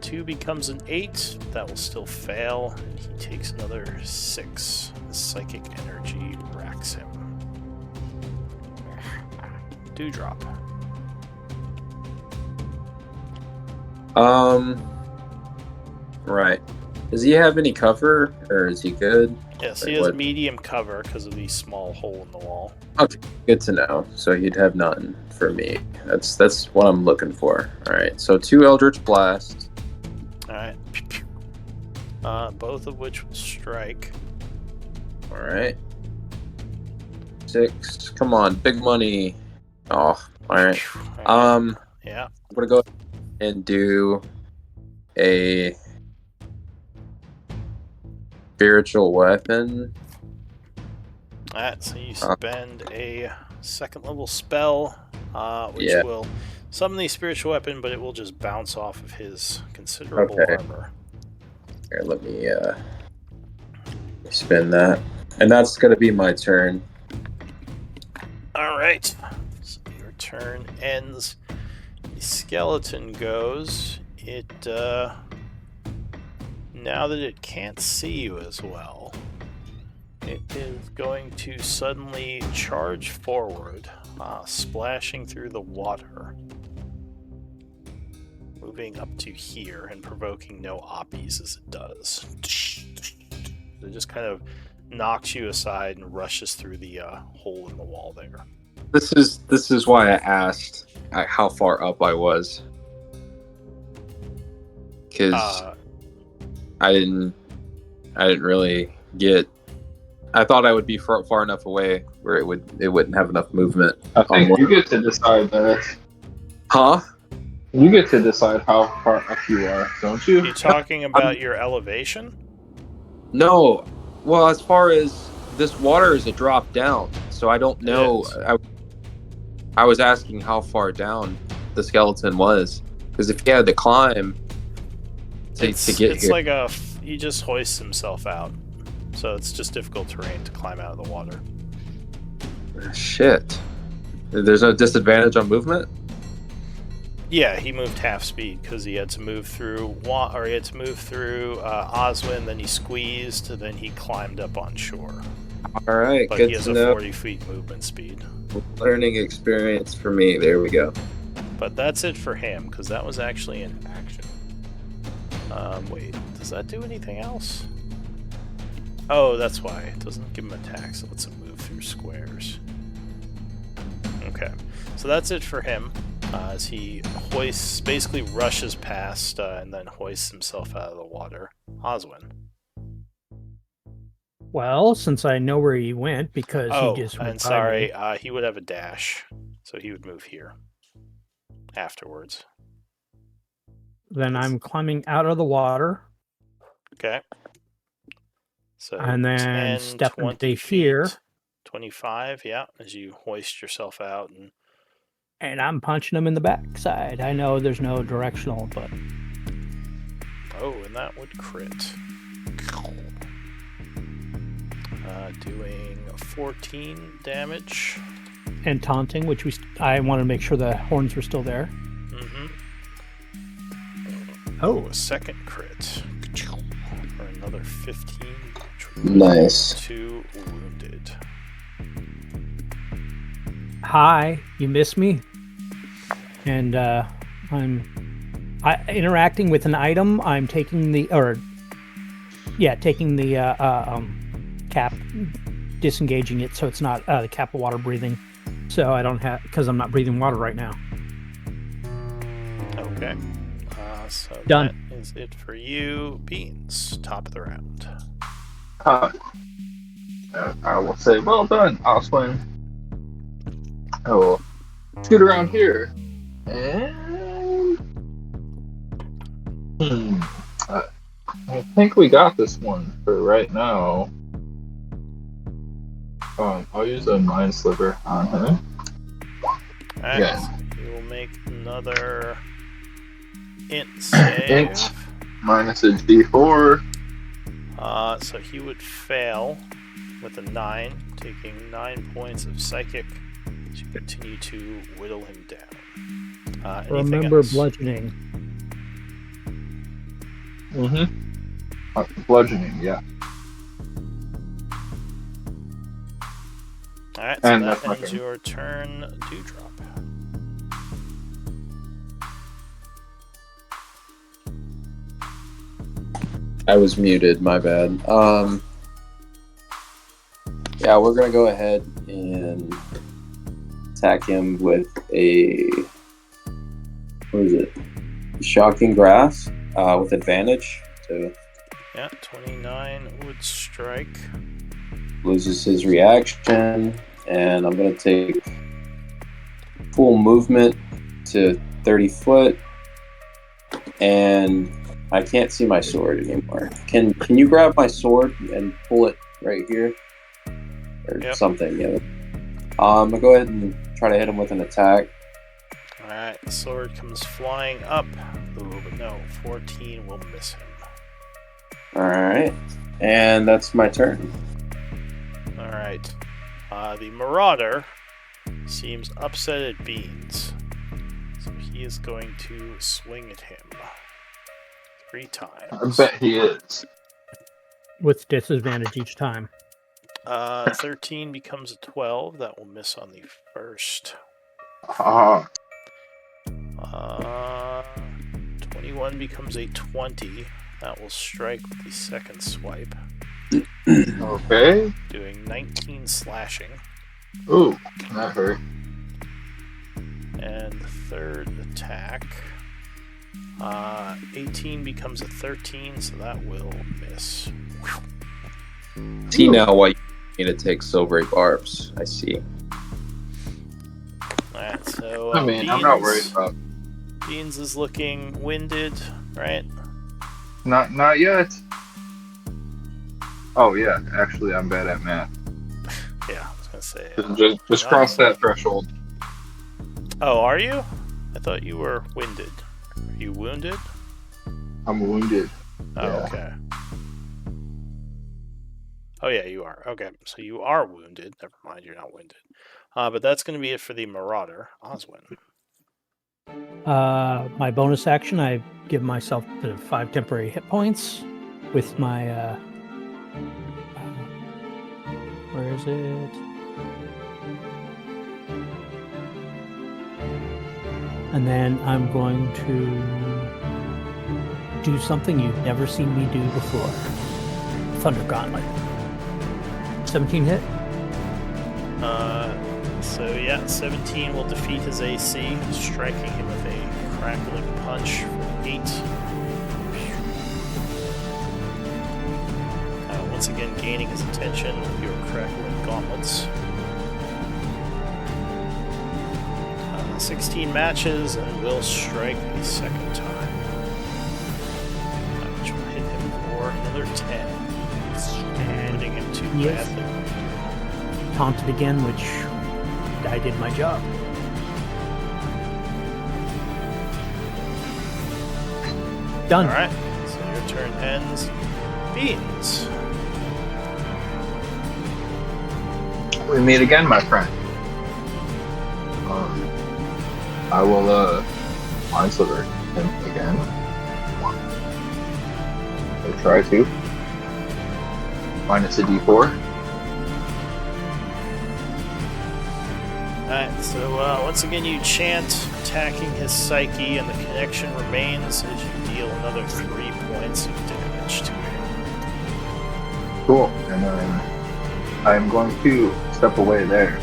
2 becomes an 8. That will still fail. And he takes another 6. The psychic energy racks him. Dewdrop. Right. Does he have any cover, or is he good? Yes, he has medium cover because of the small hole in the wall. Okay, good to know. So he'd have none for me. That's what I'm looking for. All right. So 2 Eldritch Blast. All right. Both of which will strike. All right. 6. Come on, big money. Oh, all right. Yeah. I'm gonna go and do a spiritual weapon. Alright, so you spend a 2nd level spell, which will summon the spiritual weapon, but it will just bounce off of his considerable armor. Here, let me spin that. And that's gonna be my turn. Alright. So your turn ends. The skeleton goes. It now that it can't see you as well, it is going to suddenly charge forward, splashing through the water, moving up to here and provoking no oppies as it does. It just kind of knocks you aside and rushes through the hole in the wall there. This is why I asked how far up I was, because I didn't really get. I thought I would be far enough away where it wouldn't have enough movement. I think you get to decide that. Huh? You get to decide how far up you are, don't you? You're talking about your elevation? No. Well, as far as this water is a drop down, so I don't know. I was asking how far down the skeleton was, because if he had to climb to get it's here, like he just hoists himself out, so it's just difficult terrain to climb out of the water. Shit. There's no disadvantage on movement? Yeah, he moved half speed because he had to move through Oswin, then he squeezed, then he climbed up on shore. All right, but good he has to a know. 40 feet movement speed. Learning experience for me. There we go. But that's it for him, because that was actually an action. Wait, does that do anything else? Oh, that's why. It doesn't give him attacks, it lets him move through squares. Okay, so that's it for him, as he basically rushes past, and then hoists himself out of the water. Oswin. Well, since I know where he went, because he just went and sorry, he would have a dash, so he would move here afterwards. Then I'm climbing out of the water. Okay. So and then 10, step 20 into here. 25, yeah, as you hoist yourself out. And I'm punching him in the backside. I know there's no directional, but... Oh, and that would crit. Doing 14 damage. And taunting, which I want to make sure the horns were still there. Mm-hmm. Oh, a second crit. For another 15. Nice. 2 wounded. Hi, you miss me? And I'm interacting with an item. I'm taking the cap, disengaging it so it's not the cap of water breathing. So I don't have, because I'm not breathing water right now. Okay. So done. That is it for you, Beans. Top of the round. I will say, well done, Oswin. I will scoot around here. And... I think we got this one for right now. I'll use a Mind Sliver on her. Alright, Yeah. so you will make another int save. Int minus a d4. So he would fail with a 9, taking 9 points of psychic as you continue to whittle him down. Remember else? bludgeoning. Bludgeoning, yeah. Alright, so that ends your turn, Dewdrop. I was muted, my bad. Yeah, we're gonna go ahead and attack him with a, what is it? Shocking Grasp, with advantage. So yeah, 29 would strike. Loses his reaction, and I'm gonna take full movement to 30 foot, and I can't see my sword anymore. Can you grab my sword and pull it right here? Or something, yeah. I'm gonna go ahead and try to hit him with an attack. Alright, the sword comes flying up. Ooh, but no, 14 will miss him. Alright, and that's my turn. Alright. The Marauder seems upset at Beans. So he is going to swing at him 3 times. I bet he is. With disadvantage each time. 13 becomes a 12. That will miss on the first. 21 becomes a 20. That will strike with the second swipe. Okay. Doing 19 slashing. Ooh, that hurt. And the third attack. 18 becomes a 13, so that will miss. See now why you need to take silvery barbs. I see. Alright, so Beans, I'm not worried about. Beans is looking winded, right? Not yet. Oh yeah, actually I'm bad at math. Yeah, I was gonna say. Just cross that threshold. Oh, are you? I thought you were winded. Are you wounded? I'm wounded. Oh, yeah. Okay. Oh yeah, you are. Okay, so you are wounded. Never mind, you're not winded. But that's going to be it for the Marauder. Oswin. My bonus action, I give myself the 5 temporary hit points with my. Where is it? And then I'm going to do something you've never seen me do before. Thunder Gauntlet. 17 hit? So yeah, 17 will defeat his AC, striking him with a crackling punch for 8. Once again gaining his attention with your crackling gauntlets. 16 matches and will strike the second time. Which will hit him for another 10. And putting him too badly. Taunted again, which I did my job. Done. Alright, so your turn ends. Beans. We meet again, my friend. I will Mind Sliver him again. I'll try to. Minus a d4. Alright, so once again you chant, attacking his psyche, and the connection remains as you deal another 3 points of damage to him. Cool. And then I'm going to step away there.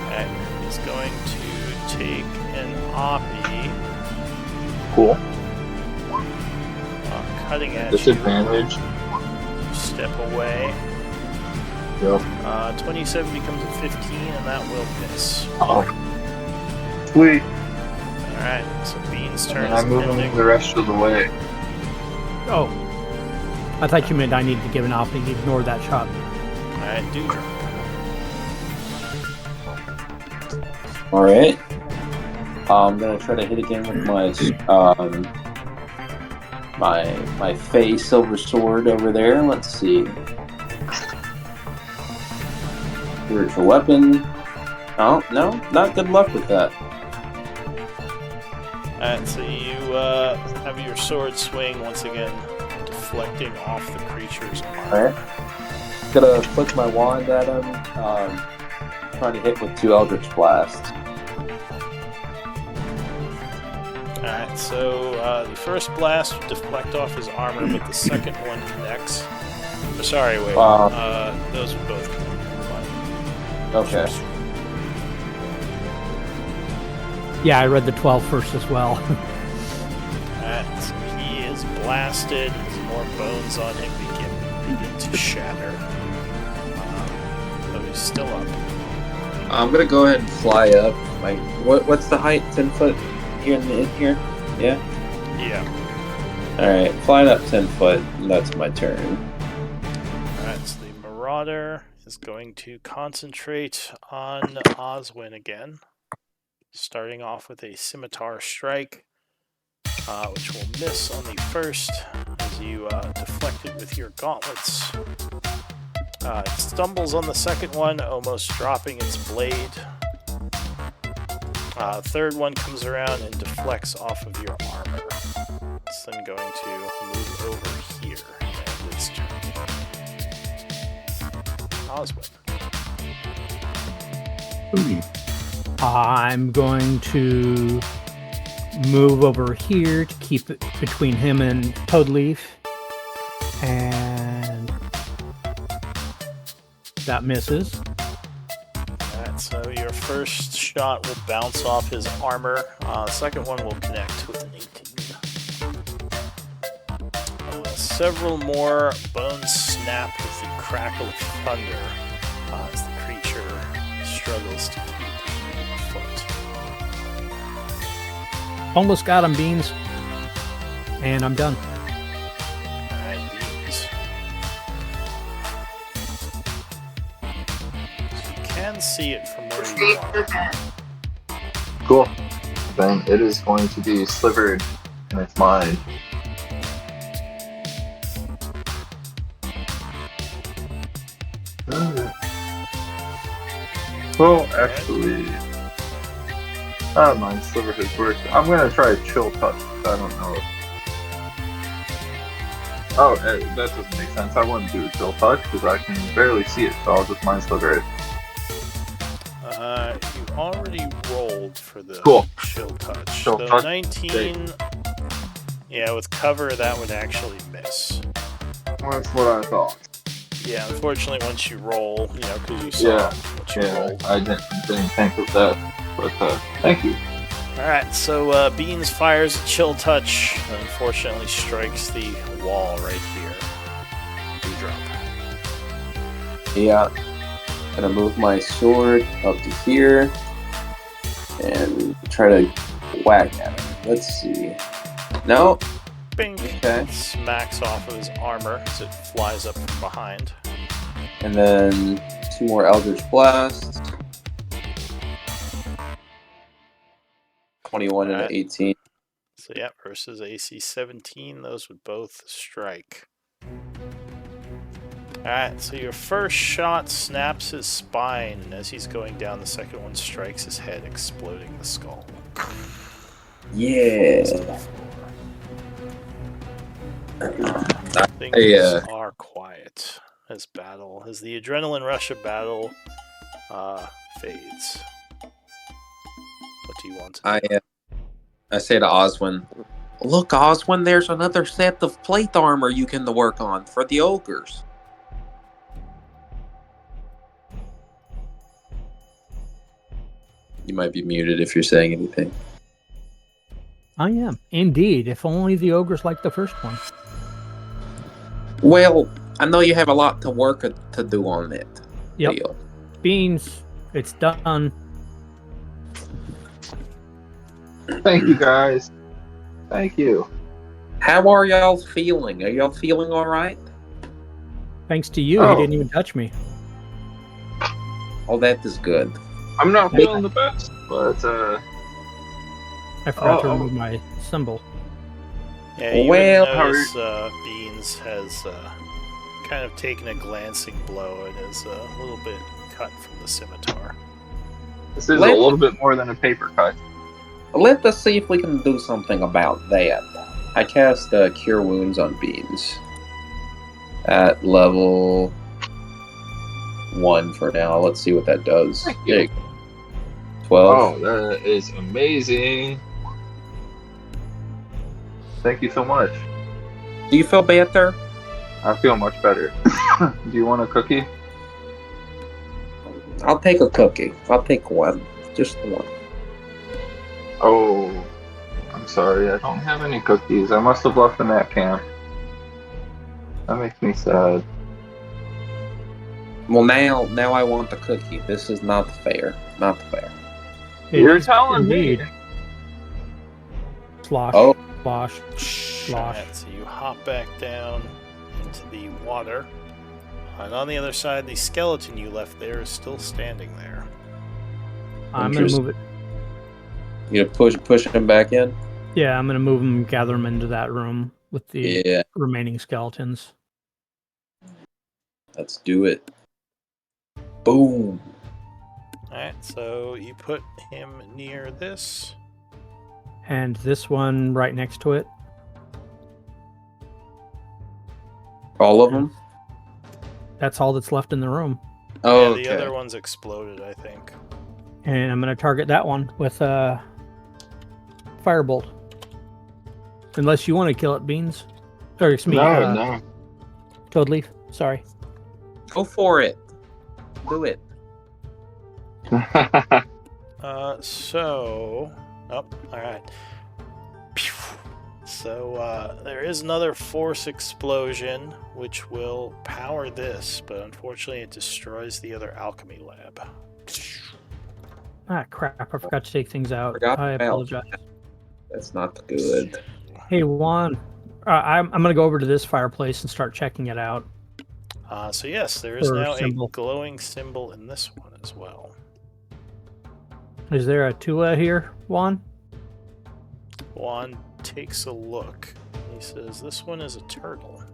Alright, he's going to take an Oppie. Cool. Cutting edge. Disadvantage. Step away. Yep. 27 becomes a 15, and that will miss. Oh. Sweet. Alright, so Bean's turn And is I'm moving ending. the rest of the way. Oh. I thought you meant I needed to give an off and ignore that shot. Alright, Dewdrop. Alright. I'm gonna try to hit again with my Fey Silver Sword over there. Let's see. Spiritual Weapon. Oh, no, not good luck with that. Alright, so you have your sword swing once again, deflecting off the creature's armor. Alright. Gonna flick my wand at him, trying to hit with 2 Eldritch Blasts. Alright, so the first blast would deflect off his armor, but the second one connects. Oh, sorry, wait. Those would both connect. Okay. Yeah, I read the 12 first as well. Alright, so he is blasted as more bones on him begin to shatter. Though he's still up. I'm gonna go ahead and fly up. Like, what's the height? 10 foot here in here? Yeah? Yeah. Alright, flying up 10 foot, and that's my turn. Alright, so the Marauder is going to concentrate on Oswin again. Starting off with a Scimitar Strike, which will miss on the first as you deflect it with your gauntlets. It stumbles on the second one, almost dropping its blade. Third one comes around and deflects off of your armor. It's then going to move over here and its turn. Oswin. I'm going to move over here to keep it between him and Toadleaf. And that misses. Alright, so your first shot will bounce off his armor. Second one will connect with an 18. Several more bones snap with the crackle of thunder as the creature struggles to keep afloat. Almost got him, Beans. And I'm done. Alright, Beans. You can see it from where you are. Cool. Then it is going to be slivered in its mind. Well, actually, I don't mind. Sliver has worked. I'm gonna try Chill Touch. I don't know. Oh, that doesn't make sense. I wouldn't do a Chill Touch because I can barely see it, so I'll just Mind Sliver it. You already rolled for the Chill Touch. Chill so touch. 19. Yeah, with cover, that would actually miss. That's what I thought. Yeah, unfortunately, once you roll, because you saw what you rolled. I didn't think of that, but thank you. Alright, so Beans fires a Chill Touch, and unfortunately strikes the wall right here. You drop. Yeah. Gonna move my sword up to here and try to whack at him. Let's see. No. Bing! Okay. Smacks off of his armor as it flies up from behind. And then 2 more Eldritch Blasts. 21 and 18. So yeah, versus AC 17, those would both strike. Alright, so your first shot snaps his spine, and as he's going down, the second one strikes his head, exploding the skull. Yeah. Things are quiet as the adrenaline rush of battle fades. What do you want to do? I say to Oswin, look, Oswin, there's another set of plate armor you can work on for the ogres. You might be muted if you're saying anything. I am. Indeed. If only the ogres like the first one. Well, I know you have a lot to work to do on it. Yep. Deal. Beans, it's done. Thank you, guys. Thank you. How are y'all feeling? Are y'all feeling all right? Thanks to you, he didn't even touch me. Oh, that is good. I'm not feeling the best, but I forgot to remove my symbol. Yeah, you notice Beans has kind of taken a glancing blow and is a little bit cut from the scimitar. This is a little bit more than a paper cut. Let us see if we can do something about that. I cast Cure Wounds on Beans at level 1 for now. Let's see what that does. There you go. 12. Oh, that is amazing. Thank you so much. Do you feel better? I feel much better. Do you want a cookie? I'll take a cookie. I'll take one. Just one. Oh, I'm sorry. I don't have any cookies. I must have left them at camp. That makes me sad. Well, now I want the cookie. This is not fair. Not fair. You're telling me. Slosh. Oh. Slosh. Slosh. Right, so you hop back down into the water. And on the other side, the skeleton you left there is still standing there. I'm going to move it. You gonna push him back in? Yeah, I'm going to move him and gather him into that room with the remaining skeletons. Let's do it. Boom. Alright, so you put him near this. And this one right next to it. All of them? That's all that's left in the room. Oh, yeah, the other one's exploded, I think. And I'm going to target that one with a firebolt. Unless you want to kill it, Beans. Or it's me. No. Toad Leaf. Sorry. Go for it. Do it. Alright. So, there is another force explosion, which will power this, but unfortunately it destroys the other alchemy lab. Ah, crap. I forgot to take things out. I apologize. That's not good. Hey, Juan. I'm going to go over to this fireplace and start checking it out. So yes, there is now symbol. a glowing symbol in this one as well. Is there a Tula here, Juan? Juan takes a look. He says, this one is a turtle.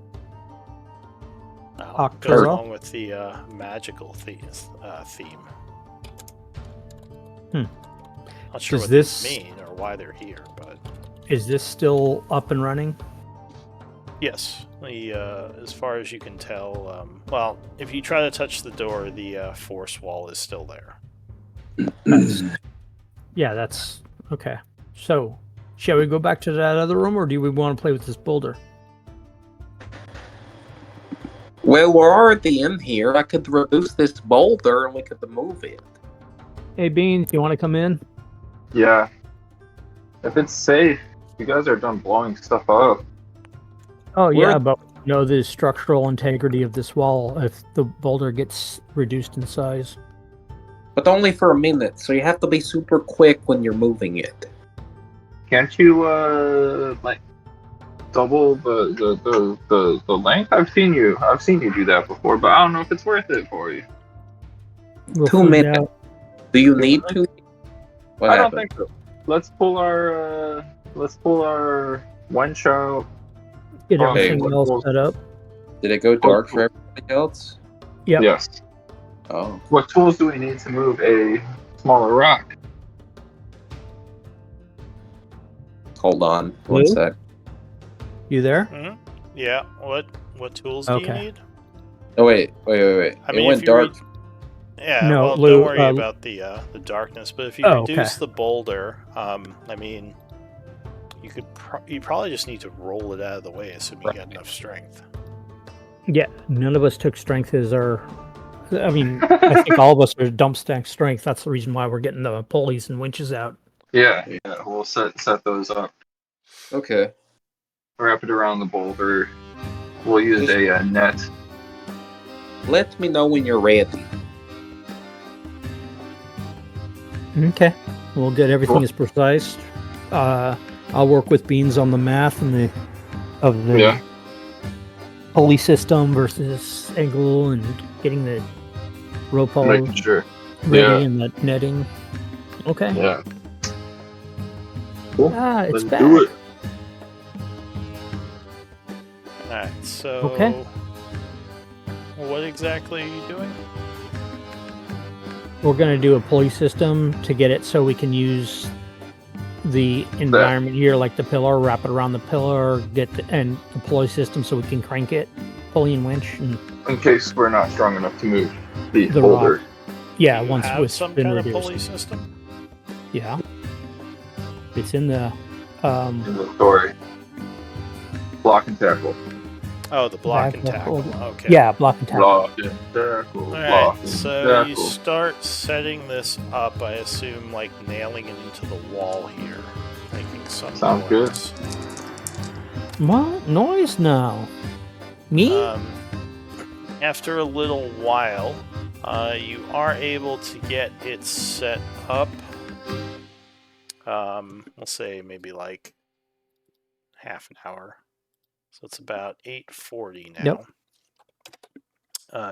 Goes along with the magical theme. Not sure what this mean or why they're here, but... Is this still up and running? Yes. As far as you can tell, well, if you try to touch the door, the force wall is still there. Yeah, that's... Okay. So, shall we go back to that other room, or do we want to play with this boulder? Well, we're already in here. I could reduce this boulder and we could move it. Hey, Beans, you want to come in? Yeah. If it's safe, you guys are done blowing stuff up. Oh, yeah, but you know the structural integrity of this wall if the boulder gets reduced in size. But only for a minute, so you have to be super quick when you're moving it. Can't you, double the length? I've seen you do that before, but I don't know if it's worth it for you. 2 minutes. Do you need to? I don't think so. Let's pull our wench out. Get everything else set up. Did it go dark for everybody else? Yep. Yes. Oh. What tools do we need to move a smaller rock? Hold on. One sec. You there? Mm-hmm. Yeah. What tools do you need? Oh, wait. I mean, it went dark. Yeah, no, well, Lou, don't worry about the darkness, but if you reduce the boulder, I mean, you probably just need to roll it out of the way, assuming you got enough strength. Yeah, none of us took strength as our... I mean, I think all of us are dump stack strength. That's the reason why we're getting the pulleys and winches out. Yeah, we'll set those up. Okay. Wrap it around the boulder. We'll use a net. Let me know when you're ready. Okay. We'll get everything as precise. I'll work with Beans on the math and the pulley system versus angle and getting the rope all ready and the netting. Okay. Yeah. Cool. It's Let's back. do it. Alright, so... Okay. What exactly are you doing? We're going to do a pulley system to get it so we can use the environment here, like the pillar, wrap it around the pillar, and the pulley system so we can crank it, pulley and winch, and in case we're not strong enough to move the boulder. Rock. Yeah, once it's some been kind reduced. Of pulley system. Yeah, it's in the inventory. Block and tackle. Oh, the block and tackle. Okay. Yeah, block and tackle. Block and tackle. Alright, so you start setting this up, I assume, like nailing it into the wall here. Making some Sounds noise. Good. What noise now? Me? After a little while, you are able to get it set up. We'll say maybe like half an hour. So it's about 8:40 now.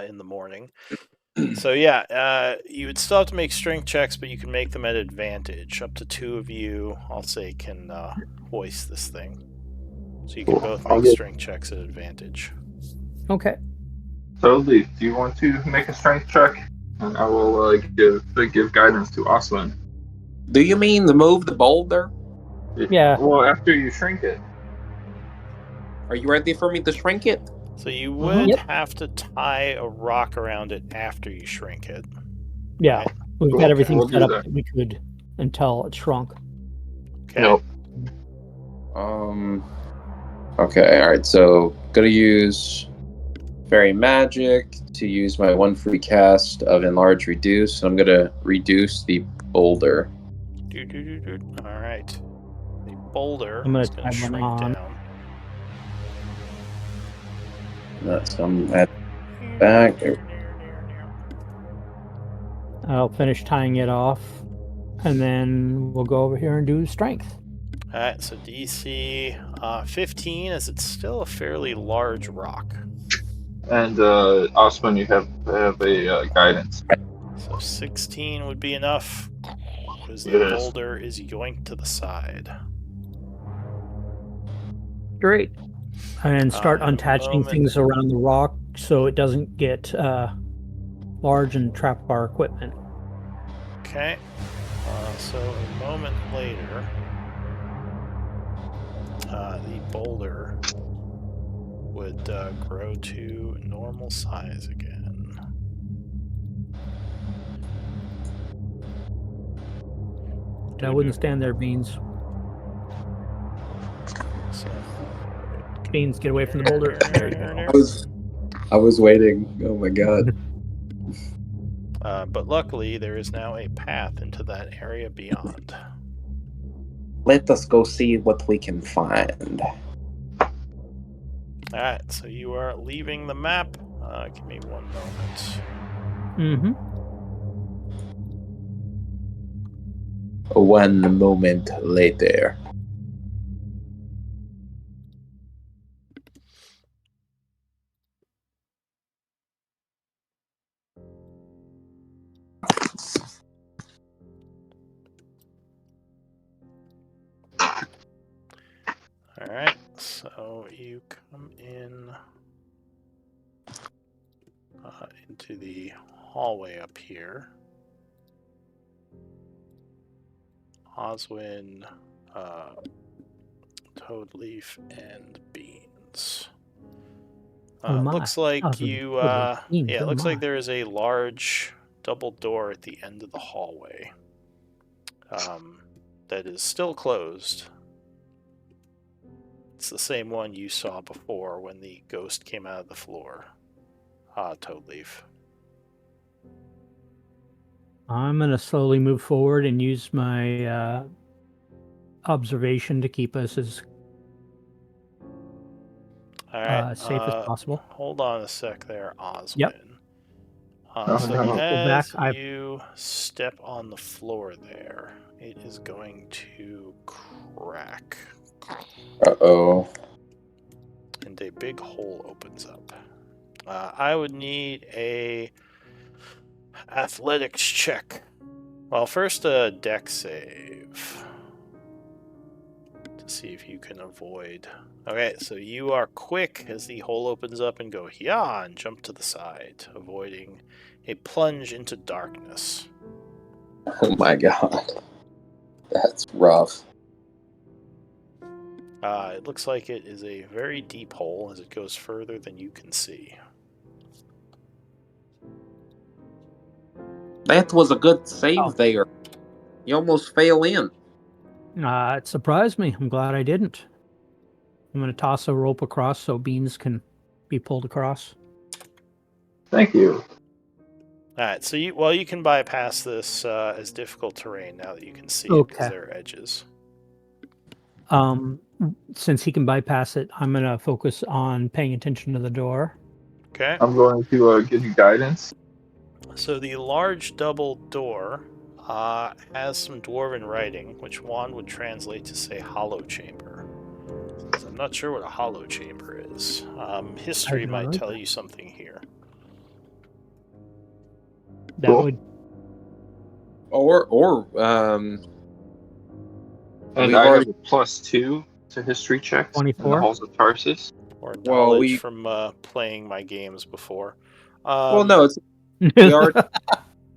In the morning. So yeah, you would still have to make strength checks, but you can make them at advantage. Up to 2 of you, I'll say, can hoist this thing. So you can both make strength checks at advantage. Okay. So, Lee, do you want to make a strength check? And I will give guidance to Osman. Do you mean to move the boulder? Yeah. Well, after you shrink it. Are you ready for me to shrink it? So you would have to tie a rock around it after you shrink it. Yeah. Right? We've got everything set up that we could until it shrunk. Okay. Nope. Okay, alright, so gonna use Fairy Magic to use my 1 free cast of Enlarge Reduce. I'm gonna reduce the boulder. Alright. The boulder is going to shrink down. So I'm at back. I'll finish tying it off, and then we'll go over here and do strength. Alright, so DC 15, as it's still a fairly large rock. And Osman, you have a guidance. So 16 would be enough, because the boulder is yoinked to the side. Great. And start untaching things around the rock so it doesn't get large and trap our equipment. Okay. So a moment later, the boulder would grow to normal size again. I wouldn't stand there, Beans. So, Beans, get away from the boulder. There you go. I was waiting. Oh my god. But luckily, there is now a path into that area beyond. Let us go see what we can find. Alright, so you are leaving the map. Give me 1 moment. 1 moment later. Alright, so you come in into the hallway up here. Oswin, Toadleaf, and Beans. Looks like you, it looks like there is a large double door at the end of the hallway that is still closed. It's the same one you saw before when the ghost came out of the floor. Toadleaf. I'm going to slowly move forward and use my observation to keep us as safe as possible. Hold on a sec there, Oswin. Yep. So as you step on the floor there, it is going to crack. Uh-oh. And a big hole opens up. I would need a athletics check. Well, first a dex save to see if you can avoid. Okay, so you are quick as the hole opens up and go yeah and jump to the side, avoiding a plunge into darkness. Oh my god. That's rough. It looks like it is a very deep hole as it goes further than you can see. That was a good save there. You almost fell in. It surprised me. I'm glad I didn't. I'm going to toss a rope across so Beans can be pulled across. Thank you. Alright, so you can bypass this as difficult terrain now that you can see it because there are edges. Since he can bypass it, I'm going to focus on paying attention to the door. Okay. I'm going to give you guidance. So the large double door has some dwarven writing, which Juan would translate to say hollow chamber. I'm not sure what a hollow chamber is. History might tell you something here. That would... And I have a +2 to history checks 24? in the Halls of Tarsus. Or knowledge from playing my games before. It's... we already...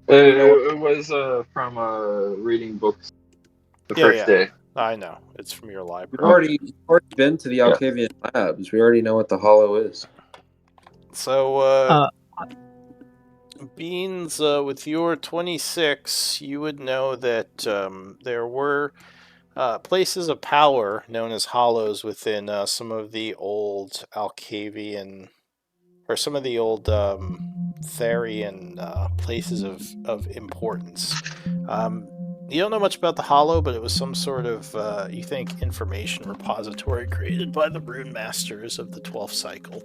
It was from reading books the first day. I know. It's from your library. We've already been to the Alcavian Labs. We already know what the hollow is. So, Beans, with your 26, you would know that there were places of power known as hollows within some of the old Alcavian, or some of the old Therian places of importance. You don't know much about the hollow, but it was some sort of, you think, information repository created by the rune masters of the 12th cycle.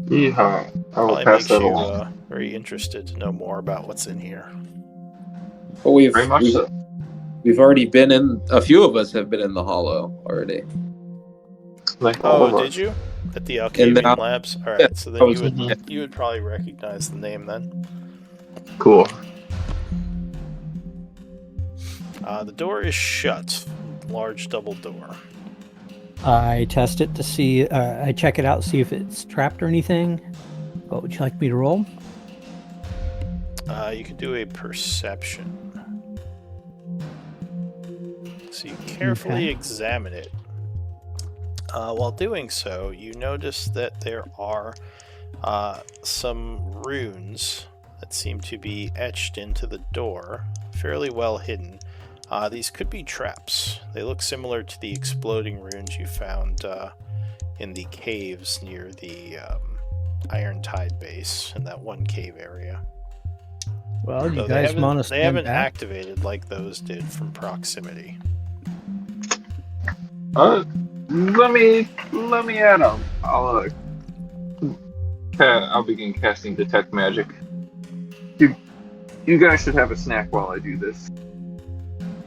Yeehaw. I will Probably pass makes that you along. very interested to know more about what's in here. Well, Very much so. We've already been in. A few of us have been in the hollow already. Like all of us. Did you? At the Alcavian Labs? Alright, yeah, so then you would probably recognize the name then. Cool. The door is shut. Large double door. I test it to see, I check it out, see if it's trapped or anything. What would you like me to roll? You can do a perception. So you carefully examine it. While doing so, you notice that there are some runes that seem to be etched into the door, fairly well hidden. These could be traps. They look similar to the exploding runes you found in the caves near the Iron Tide base in that one cave area. Well, you guys want to They haven't activated like those did from proximity. Let me add them. I'll begin casting detect magic. You guys should have a snack while I do this.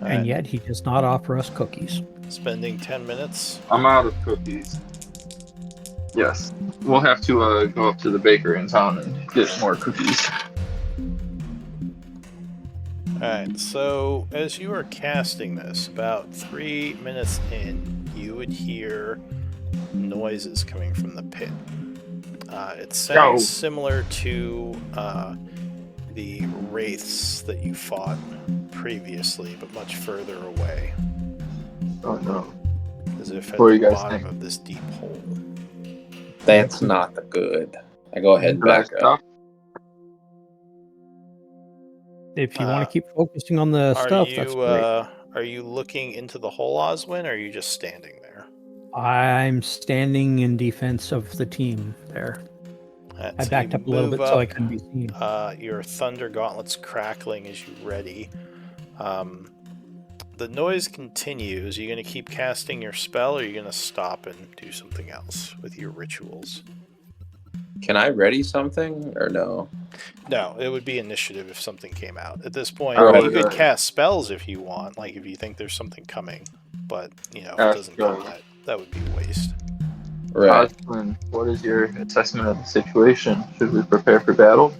And yet he does not offer us cookies. Spending 10 minutes. I'm out of cookies. Yes, we'll have to go up to the baker in town and get more cookies. Alright, so as you are casting this, about 3 minutes in, you would hear noises coming from the pit. It sounds similar to the wraiths that you fought previously, but much further away. Oh no. As if at the bottom of this deep hole. That's not the good. I go ahead and back up. If you want to keep focusing on the stuff, that's great. Are you looking into the hole, Oswin, or are you just standing there? I'm standing in defense of the team there. I backed up a little bit so I couldn't be seen. Your thunder gauntlets crackling as you ready. The noise continues. Are you going to keep casting your spell, or are you going to stop and do something else with your rituals? Can I ready something, or no? No, it would be initiative if something came out. At this point, you could cast spells if you want, like if you think there's something coming. But, if it doesn't come, that would be a waste. Right. Oswin, what is your assessment of the situation? Should we prepare for battle?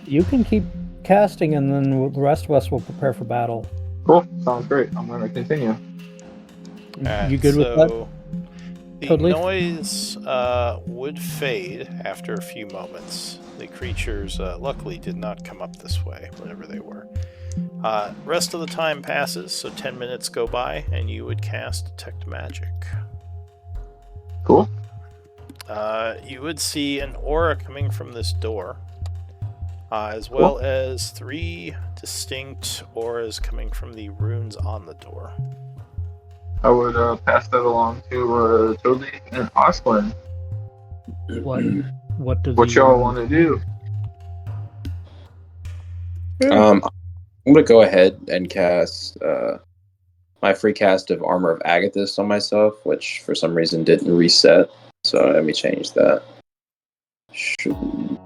You can keep casting, and then the rest of us will prepare for battle. Cool. Sounds great. I'm going to continue. You good with that? The noise would fade after a few moments. The creatures, luckily, did not come up this way, whatever they were. Rest of the time passes, so 10 minutes go by, and you would cast Detect Magic. Cool. You would see an aura coming from this door, as well as 3 distinct auras coming from the runes on the door. I would pass that along to Toby and Osklin. What y'all want to do? I'm gonna go ahead and cast my free cast of Armor of Agathis on myself, which for some reason didn't reset. So let me change that.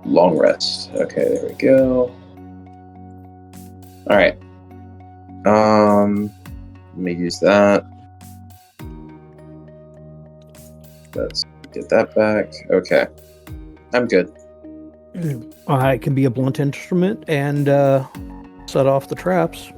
Long rest. Okay, there we go. All right. Let me use that. Let's get that back. Okay, I'm good. It can be a blunt instrument and set off the traps.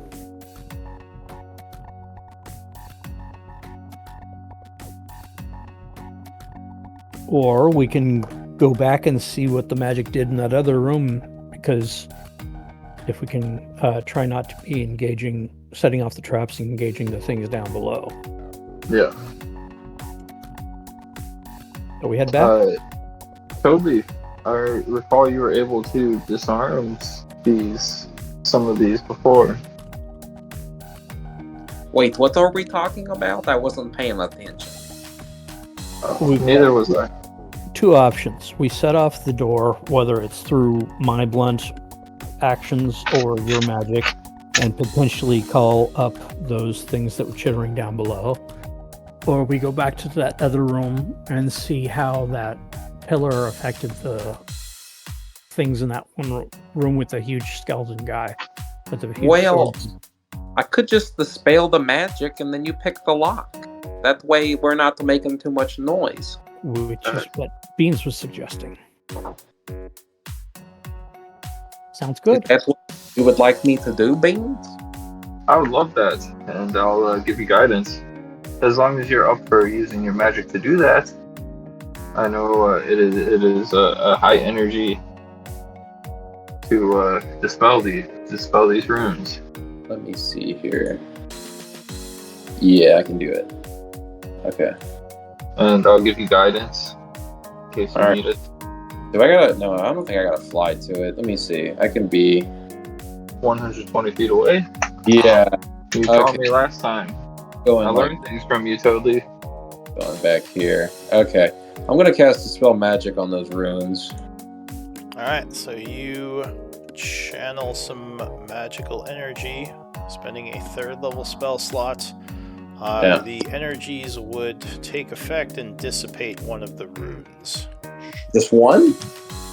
Or we can go back and see what the magic did in that other room, because if we can try not to be setting off the traps and engaging the things down below. Yeah. So we head back? Toby, I recall you were able to disarm some of these before. Wait, what are we talking about? I wasn't paying attention. Neither was I. 2 options. We set off the door, whether it's through my blunt actions or your magic, and potentially call up those things that were chittering down below. Or we go back to that other room and see how that pillar affected the things in that one room with the huge skeleton guy. I could just dispel the magic and then you pick the lock. That way we're not making too much noise. Which is what Beans was suggesting. Sounds good. That's what you would like me to do, Beans? I would love that, and I'll give you guidance. As long as you're up for using your magic to do that. I know it is a high energy to dispel these runes. Let me see here. Yeah, I can do it. Okay. And I'll give you guidance in case you need it. No, I don't think I gotta fly to it. Let me see. I can be 120 feet away. Yeah. You taught me last time. I learned things from you, Toadly. Going back here. Okay. I'm gonna cast Dispel Magic on those runes. Alright, so you channel some magical energy, spending a 3rd level spell slot. The energies would take effect and dissipate one of the runes. Just one?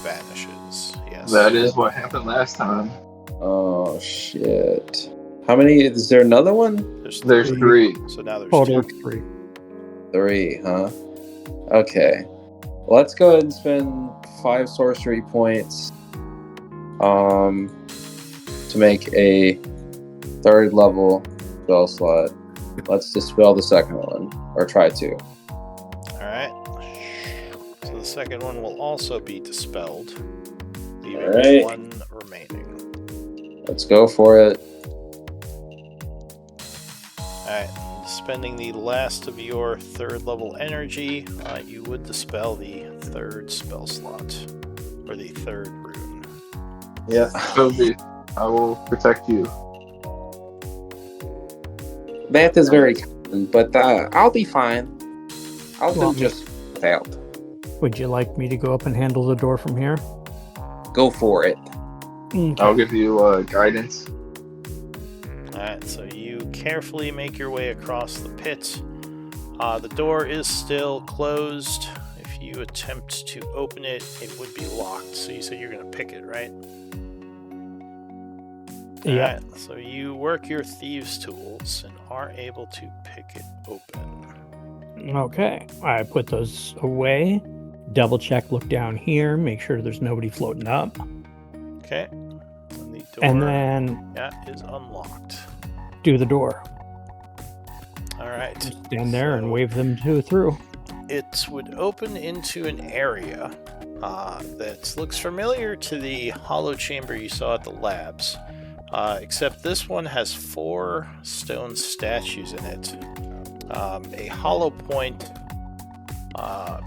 Vanishes, yes. That is what happened last time. Oh, shit. How many? Is there another one? There's 3. So now there's Total 3. 3, huh? Okay. Well, let's go ahead and spend 5 sorcery points to make a 3rd level spell slot. Let's dispel the second one, or try to. Alright. So the second one will also be dispelled, leaving 1 remaining. Let's go for it. Alright, spending the last of your 3rd level energy, you would dispel the 3rd spell slot, or the 3rd rune. Yeah. Toby, I will protect you. That is very common, but I'll be fine. I'll do just without. Would you like me to go up and handle the door from here? Go for it. Okay. I'll give you guidance. Alright, so you carefully make your way across the pit. The door is still closed. If you attempt to open it, it would be locked. So you said you're going to pick it, right? Yeah. Alright, so you work your thieves' tools and are able to pick it open. Okay. I put those away. Double check, look down here, make sure there's nobody floating up. Okay. And the door And then is unlocked. do the door. Alright. Stand there and wave them through. It would open into an area that looks familiar to the hollow chamber you saw at the labs. Except this one has 4 stone statues in it. A hollow point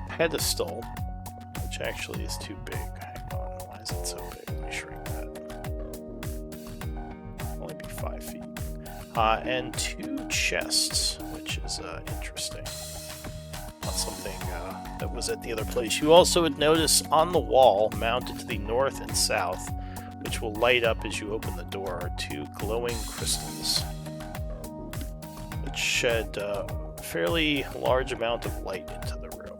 pedestal, which actually is too big. Hang on, why is it so big? Let me shrink that. Only be 5 feet. And 2 chests, which is interesting. Not something that was at the other place. You also would notice on the wall, mounted to the north and south, which will light up as you open the door, are 2 glowing crystals, which shed a fairly large amount of light into the room.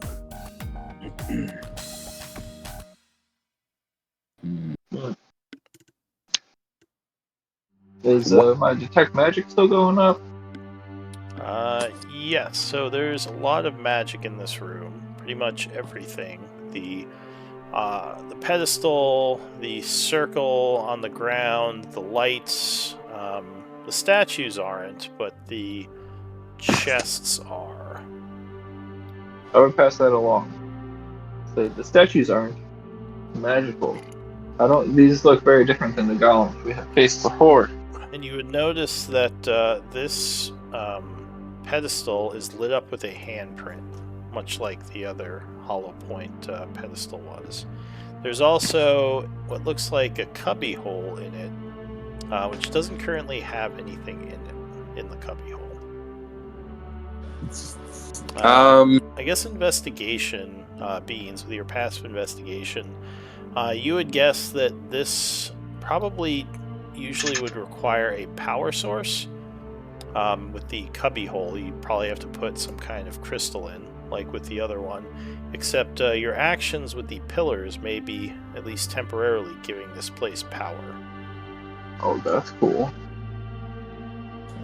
Is my detect magic still going up? Yes, so there's a lot of magic in this room. Pretty much everything. The pedestal, the circle on the ground, the lights, the statues aren't, but the chests are. I would pass that along. So the statues aren't magical. These look very different than the golems we have faced before. And you would notice that this pedestal is lit up with a handprint, much like the other hollow point pedestal was. There's also what looks like a cubby hole in it, which doesn't currently have anything in it, in the cubby hole. I guess investigation, Beans, with your passive investigation, you would guess that this probably usually would require a power source. With the cubby hole, you probably have to put some kind of crystal in, like with the other one, except your actions with the pillars may be, at least temporarily, giving this place power. Oh, that's cool.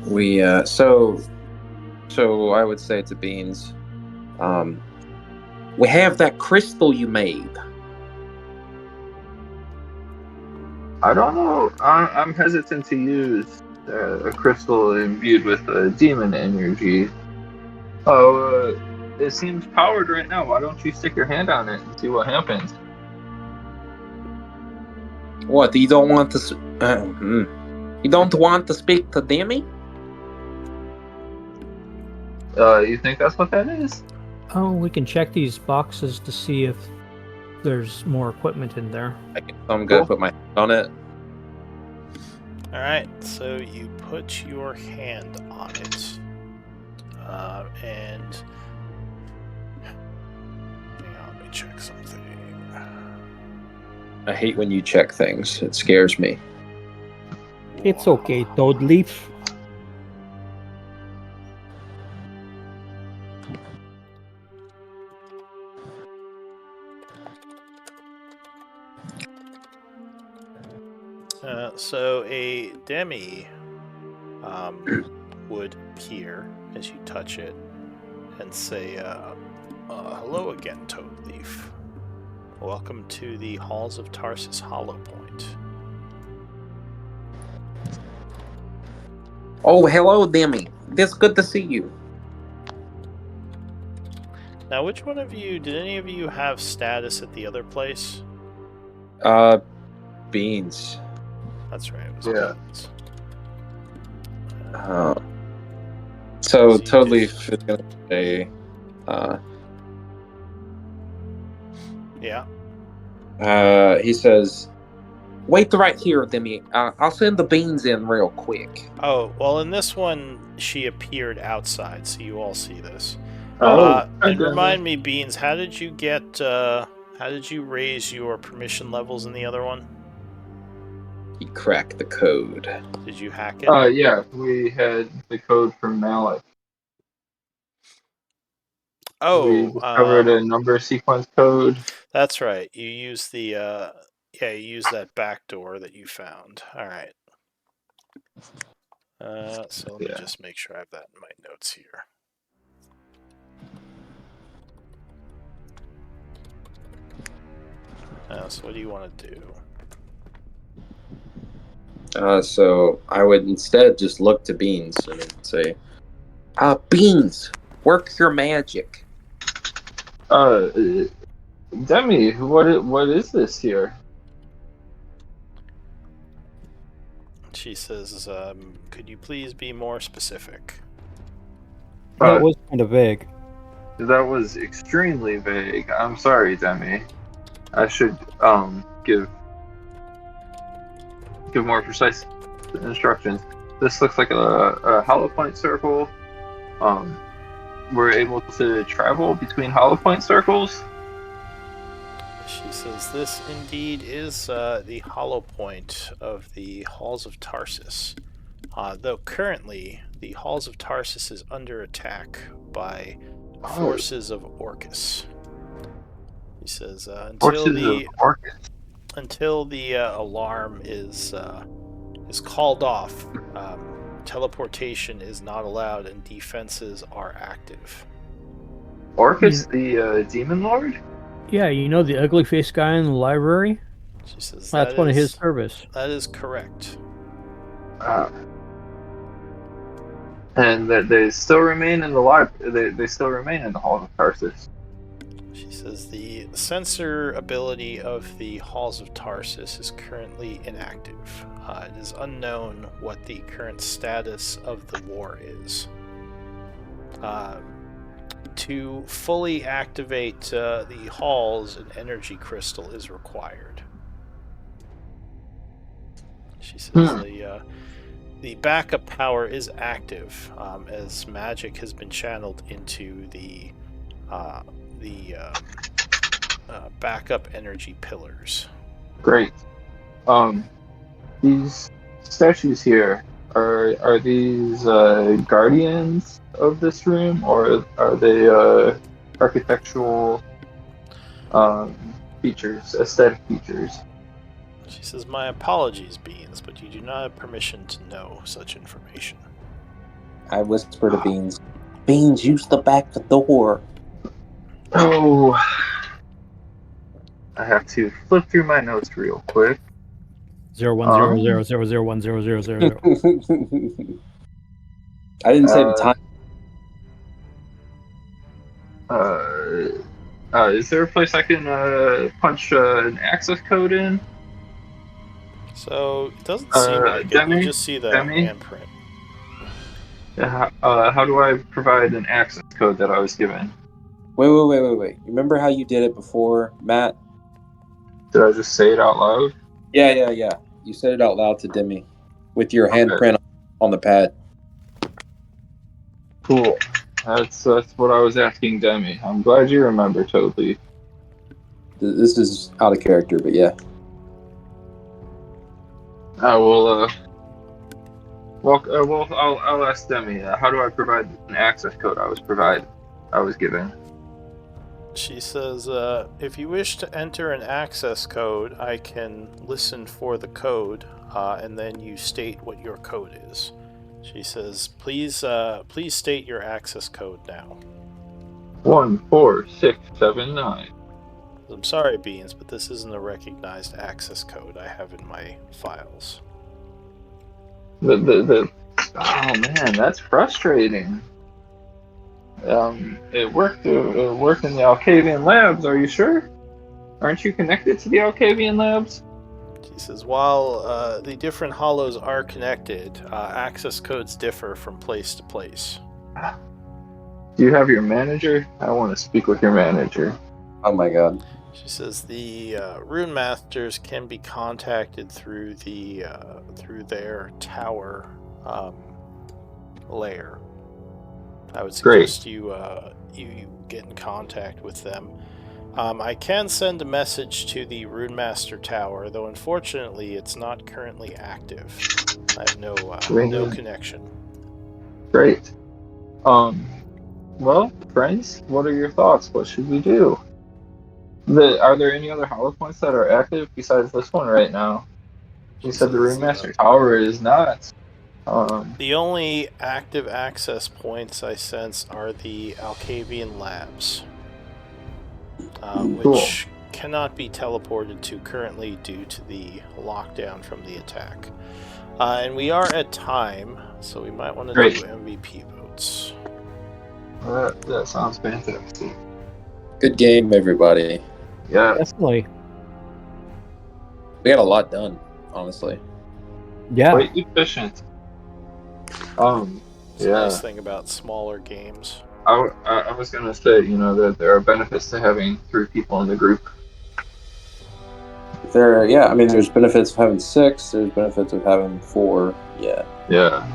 We, so I would say to Beans, we have that crystal you made. I don't know. I'm hesitant to use a crystal imbued with demon energy. Oh, it seems powered right now. Why don't you stick your hand on it and see what happens? What? You don't want to? You don't want to speak to Demi? You think that's what that is? Oh, we can check these boxes to see if there's more equipment in there. I'm gonna put my hand on it. Alright, so you put your hand on it. And... hang on, let me check something. I hate when you check things. It scares me. It's okay, Toadleaf. So a demi would appear as you touch it and say, hello again, Toadleaf. Welcome to the halls of Tarsus Hollow Point. Oh, hello, Demi. It's good to see you. Now, which one of you, did any of you have status at the other place? Beans. That's right, it was Beans. So Toadleaf is gonna say, yeah. He says, wait right here, Demi. I'll send the beans in real quick. Oh, well, in this one, she appeared outside, so you all see this. And remind me, Beans, how did you raise your permission levels in the other one? He cracked the code. Did you hack it? Yeah, we had the code from Malik. Oh, we discovered a number sequence code. That's right. You used the you used that back door that you found. All right. So let me just make sure I have that in my notes here. So what do you want to do? So I would instead just look to Beans and say, Beans, work your magic. Demi, what is this here? She says, could you please be more specific? That was kind of vague. That was extremely vague. I'm sorry, Demi. I should give more precise instructions. This looks like a hollow point circle. We're able to travel between hollow point circles. She says this indeed is the hollow point of the Halls of Tarsus. Though currently, the Halls of Tarsus is under attack by forces of Orcus. He says until the alarm is called off, teleportation is not allowed and defenses are active. Orcus, the demon lord? Yeah, you know the ugly faced guy in the library? She says that's one of his service. That is correct. And that they still remain in the library. They still remain in the Hall of Tarsus. She says the sensor ability of the Halls of Tarsus is currently inactive. It is unknown what the current status of the war is. To fully activate the halls, an energy crystal is required. She says the backup power is active, as magic has been channeled into the backup energy pillars. Great. These statues here, are these guardians of this room, or are they architectural features, aesthetic features? She says, my apologies, Beans, but you do not have permission to know such information. I whisper to Beans, Beans, use the back door. Oh, I have to flip through my notes real quick. 01000000000. I didn't say the time. Is there a place I can punch an access code in? So it doesn't seem like it. You just see the handprint. How do I provide an access code that I was given? Wait. Remember how you did it before, Matt? Did I just say it out loud? Yeah. You said it out loud to Demi with your handprint on the pad. Cool. That's what I was asking Demi. I'm glad you remember, totally. This is out of character, but yeah. I will. I'll ask Demi. How do I provide an access code? I was given. She says, if you wish to enter an access code, I can listen for the code, and then you state what your code is. She says, please state your access code now. 14679. I'm sorry, Beans, but this isn't a recognized access code I have in my files. Oh man, that's frustrating. It worked in the Alcavian labs. Are you sure? Aren't you connected to the Alcavian labs? She says, while the different hollows are connected, access codes differ from place to place. Do you have your manager? I want to speak with your manager. Oh my god. She says the rune masters can be contacted through their tower lair. I would suggest you get in contact with them. I can send a message to the Rune Master Tower, though unfortunately it's not currently active. I have no connection. Great. Well, friends, what are your thoughts? What should we do? Are there any other hollow points that are active besides this one right now? You said the Rune Master Tower is not. The only active access points I sense are the Alcavian labs, which cannot be teleported to currently due to the lockdown from the attack. And we are at time, so we might want to do MVP votes. That sounds fantastic. Good game, everybody. Yeah, definitely. We got a lot done, honestly. Yeah. Quite efficient. It's a nice thing about smaller games. I was gonna say, that there are benefits to having 3 people in the group. There's benefits of having 6. There's benefits of having 4. Yeah. Yeah.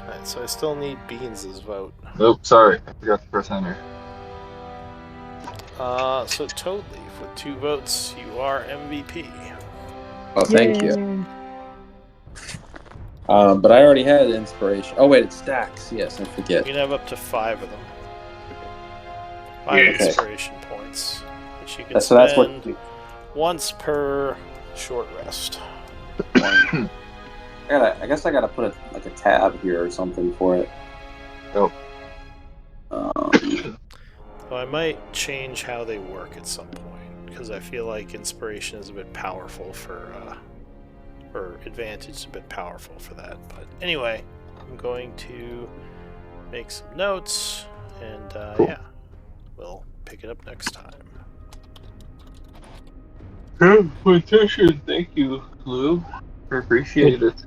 Alright, so I still need Beans' vote. Nope, sorry, I forgot to press enter. So Toadleaf, with 2 votes, you are MVP. Oh, thank you. But I already had inspiration. Oh wait, it stacks. Yes, I forget. You can have up to 5 of them. 5 inspiration points, which you can spend once per short rest. I guess I gotta put a tab here or something for it. Nope. So I might change how they work at some point, because I feel like inspiration is a bit powerful or advantage is a bit powerful for that. But anyway, I'm going to make some notes, and cool. Yeah, we'll pick it up next time. Petition, thank you, Lou. I appreciate it.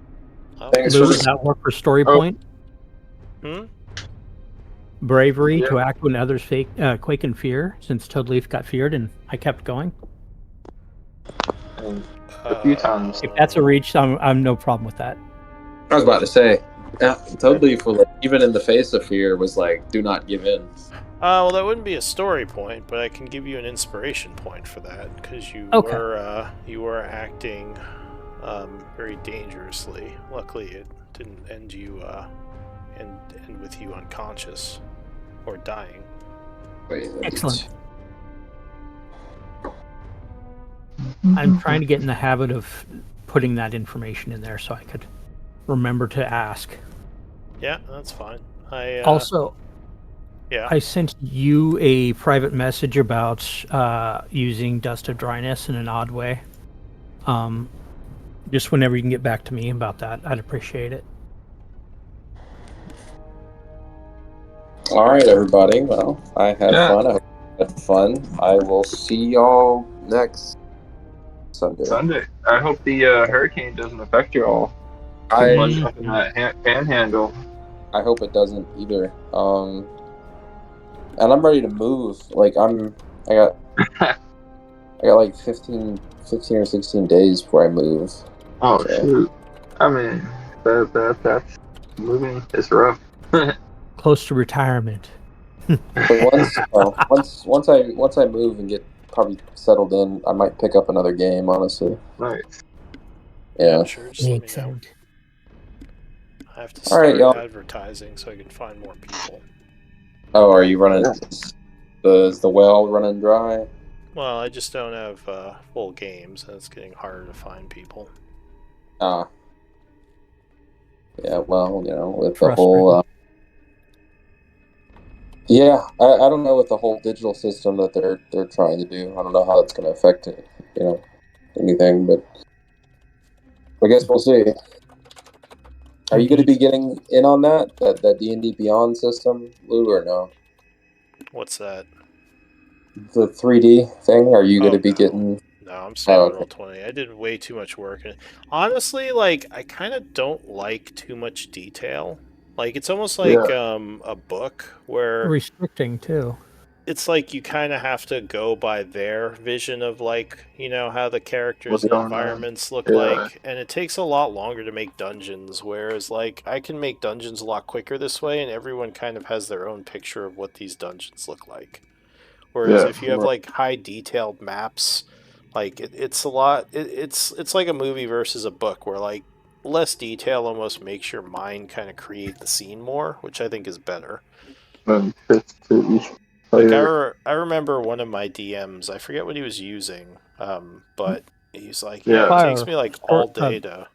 Thanks Lou, does that work for story point? Bravery to act when others quake in fear, since Toadleaf got feared and I kept going. A few times. If that's a reach, I'm no problem with that. I was about to say, Toadleaf was even in the face of fear was like, do not give in. Well, that wouldn't be a story point, but I can give you an inspiration point for that, because you were acting very dangerously. Luckily, it didn't end with you unconscious or dying. Excellent. I'm trying to get in the habit of putting that information in there so I could remember to ask. Yeah, that's fine. I sent you a private message about using Dust of Dryness in an odd way. Just whenever you can get back to me about that, I'd appreciate it. All right, everybody. Well, I had fun. I hope you had fun. I will see y'all next Sunday. I hope the hurricane doesn't affect you all too much up in that panhandle. I hope it doesn't either. And I'm ready to move. Like I got like 15 or 16 days before I move. Oh shoot! I mean, that's moving is rough. Close to retirement. But once I move and get probably settled in, I might pick up another game. Honestly. Nice. Yeah. Sure. Just let me know. I have to start advertising so I can find more people. Oh, are you running? Is the well running dry? Well, I just don't have full games, and it's getting harder to find people. Yeah. Well, with the whole. I don't know with the whole digital system that they're trying to do. I don't know how it's going to affect it, anything, but I guess we'll see. Are you going to be getting in on that D&D Beyond system, Lou, or no? What's that? The 3D thing? Are you going to be getting... No, I'm staying on Roll20. I did way too much work. Honestly, I kind of don't like too much detail. It's almost like a book where... Restricting, too. It's like you kind of have to go by their vision of, how the characters and environments look like. And it takes a lot longer to make dungeons, whereas, I can make dungeons a lot quicker this way, and everyone kind of has their own picture of what these dungeons look like. Whereas if you have, high detailed maps, it's a lot... It's like a movie versus a book, where, less detail almost makes your mind kind of create the scene more, which I think is better. Fits to each player. I remember one of my DMs, I forget what he was using, but he's like, it takes me all day to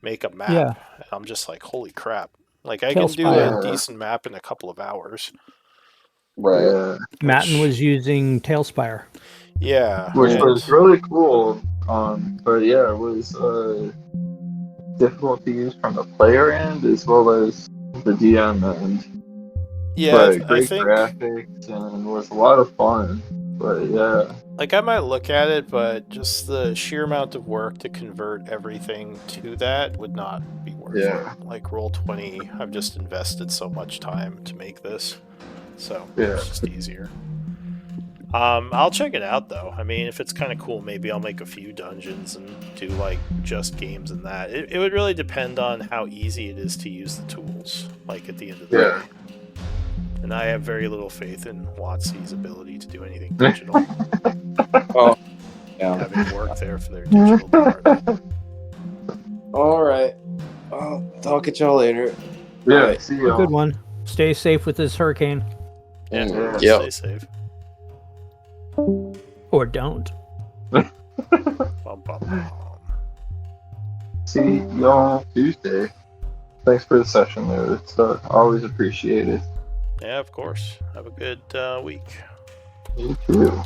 make a map. Yeah. And I'm just like, holy crap. I can do a decent map in a couple of hours. Right. Yeah. Matten was using Tailspire. Yeah. Which was really cool. But it was difficult to use from the player end as well as the DM end. Yeah, but great graphics and was a lot of fun. But yeah. I might look at it, but just the sheer amount of work to convert everything to that would not be worth it. Roll20, I've just invested so much time to make this. so it's just easier. I'll check it out though. I mean, if it's kind of cool, maybe I'll make a few dungeons and do like just games and that. It would really depend on how easy it is to use the tools. Like at the end of the day. And I have very little faith in WotC's ability to do anything digital. Oh, yeah. Having worked there for their digital department. All right. I'll talk at y'all later. Yeah, Bye. see y'all. Good one. Stay safe with this hurricane. Yeah, Yep. stay safe. Or don't. Bum, bum, bum. See y'all Tuesday. Thanks for the session, Lou. It's always appreciated. Yeah, of course. Have a good week. You too.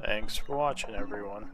Thanks for watching, everyone.